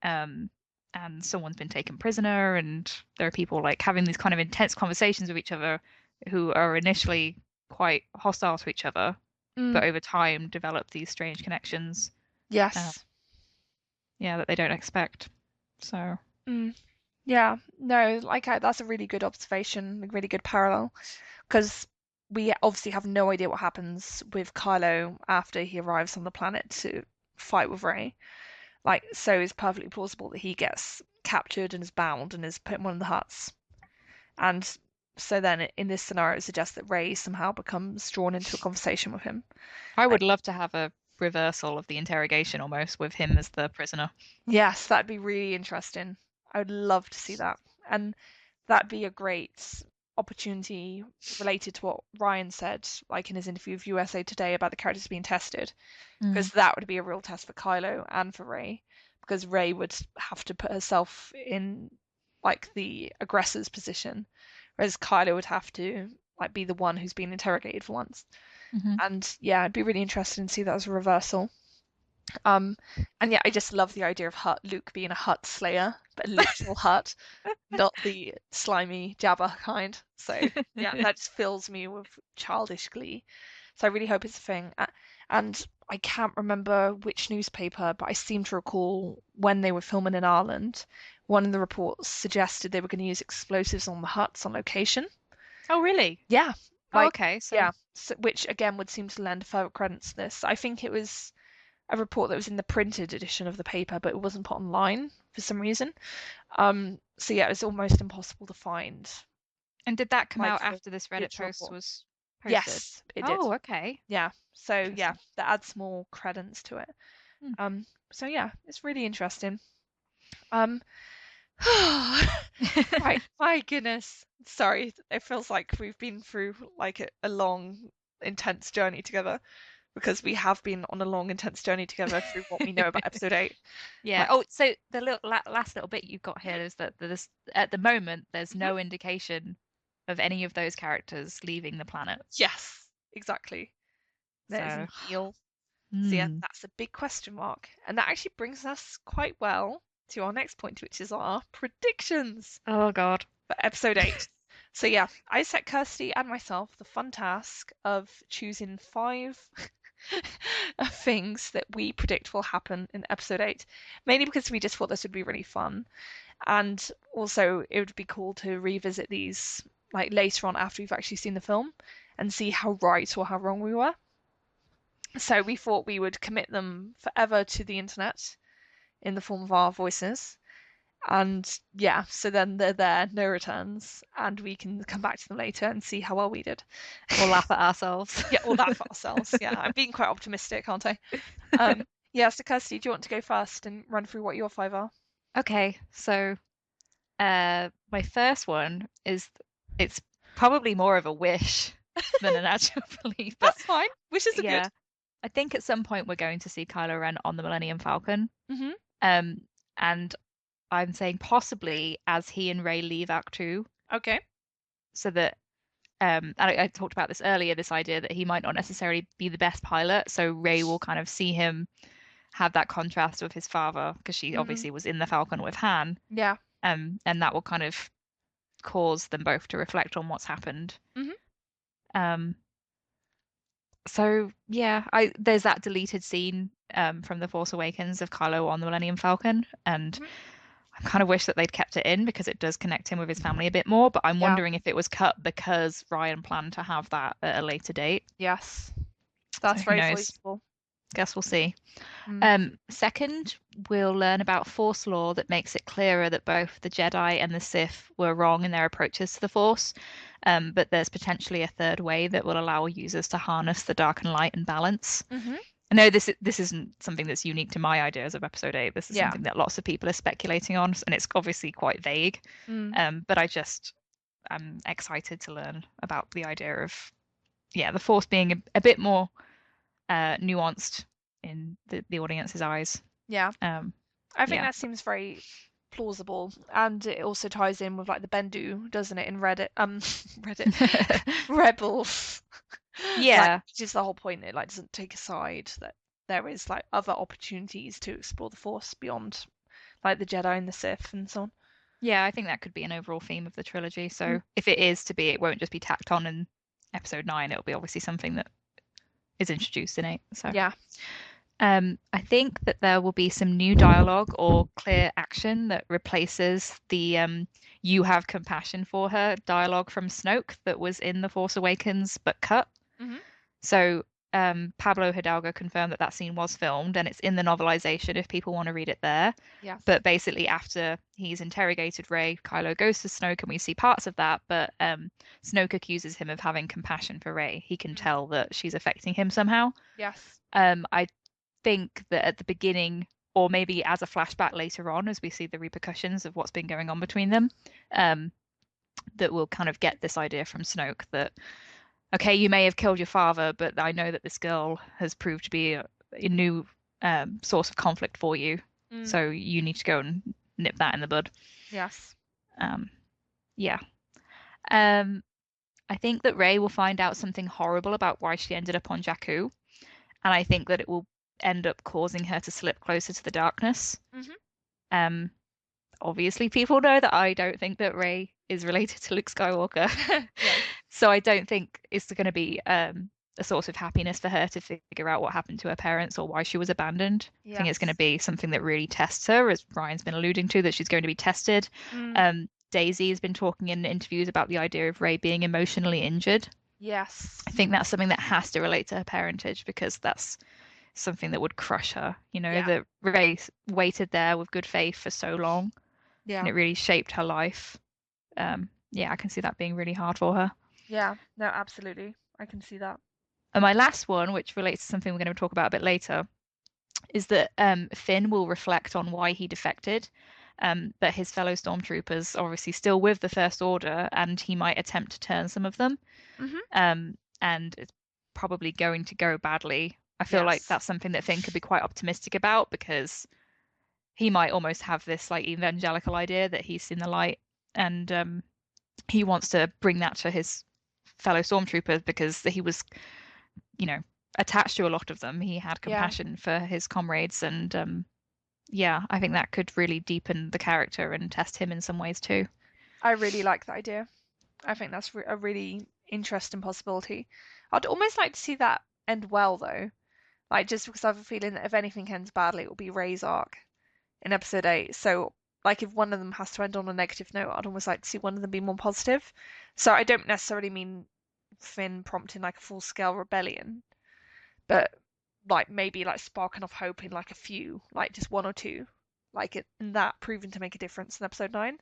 um, and someone's been taken prisoner, and there are people like having these kind of intense conversations with each other who are initially quite hostile to each other, but over time develop these strange connections. Yes. Yeah, that they don't expect. So. Yeah. No, like that's a really good observation, a really good parallel, because we obviously have no idea what happens with Kylo after he arrives on the planet to fight with Rey. Like, so it's perfectly plausible that he gets captured and is bound and is put in one of the huts. And so then in this scenario, it suggests that Rey somehow becomes drawn into a conversation with him. I Like, would love to have a reversal of the interrogation almost with him as the prisoner. yes, that'd be really interesting. I would love to see that. And that'd be a great opportunity related to what Ryan said, like in his interview with USA Today about the characters being tested, because that would be a real test for Kylo and for Rey, because Rey would have to put herself in like the aggressor's position, whereas Kylo would have to like be the one who's been interrogated for once. Mm-hmm. And yeah, it'd be really interesting to see that as a reversal. Um, and yeah, I just love the idea of Luke being a Hutt slayer, but a literal Hutt, not the slimy Jabba kind. So yeah, that just fills me with childish glee. So I really hope it's a thing. And I can't remember which newspaper, but I seem to recall when they were filming in Ireland, one of the reports suggested they were going to use explosives on the huts on location. Oh, really? Yeah, Oh, like okay. So, yeah, so, which again would seem to lend further credence to this. I think it was a report that was in the printed edition of the paper, but it wasn't put online for some reason. So yeah, it was almost impossible to find and did that come like out after this the Reddit actual post report. was posted? Yes, it did. Oh, okay. Yeah. So yeah, Interesting. that adds more credence to it. Hmm. So yeah, it's really interesting. Um, right, my goodness. Sorry, it feels like we've been through like a long, intense journey together because we have been on a long, intense journey together through what we know about episode 8. Yeah. Like, Oh, so the last little bit you've got here is that there's at the moment there's mhm, no indication of any of those characters leaving the planet. yes, exactly. There So, isn't Neil. So yeah, hmm. that's a big question mark. And that actually brings us quite well to our next point, which is our predictions Oh God. for episode 8. So yeah, I set Kirsty and myself the fun task of choosing 5 things that we predict will happen in episode 8, mainly because we just thought this would be really fun. And also it would be cool to revisit these like later on after we've actually seen the film and see how right or how wrong we were. So we thought we would commit them forever to the internet in the form of our voices. And yeah, so then they're there, no returns, and we can come back to them later and see how well we did. We'll laugh at ourselves. Yeah, all that for ourselves. Yeah, I'm being quite optimistic, aren't I? Yeah, so Kirsty, do you want to go first and run through what your 5 are? Okay, so my first one is it's probably more of a wish than an actual belief, but That's fine. Wishes are good. yeah, I think at some point we're going to see Kylo Ren on the Millennium Falcon. Hmm. Um, and I'm saying possibly as he and Rey leave Act Two, Okay. so that and I talked about this earlier, this idea that he might not necessarily be the best pilot, so Rey will kind of see him have that contrast with his father because she Mm, obviously was in the Falcon with Han, yeah. and that will kind of cause them both to reflect on what's happened. Hmm. Um, so yeah, there's that deleted scene from The Force Awakens of Kylo on the Millennium Falcon, and Hmm. I kind of wish that they'd kept it in because it does connect him with his family a bit more. But I'm Yeah. wondering if it was cut because Ryan planned to have that at a later date. Yes. So That's who very knows? plausible. Guess we'll see. Mm. Second, we'll learn about Force law that makes it clearer that both the Jedi and the Sith were wrong in their approaches to the Force, but there's potentially a third way that will allow users to harness the dark and light and balance. Hmm. I know this isn't something that's unique to my ideas of episode 8. This is Yeah. something that lots of people are speculating on, and it's obviously quite vague. Mm. But I'm excited to learn about the idea of the Force being a bit more nuanced in the audience's eyes. Yeah. Um, I think yeah. that seems very plausible, and it also ties in with like the Bendu, doesn't it, in Reddit, Reddit, Rebels, like, Yeah. which is the whole point. It like doesn't take a side, that there is like other opportunities to explore the Force beyond like the Jedi and the Sith and so on. Yeah, I think that could be an overall theme of the trilogy. Mm. So if it is to be, it won't just be tacked on in episode 9. It'll be obviously something that is introduced in 8. So Yeah. I think that there will be some new dialogue or clear action that replaces the "you have compassion for her" dialogue from Snoke that was in The Force Awakens but cut. Hmm. So Pablo Hidalgo confirmed that that scene was filmed and it's in the novelization if people want to read it there. Yes. But basically, after he's interrogated Rey, Kylo goes to Snoke, and we see parts of that. But Snoke accuses him of having compassion for Rey. He can tell that she's affecting him somehow. Yes. I think that at the beginning, or maybe as a flashback later on, as we see the repercussions of what's been going on between them, that we'll kind of get this idea from Snoke that, okay, you may have killed your father, but I know that this girl has proved to be a new source of conflict for you. Mm. So you need to go and nip that in the bud. Yes. Yeah. I think that Rey will find out something horrible about why she ended up on Jakku, and I think that it will end up causing her to slip closer to the darkness. Mhm. Obviously, people know that I don't think that Rey is related to Luke Skywalker, Yes. so I don't think it's going to be a source of happiness for her to figure out what happened to her parents or why she was abandoned. I think it's going to be something that really tests her, as Ryan's been alluding to, that she's going to be tested. Mm. Daisy has been talking in interviews about the idea of Rey being emotionally injured. Yes. I think that's something that has to relate to her parentage, because that's something that would crush her. You know, Yeah. that Rey waited there with good faith for so long, Yeah. and it really shaped her life. Yeah, I can see that being really hard for her. Yeah. No, absolutely. I can see that. And my last one, which relates to something we're going to talk about a bit later, is that Finn will reflect on why he defected. But his fellow stormtroopers are obviously still with the First Order, and he might attempt to turn some of them. And it's probably going to go badly. I feel like that's something that Finn could be quite optimistic about, because he might almost have this like evangelical idea that he's seen the light, and he wants to bring that to his fellow stormtroopers, because he was, you know, attached to a lot of them. He had compassion for his comrades, and yeah, I think that could really deepen the character and test him in some ways too. I really like that idea. I think that's a really interesting possibility. I'd almost like to see that end well, though. Like, just because I have a feeling that if anything ends badly, it will be Rey's arc in episode 8. So, like, if one of them has to end on a negative note, I'd almost like to see one of them be more positive. So I don't necessarily mean Finn prompting like a full-scale rebellion, but like maybe like sparking off hope in like a few, like just one or two, like it, and that proving to make a difference in episode 9.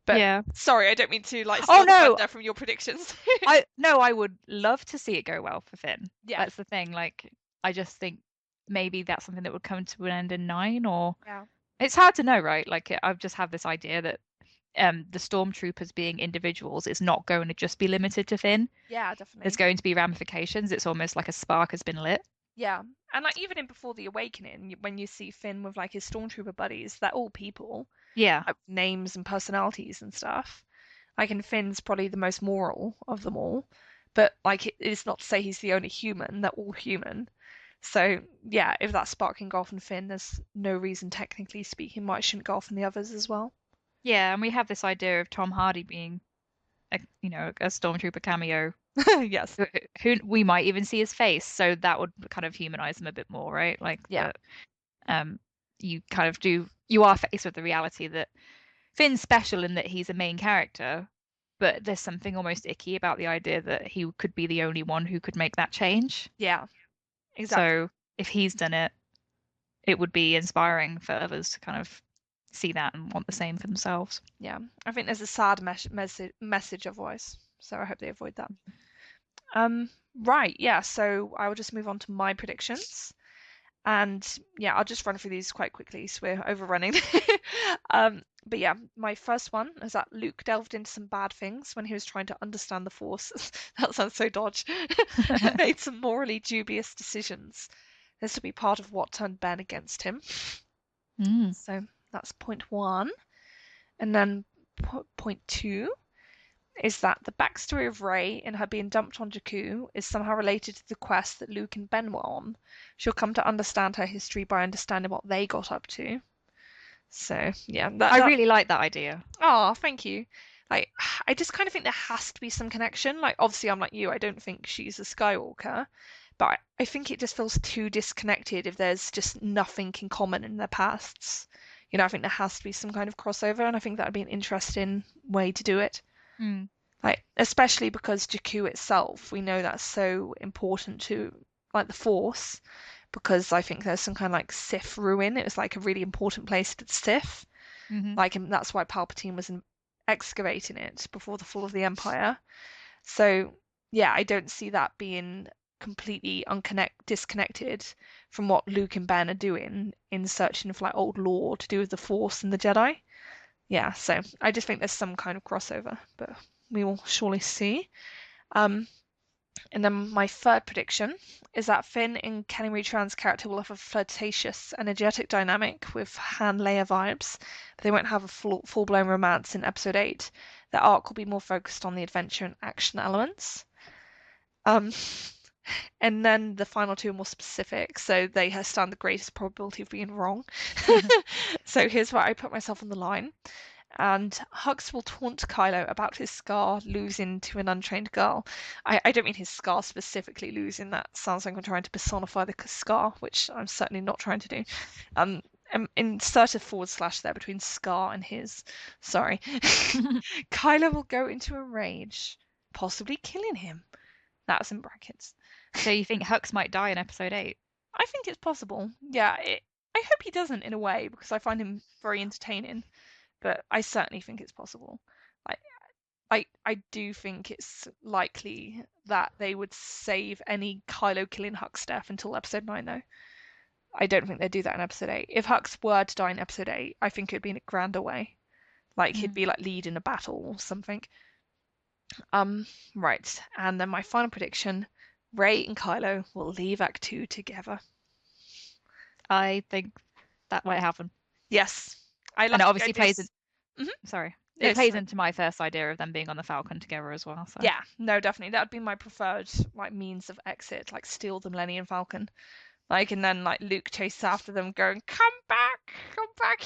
But Yeah. sorry, I don't mean to like Oh steal the no, thunder from your predictions. I would love to see it go well for Finn. Yeah. That's the thing. Like, I just think maybe that's something that would come to an end in 9, or Yeah. it's hard to know, right? Like, I've just have this idea that the stormtroopers being individuals is not going to just be limited to Finn. Yeah, definitely. There's going to be ramifications. It's almost like a spark has been lit. Yeah. And like even in Before the Awakening, when you see Finn with like his stormtrooper buddies, they're all people. Yeah. Like, names and personalities and stuff. Like, and Finn's probably the most moral of them all. But like it's not to say he's the only human, they're all human. So yeah, if that spark can go off in Finn, there's no reason technically speaking why it shouldn't go off in the others as well. Yeah, and we have this idea of Tom Hardy being a stormtrooper cameo. Yes. Who we might even see his face, so that would kind of humanize him a bit more, right? Like, Yeah. You kind of you are faced with the reality that Finn's special in that he's a main character, but there's something almost icky about the idea that he could be the only one who could make that change. Yeah. Exactly. So if he's done it, it would be inspiring for others to kind of see that and want the same for themselves. Yeah, I think there's a sad message otherwise, so I hope they avoid that. Right, yeah, so I will just move on to my predictions. And yeah, I'll just run through these quite quickly, so we're overrunning. But yeah, my first one is that Luke delved into some bad things when he was trying to understand the Force. That sounds so dodge. And made some morally dubious decisions. This will be part of what turned Ben against him. So that's point 1. And then point 2 is that the backstory of Rey and her being dumped on Jakku is somehow related to the quest that Luke and Ben were on. She'll come to understand her history by understanding what they got up to. So yeah, I really like that idea. Oh, thank you. Like, I just kind of think there has to be some connection. Like, obviously, I'm like you. I don't think she's a Skywalker, but I think it just feels too disconnected if there's just nothing in common in their pasts. I think there has to be some kind of crossover, and I think that would be an interesting way to do it. Mm. Like, especially because Jakku itself, we know that's so important to like the Force, because I think there's some kind of like Sith ruin. It was like a really important place to the Sith. Mm-hmm. Like, and that's why Palpatine was excavating it before the fall of the Empire. So, yeah, I don't see that being completely disconnected from what Luke and Ben are doing in searching for like old lore to do with the Force and the Jedi. Yeah, so I just think there's some kind of crossover, but we will surely see. And then my third prediction is that Finn and Kenny Marie Tran's character will have a flirtatious, energetic dynamic with Han Leia vibes, but they won't have a full-blown romance in Episode 8. Their arc will be more focused on the adventure and action elements. And then the final two are more specific, so they stand the greatest probability of being wrong. So here's where I put myself on the line. And Hux will taunt Kylo about his scar losing to an untrained girl. I don't mean his scar specifically losing. That sounds like I'm trying to personify the scar, which I'm certainly not trying to do. Insert a forward slash there between scar and his. Sorry. Kylo will go into a rage, possibly killing him. That's in brackets. So you think Hux might die in Episode 8? I think it's possible. Yeah, I hope he doesn't in a way, because I find him very entertaining. But I certainly think it's possible. I do think it's likely that they would save any Kylo killing Hux death until Episode 9, though. I don't think they'd do that in Episode 8. If Hux were to die in Episode 8, I think it'd be in a grander way. Like, he'd be like leading a battle or something. Right. And then my final prediction, Rey and Kylo will leave Act 2 together. I think that might happen. Yes. And it obviously plays in... Sorry. It plays sorry. into my first idea of them being on the Falcon together as well. So. Yeah, no, definitely. That would be my preferred like means of exit, like steal the Millennium Falcon. Like, and then like Luke chases after them going, come back,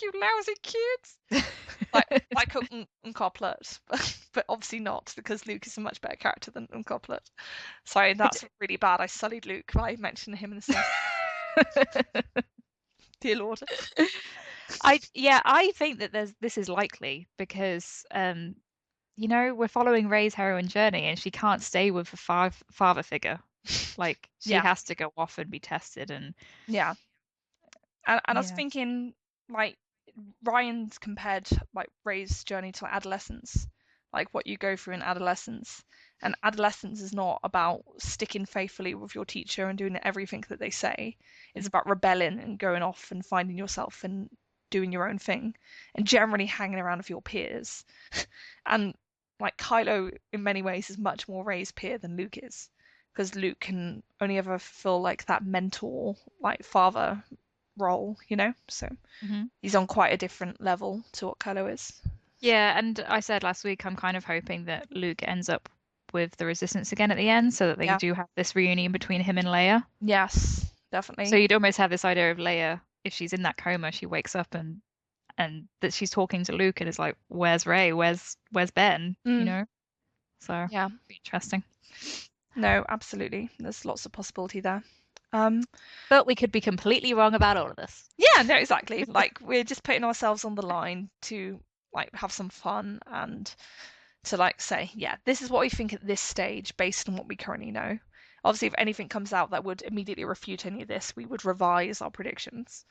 you lousy kids. like Uncoplet, but obviously not, because Luke is a much better character than Uncoplet. Sorry, that's really bad. I sullied Luke by mentioning him in the same. Dear Lord. I think that this is likely because we're following Rey's heroine journey and she can't stay with a father figure. Like she has to go off and be tested and I was thinking like Ryan's compared like Rey's journey to like, adolescence, like what you go through in adolescence. And adolescence is not about sticking faithfully with your teacher and doing everything that they say. It's about rebelling and going off and finding yourself and doing your own thing and generally hanging around with your peers. And like Kylo in many ways is much more Rey's peer than Luke is, because Luke can only ever feel like that mentor, like father role, so he's on quite a different level to what Kylo is. Yeah, and I said last week I'm kind of hoping that Luke ends up with the Resistance again at the end, so that they do have this reunion between him and Leia. Yes, definitely. So you'd almost have this idea of Leia, if she's in that coma, she wakes up and that she's talking to Luke and is like, where's Rey, where's Ben, so yeah, interesting. No, absolutely, there's lots of possibility there. But we could be completely wrong about all of this. Yeah, no, exactly. Like we're just putting ourselves on the line to like have some fun and to like say, yeah, this is what we think at this stage based on what we currently know. Obviously, if anything comes out that would immediately refute any of this, we would revise our predictions.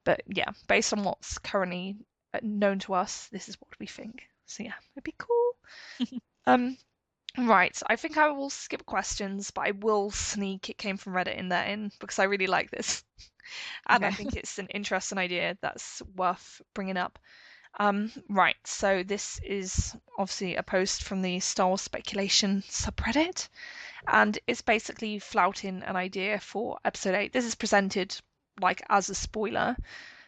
But yeah, based on what's currently known to us, this is what we think. So yeah, it'd be cool. Right, I think I will skip questions, but I will sneak It Came from Reddit in there because I really like this. And I think it's an interesting idea that's worth bringing up. Right, so this is obviously a post from the Star Wars speculation subreddit, and it's basically flouting an idea for Episode 8. This is presented like as a spoiler,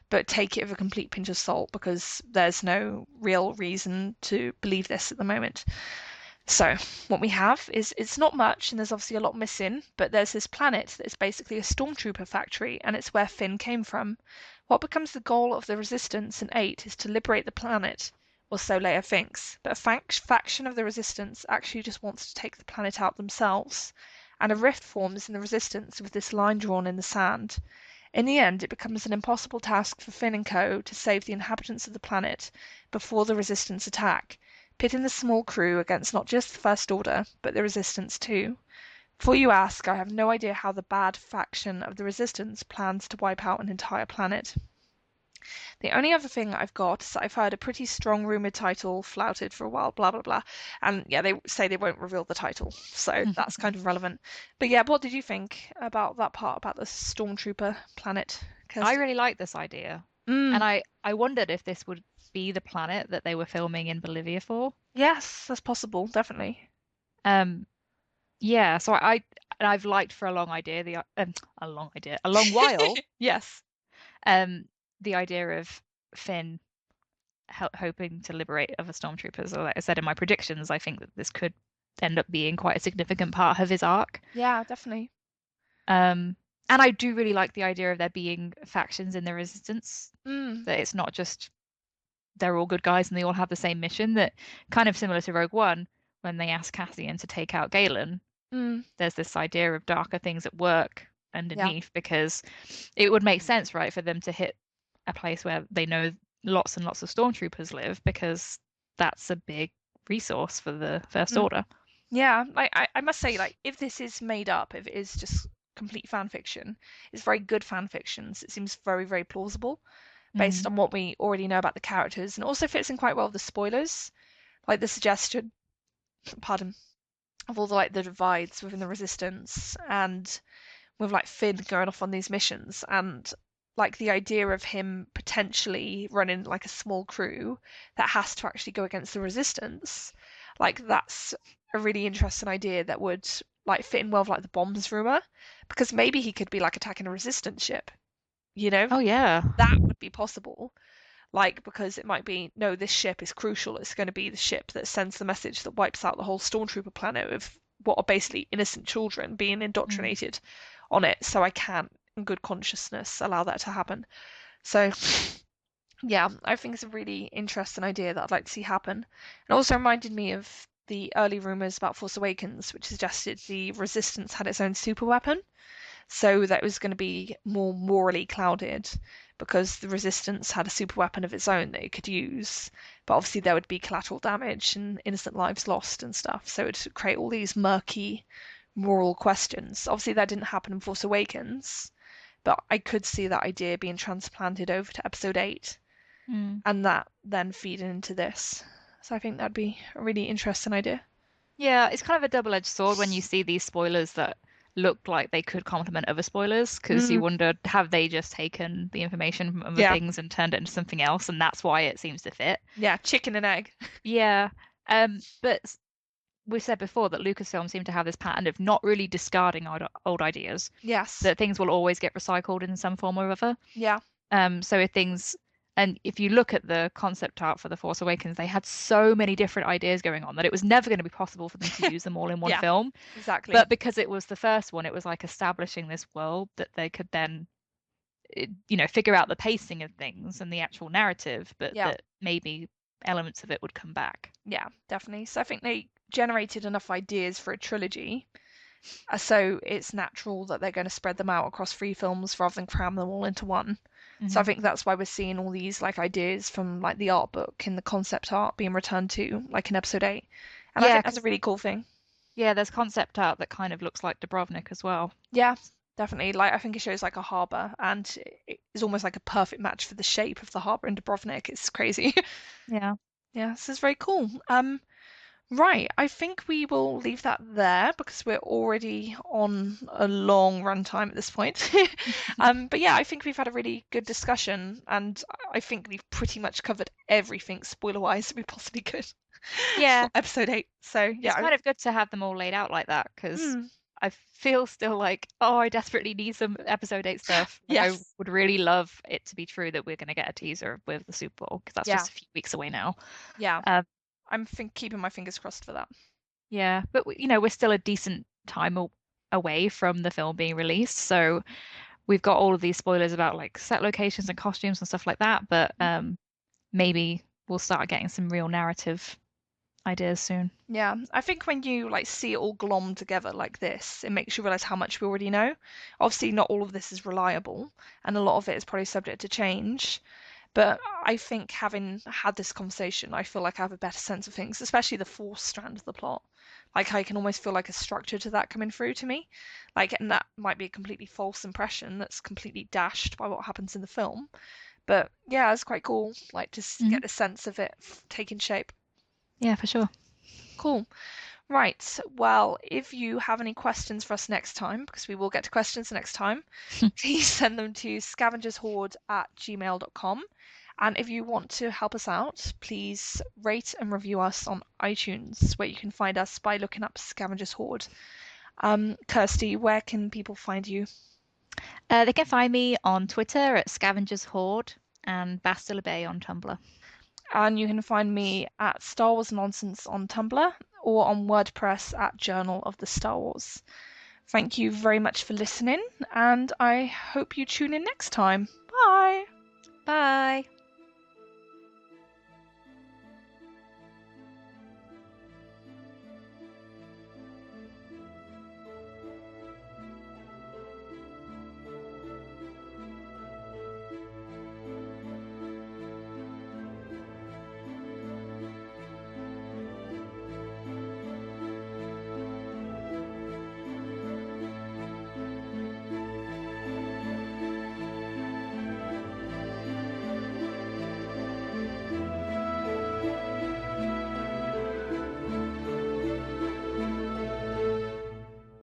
but take it with a complete pinch of salt because there's no real reason to believe this at the moment. So, what we have is it's not much, and there's obviously a lot missing, but there's this planet that is basically a stormtrooper factory, and it's where Finn came from. What becomes the goal of the Resistance in 8 is to liberate the planet, or so Leia thinks, but a faction of the Resistance actually just wants to take the planet out themselves, and a rift forms in the Resistance with this line drawn in the sand. In the end, it becomes an impossible task for Finn and co. to save the inhabitants of the planet before the Resistance attack, pitting the small crew against not just the First Order, but the Resistance too. Before you ask, I have no idea how the bad faction of the Resistance plans to wipe out an entire planet. The only other thing I've got is that I've heard a pretty strong rumored title flouted for a while, blah blah blah. And yeah, they say they won't reveal the title, so that's kind of relevant. But yeah, what did you think about that part about the Stormtrooper planet? I really like this idea. And I wondered if this would be the planet that they were filming in Bolivia for. Yes, that's possible, definitely. Yeah, so I've liked for a long while, Yes. the idea of Finn hoping to liberate other stormtroopers. Or like I said in my predictions, I think that this could end up being quite a significant part of his arc. Yeah, definitely. And I do really like the idea of there being factions in the Resistance. That it's not just they're all good guys and they all have the same mission. That kind of similar to Rogue One, when they asked Cassian to take out Galen, there's this idea of darker things at work underneath, because it would make sense, right, for them to hit a place where they know lots and lots of stormtroopers live, because that's a big resource for the First Order. Yeah, I must say, like, if this is made up, if it is just complete fan fiction, it's very good fan fiction. So it seems very, very plausible based on what we already know about the characters, and also fits in quite well with the spoilers, like the suggestion, pardon, of all the like the divides within the Resistance, and with like Finn going off on these missions, and like the idea of him potentially running like a small crew that has to actually go against the Resistance. Like that's a really interesting idea that would like fit in well with like the bombs rumor, because maybe he could be like attacking a Resistance ship, you know? Oh yeah, That would be possible. Like, because it might be, no, this ship is crucial. It's going to be the ship that sends the message that wipes out the whole Stormtrooper planet of what are basically innocent children being indoctrinated on it. So I can't, in good consciousness, allow that to happen. So, yeah, I think it's a really interesting idea that I'd like to see happen. It also reminded me of the early rumors about Force Awakens, which suggested the Resistance had its own super weapon. So that it was going to be more morally clouded, because the Resistance had a super weapon of its own that it could use, but obviously there would be collateral damage and innocent lives lost and stuff, so it would create all these murky moral questions. Obviously that didn't happen in Force Awakens, but I could see that idea being transplanted over to Episode 8, and that then feeding into this. So I think that'd be a really interesting idea. Yeah, it's kind of a double-edged sword when you see these spoilers that look like they could complement other spoilers, because you wonder, have they just taken the information from other things and turned it into something else, and that's why it seems to fit. Yeah, chicken and egg. Yeah. But we said before that Lucasfilm seemed to have this pattern of not really discarding old ideas. Yes. That things will always get recycled in some form or other. Yeah. So if you look at the concept art for The Force Awakens, they had so many different ideas going on that it was never going to be possible for them to use them all in one film. Exactly. But because it was the first one, it was like establishing this world that they could then, figure out the pacing of things and the actual narrative, but that maybe elements of it would come back. Yeah, definitely. So I think they generated enough ideas for a trilogy. So it's natural that they're going to spread them out across 3 films rather than cram them all into one. So I think that's why we're seeing all these like ideas from like the art book and the concept art being returned to like in Episode 8. And I think that's a really cool thing. Yeah, there's concept art that kind of looks like Dubrovnik as well. Yeah, definitely. Like I think it shows like a harbour, and it's almost like a perfect match for the shape of the harbour in Dubrovnik. It's crazy. Yeah. Yeah, this is very cool. Right, I think we will leave that there because we're already on a long run time at this point. But yeah, I think we've had a really good discussion, and I think we've pretty much covered everything spoiler-wise that we possibly could. Yeah. For Episode 8. So yeah, it's kind of good to have them all laid out like that, because I feel still like, oh, I desperately need some episode 8 stuff. Like, I Yes. would really love it to be true that we're going to get a teaser with the Super Bowl, because that's Yeah. just a few weeks away now. Yeah. Um, I'm keeping my fingers crossed for that. yeah, but we're still a decent time away from the film being released, so we've got all of these spoilers about like set locations and costumes and stuff like that. But maybe we'll start getting some real narrative ideas soon. Yeah, I think when you like see it all glommed together like this, it makes you realize how much we already know. Obviously, not all of this is reliable, and a lot of it is probably subject to change. But I think having had this conversation, I feel like I have a better sense of things, especially the fourth strand of the plot. Like I can almost feel like a structure to that coming through to me. Like, and that might be a completely false impression that's completely dashed by what happens in the film. But yeah, it's quite cool, like to Hmm. get the sense of it taking shape. Yeah, for sure. Cool. Right. Well, if you have any questions for us next time, because we will get to questions next time, please send them to scavengershoard@gmail.com. And if you want to help us out, please rate and review us on iTunes, where you can find us by looking up Scavengers Hoard. Kirsty, where can people find you? They can find me on Twitter at Scavengers Hoard and Bastille Bay on Tumblr. And you can find me at Star Wars Nonsense on Tumblr or on WordPress at Journal of the Star Wars. Thank you very much for listening, and I hope you tune in next time. Bye! Bye.